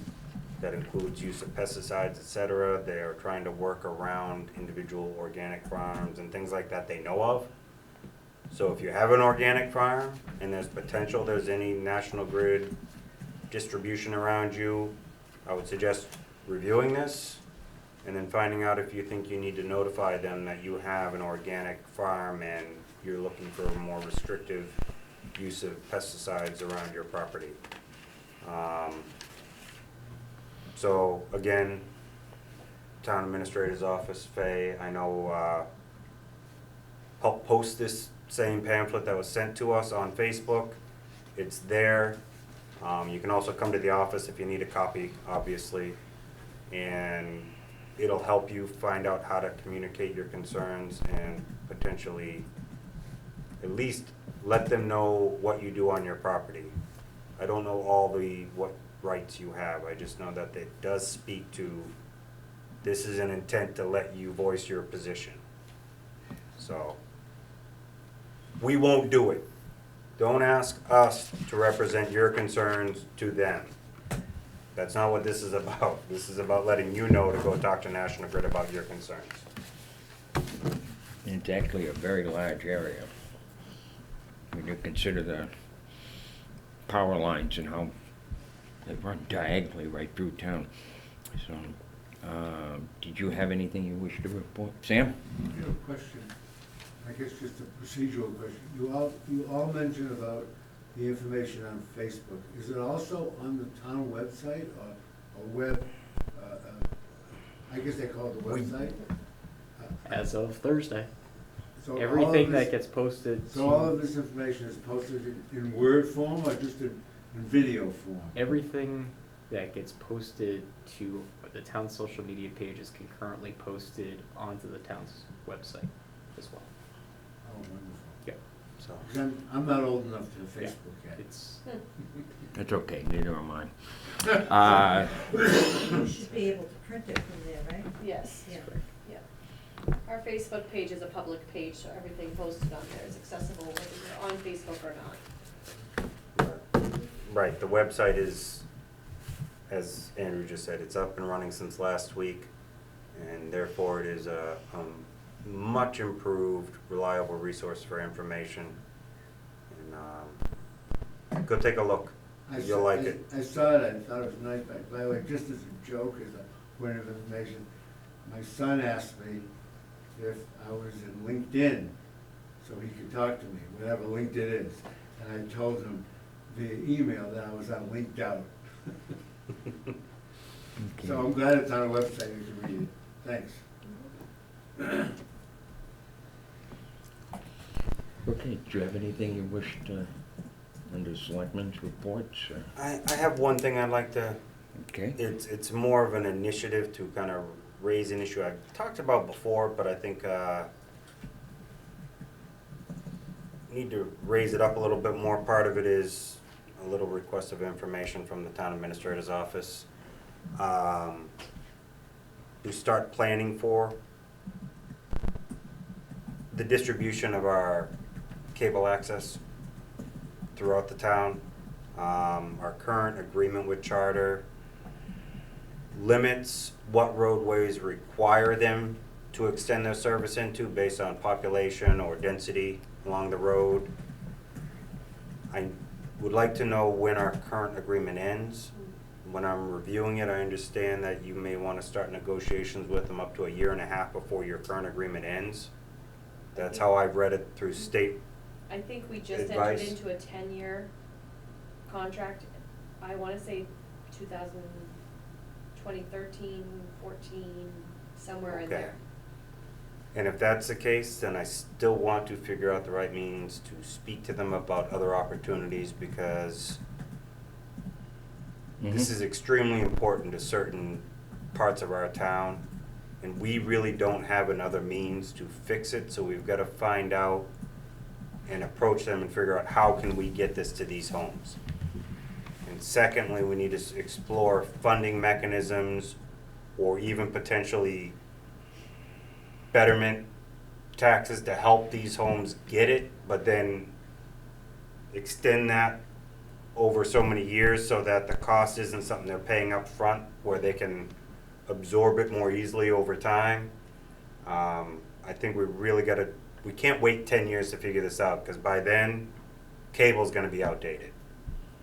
[SPEAKER 12] that includes use of pesticides, et cetera, they are trying to work around individual organic farms and things like that they know of. So if you have an organic farm and there's potential, there's any National Grid distribution around you, I would suggest reviewing this and then finding out if you think you need to notify them that you have an organic farm and you're looking for a more restrictive use of pesticides around your property. So again, Town Administrator's Office, Faye, I know, helped post this same pamphlet that was sent to us on Facebook. It's there. You can also come to the office if you need a copy, obviously, and it'll help you find out how to communicate your concerns and potentially at least let them know what you do on your property. I don't know what rights you have. I just know that it does speak to, this is an intent to let you voice your position. So, we won't do it. Don't ask us to represent your concerns to them. That's not what this is about. This is about letting you know to go talk to National Grid about your concerns.
[SPEAKER 2] It's actually a very large area. When you consider the power lines and how they run diagonally right through town. So, did you have anything you wish to report? Sam?
[SPEAKER 6] I have a question, I guess just a procedural question. You all mentioned about the information on Facebook. Is it also on the town website or a web, I guess they call it the website?
[SPEAKER 5] As of Thursday,
[SPEAKER 6] So all of
[SPEAKER 5] everything
[SPEAKER 6] this-
[SPEAKER 5] that gets posted.
[SPEAKER 6] So all of this information is posted in Word form or just in video form?
[SPEAKER 5] Everything that gets posted to the town's social media page is concurrently posted onto the town's website as well.
[SPEAKER 6] Oh, wonderful.
[SPEAKER 5] Yeah.
[SPEAKER 12] So,
[SPEAKER 6] 'Cause I'm not old enough to have
[SPEAKER 5] Yeah.
[SPEAKER 6] Facebook yet.
[SPEAKER 5] It's,
[SPEAKER 2] That's okay, neither am I.
[SPEAKER 7] You should be able to print it from there, right?
[SPEAKER 1] Yes.
[SPEAKER 7] Yeah.
[SPEAKER 1] Our Facebook page is a public page, so everything posted on there is accessible whether you're on Facebook or not.
[SPEAKER 12] right, the website is, as Andrew just said, it's up and running since last week, and therefore it is a much improved, reliable resource for information. And go take a look. You'll like it.
[SPEAKER 6] I saw it, I thought it was nice, by the way, just as a joke, as a point of information, my son asked me if I was in LinkedIn, so he could talk to me, whatever LinkedIn is. And I told him via email that I was on Linked Out. So I'm glad it's on a website, you can read it. Thanks.
[SPEAKER 2] Okay, do you have anything you wish to, under Selectmen's reports?
[SPEAKER 12] I have one thing I'd like to,
[SPEAKER 2] Okay.
[SPEAKER 12] it's more of an initiative to kind of raise an issue I've talked about before, but I think need to raise it up a little bit more. Part of it is a little request of information from the town administrator's office. To start planning for the distribution of our cable access throughout the town. Our current agreement with Charter limits what roadways require them to extend their service into based on population or density along the road. I would like to know when our current agreement ends. When I'm reviewing it, I understand that you may want to start negotiations with them up to 1.5 years before your current agreement ends. That's how I've read it through state.
[SPEAKER 1] I think we just entered
[SPEAKER 12] Advice?
[SPEAKER 1] into a 10-year contract, I wanna say 2013, 14, somewhere in
[SPEAKER 12] Okay.
[SPEAKER 1] there.
[SPEAKER 12] And if that's the case, then I still want to figure out the right means to speak to them about other opportunities, because this is extremely important to certain parts of our town, and we really don't have another means to fix it, so we've got to find out and approach them and figure out how can we get this to these homes. And secondly, we need to explore funding mechanisms or even potentially betterment taxes to help these homes get it, but then extend that over so many years so that the cost isn't something they're paying up front, where they can absorb it more easily over time. I think we we can't wait 10 years to figure this out, because by then, cable's gonna be outdated.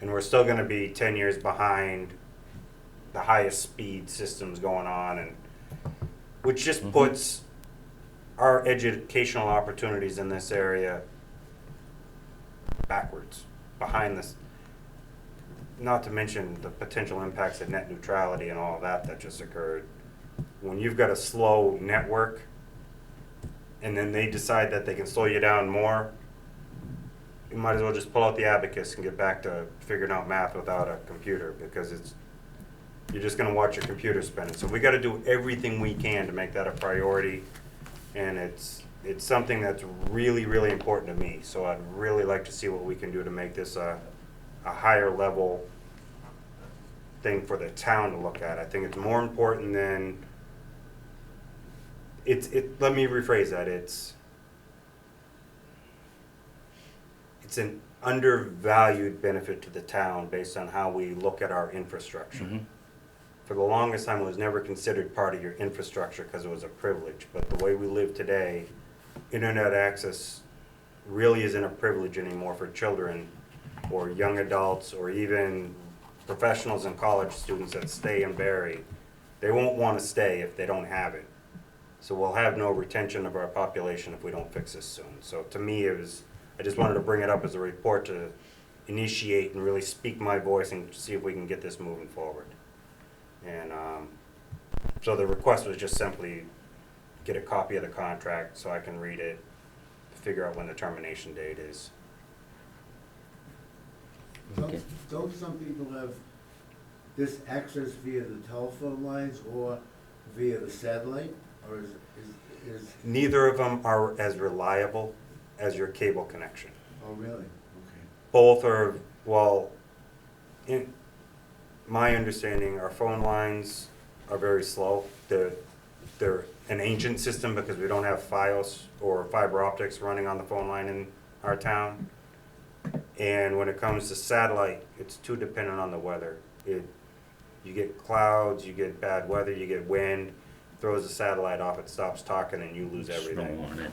[SPEAKER 12] And we're still gonna be 10 years behind the highest speed systems going on, and which just puts our educational opportunities in this area backwards, behind this. Not to mention the potential impacts of net neutrality and all of that just occurred. When you've got a slow network, and then they decide that they can slow you down more, you might as well just pull out the abacus and get back to figuring out math without a computer, because you're just gonna watch your computer spinning. So we gotta do everything we can to make that a priority, and it's something that's really, really important to me. So I'd really like to see what we can do to make this a higher level thing for the town to look at. I think it's more important than, let me rephrase that, it's an undervalued benefit to the town based on how we look at our infrastructure. For the longest time, it was never considered part of your infrastructure because it was a privilege. But the way we live today, internet access really isn't a privilege anymore for children or young adults or even professionals and college students that stay in Barre. They won't want to stay if they don't have it. So we'll have no retention of our population if we don't fix this soon. So to me, I just wanted to bring it up as a report to initiate and really speak my voice and see if we can get this moving forward. And so the request was just simply get a copy of the contract so I can read it, figure out when the termination date is.
[SPEAKER 2] Okay.
[SPEAKER 6] Don't some people have this access via the telephone lines or via the satellite? Or is
[SPEAKER 12] Neither of them are as reliable as your cable connection.
[SPEAKER 6] oh, really? Okay.
[SPEAKER 12] Both are, well, in my understanding, our phone lines are very slow. They're an ancient system because we don't have Fios or fiber optics running on the phone line in our town. And when it comes to satellite, it's too dependent on the weather. You get clouds, you get bad weather, you get wind, throws the satellite off, it stops talking, and you lose everything.
[SPEAKER 2] Snow on it.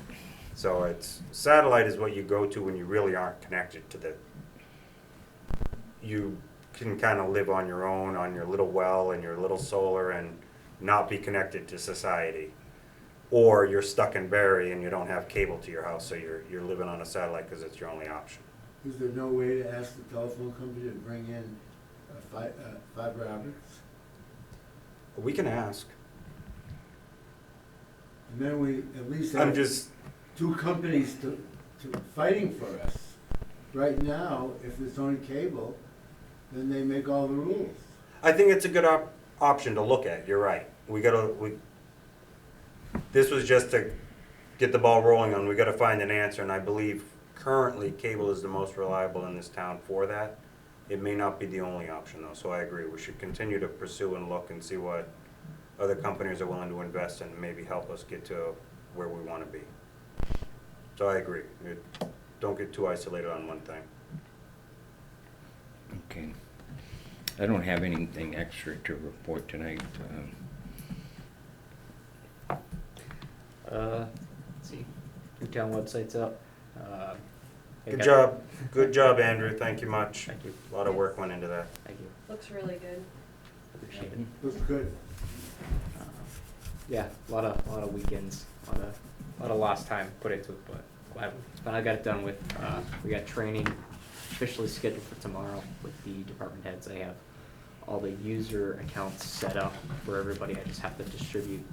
[SPEAKER 12] So satellite is what you go to when you really aren't connected to you can kind of live on your own, on your little well and your little solar, and not be connected to society. Or you're stuck in Barre and you don't have cable to your house, so you're living on a satellite because it's your only option.
[SPEAKER 6] Is there no way to ask the telephone company to bring in fiber optics?
[SPEAKER 12] We can ask.
[SPEAKER 6] And then we at least
[SPEAKER 12] I'm
[SPEAKER 6] have
[SPEAKER 12] just,
[SPEAKER 6] two companies to fighting for us. Right now, if it's on cable, then they make all the rules.
[SPEAKER 12] I think it's a good option to look at, you're right. This was just to get the ball rolling on, we gotta find an answer, and I believe currently cable is the most reliable in this town for that. It may not be the only option though, so I agree, we should continue to pursue and look and see what other companies are willing to invest in and maybe help us get to where we wanna be. So I agree, don't get too isolated on one thing.
[SPEAKER 2] Okay. I don't have anything extra to report tonight.
[SPEAKER 5] Let's see, your town website's up.
[SPEAKER 12] Good job, Andrew, thank you much.
[SPEAKER 5] Thank you.
[SPEAKER 12] A lot of work went into that.
[SPEAKER 5] Thank you.
[SPEAKER 1] Looks really good.
[SPEAKER 5] Appreciate it.
[SPEAKER 6] Looks good.
[SPEAKER 5] Yeah, a lot of weekends, a lot of lost time put into it, but glad I got it done with. We got training officially scheduled for tomorrow with the department heads. I have all the user accounts set up for everybody. I just have to distribute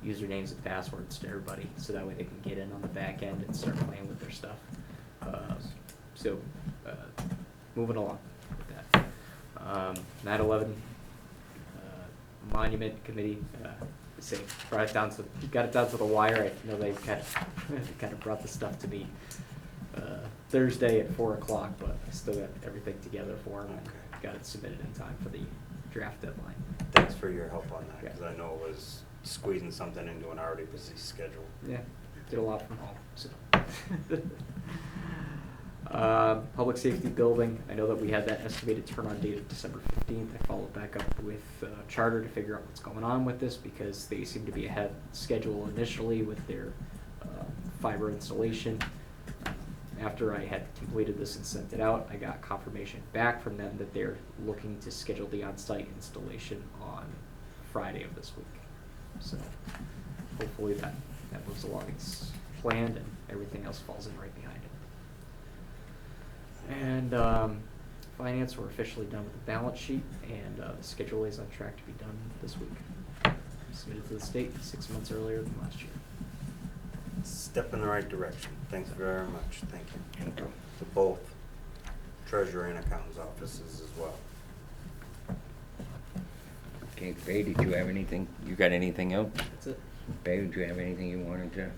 [SPEAKER 5] usernames and passwords to everybody so that way they can get in on the back end and start playing with their stuff. So moving along with that. 9/11 Monument Committee. Got it down to the wire. I know they kind of brought the stuff to me Thursday at 4 o'clock, but I still got everything together for them and got it submitted in time for the draft deadline.
[SPEAKER 12] Thanks for your help on that, because I know it was squeezing something into an already busy schedule.
[SPEAKER 5] Yeah, did a lot from home, so. Public safety building, I know that we had that estimated turn-on date of December 15th. I followed back up with Charter to figure out what's going on with this because they seem to be ahead schedule initially with their fiber installation. After I had completed this and sent it out, I got confirmation back from them that they're looking to schedule the on-site installation on Friday of this week. So hopefully that moves along as planned and everything else falls in right behind it. And finance, we're officially done with the balance sheet, and the schedule is on track to be done this week. Submitted to the state 6 months earlier than last year.
[SPEAKER 4] Step in the right direction. Thank you very much. Thank you.
[SPEAKER 2] Thank you.
[SPEAKER 4] To both treasurer and accountant's offices as well.
[SPEAKER 2] Okay, Faye, did you have anything, you got anything else?
[SPEAKER 5] That's it.
[SPEAKER 2] Faye, did you have anything you wanted to?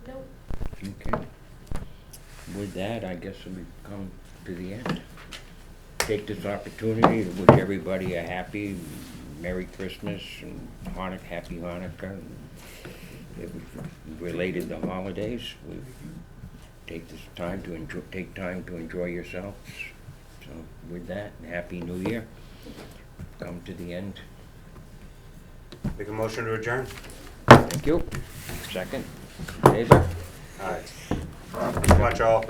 [SPEAKER 1] Nope.
[SPEAKER 2] Okay. With that, I guess we've come to the end. Take this opportunity to wish everybody a happy Merry Christmas and Happy Hanukkah. If related to holidays, we take this time to enjoy yourselves. So with that, Happy New Year. Come to the end.
[SPEAKER 12] Make a motion to adjourn?
[SPEAKER 2] Thank you. Second. David?
[SPEAKER 12] All right. Thanks so much, all.